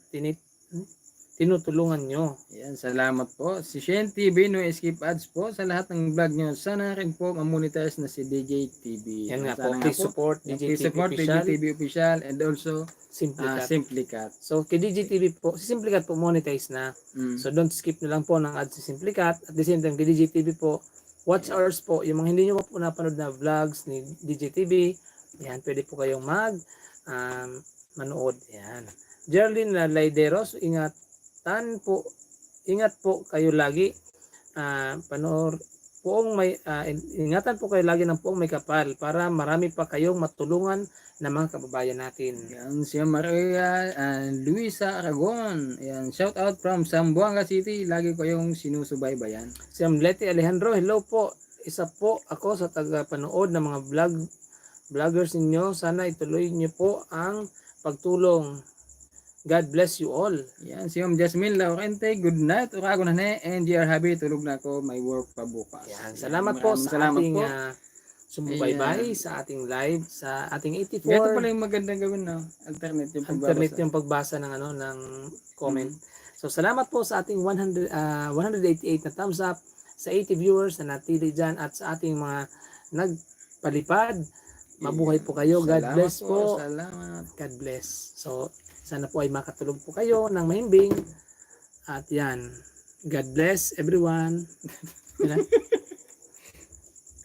tinutulungan nyo.
Yan, salamat po. Si Shen TV, no skip ads po sa lahat ng vlog nyo. Sana rin po ma-monetize na si DJ TV.
Yan nga po,
Sana
please support DJ
please
TV
support DJ
official,
TV official and also
Simply Cat.
Simply Cat.
So kay DJ TV po, si Simply Cat po monetize na.
Mm.
So don't skip na lang po ng ads si Simply Cat. At the same time, kay DJ TV po, watch hours po, yung mga hindi nyo pa po napanood na vlogs ni DJ TV, yan, pwede po kayong manood. Yan. Geraldine Laideros, ingat po kayo lagi. Ingatan po kayo lagi ng poong may kapal para marami pa kayong matulungan ng mga kababayan natin.
Yan, si Maria Luisa Aragon. Yan, shout out from Zamboanga City. Lagi ko yung sinusubaybayan.
Si Amleti Alejandro, hello po. Isa po ako sa taga-panood ng mga vloggers ninyo. Sana ituloy niyo po ang pagtulong. God bless you all.
Yan, si Jasmine Laurente, good night. Urago na ne, and you are happy. Tulog na ako, may work pa bukas.
Yan, salamat po sa ating sumubaybay sa ating live, sa ating 84.
Ito pala yung magandang gawin, no? Alternate yung
pagbasa ng ng comment. So salamat po sa ating 188 na thumbs up, sa 80 viewers na natili dyan, at sa ating mga nagpalipad. Mabuhay po kayo. God bless po.
Salamat.
God bless. So sana po ay makatulog po kayo ng mahimbing. At yan. God bless everyone.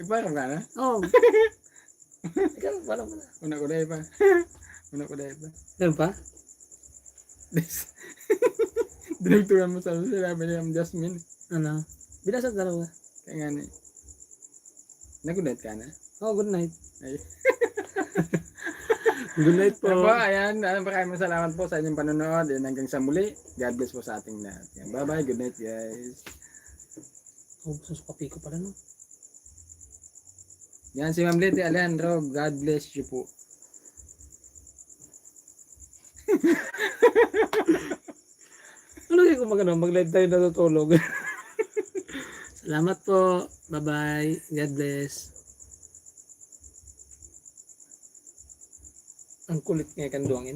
Parang ka na?
Oh. Ikaw, parang mo na.
Una ko dahil pa. Una ko dahil pa.
Ganun pa?
Dinagtugan mo sa sinabi niya ang Jasmine.
Ano? Bilas at dalawa.
Kaya nga ni. Nag-good ka na?
Oh, good night.
Ay.
Good night po.
Po, ayan, maraming salamat po sa inyong panonood. And hanggang sa muli, God bless po sa ating lahat. Bye-bye, good night guys.
Oh, susukapi ko pala no.
Yan si Ma'am Leti Alejandro, God bless you po.
Ano kayo kung mag-live tayo natutulog? Salamat po. Bye-bye. God bless. Ang kulit nga kanduangin.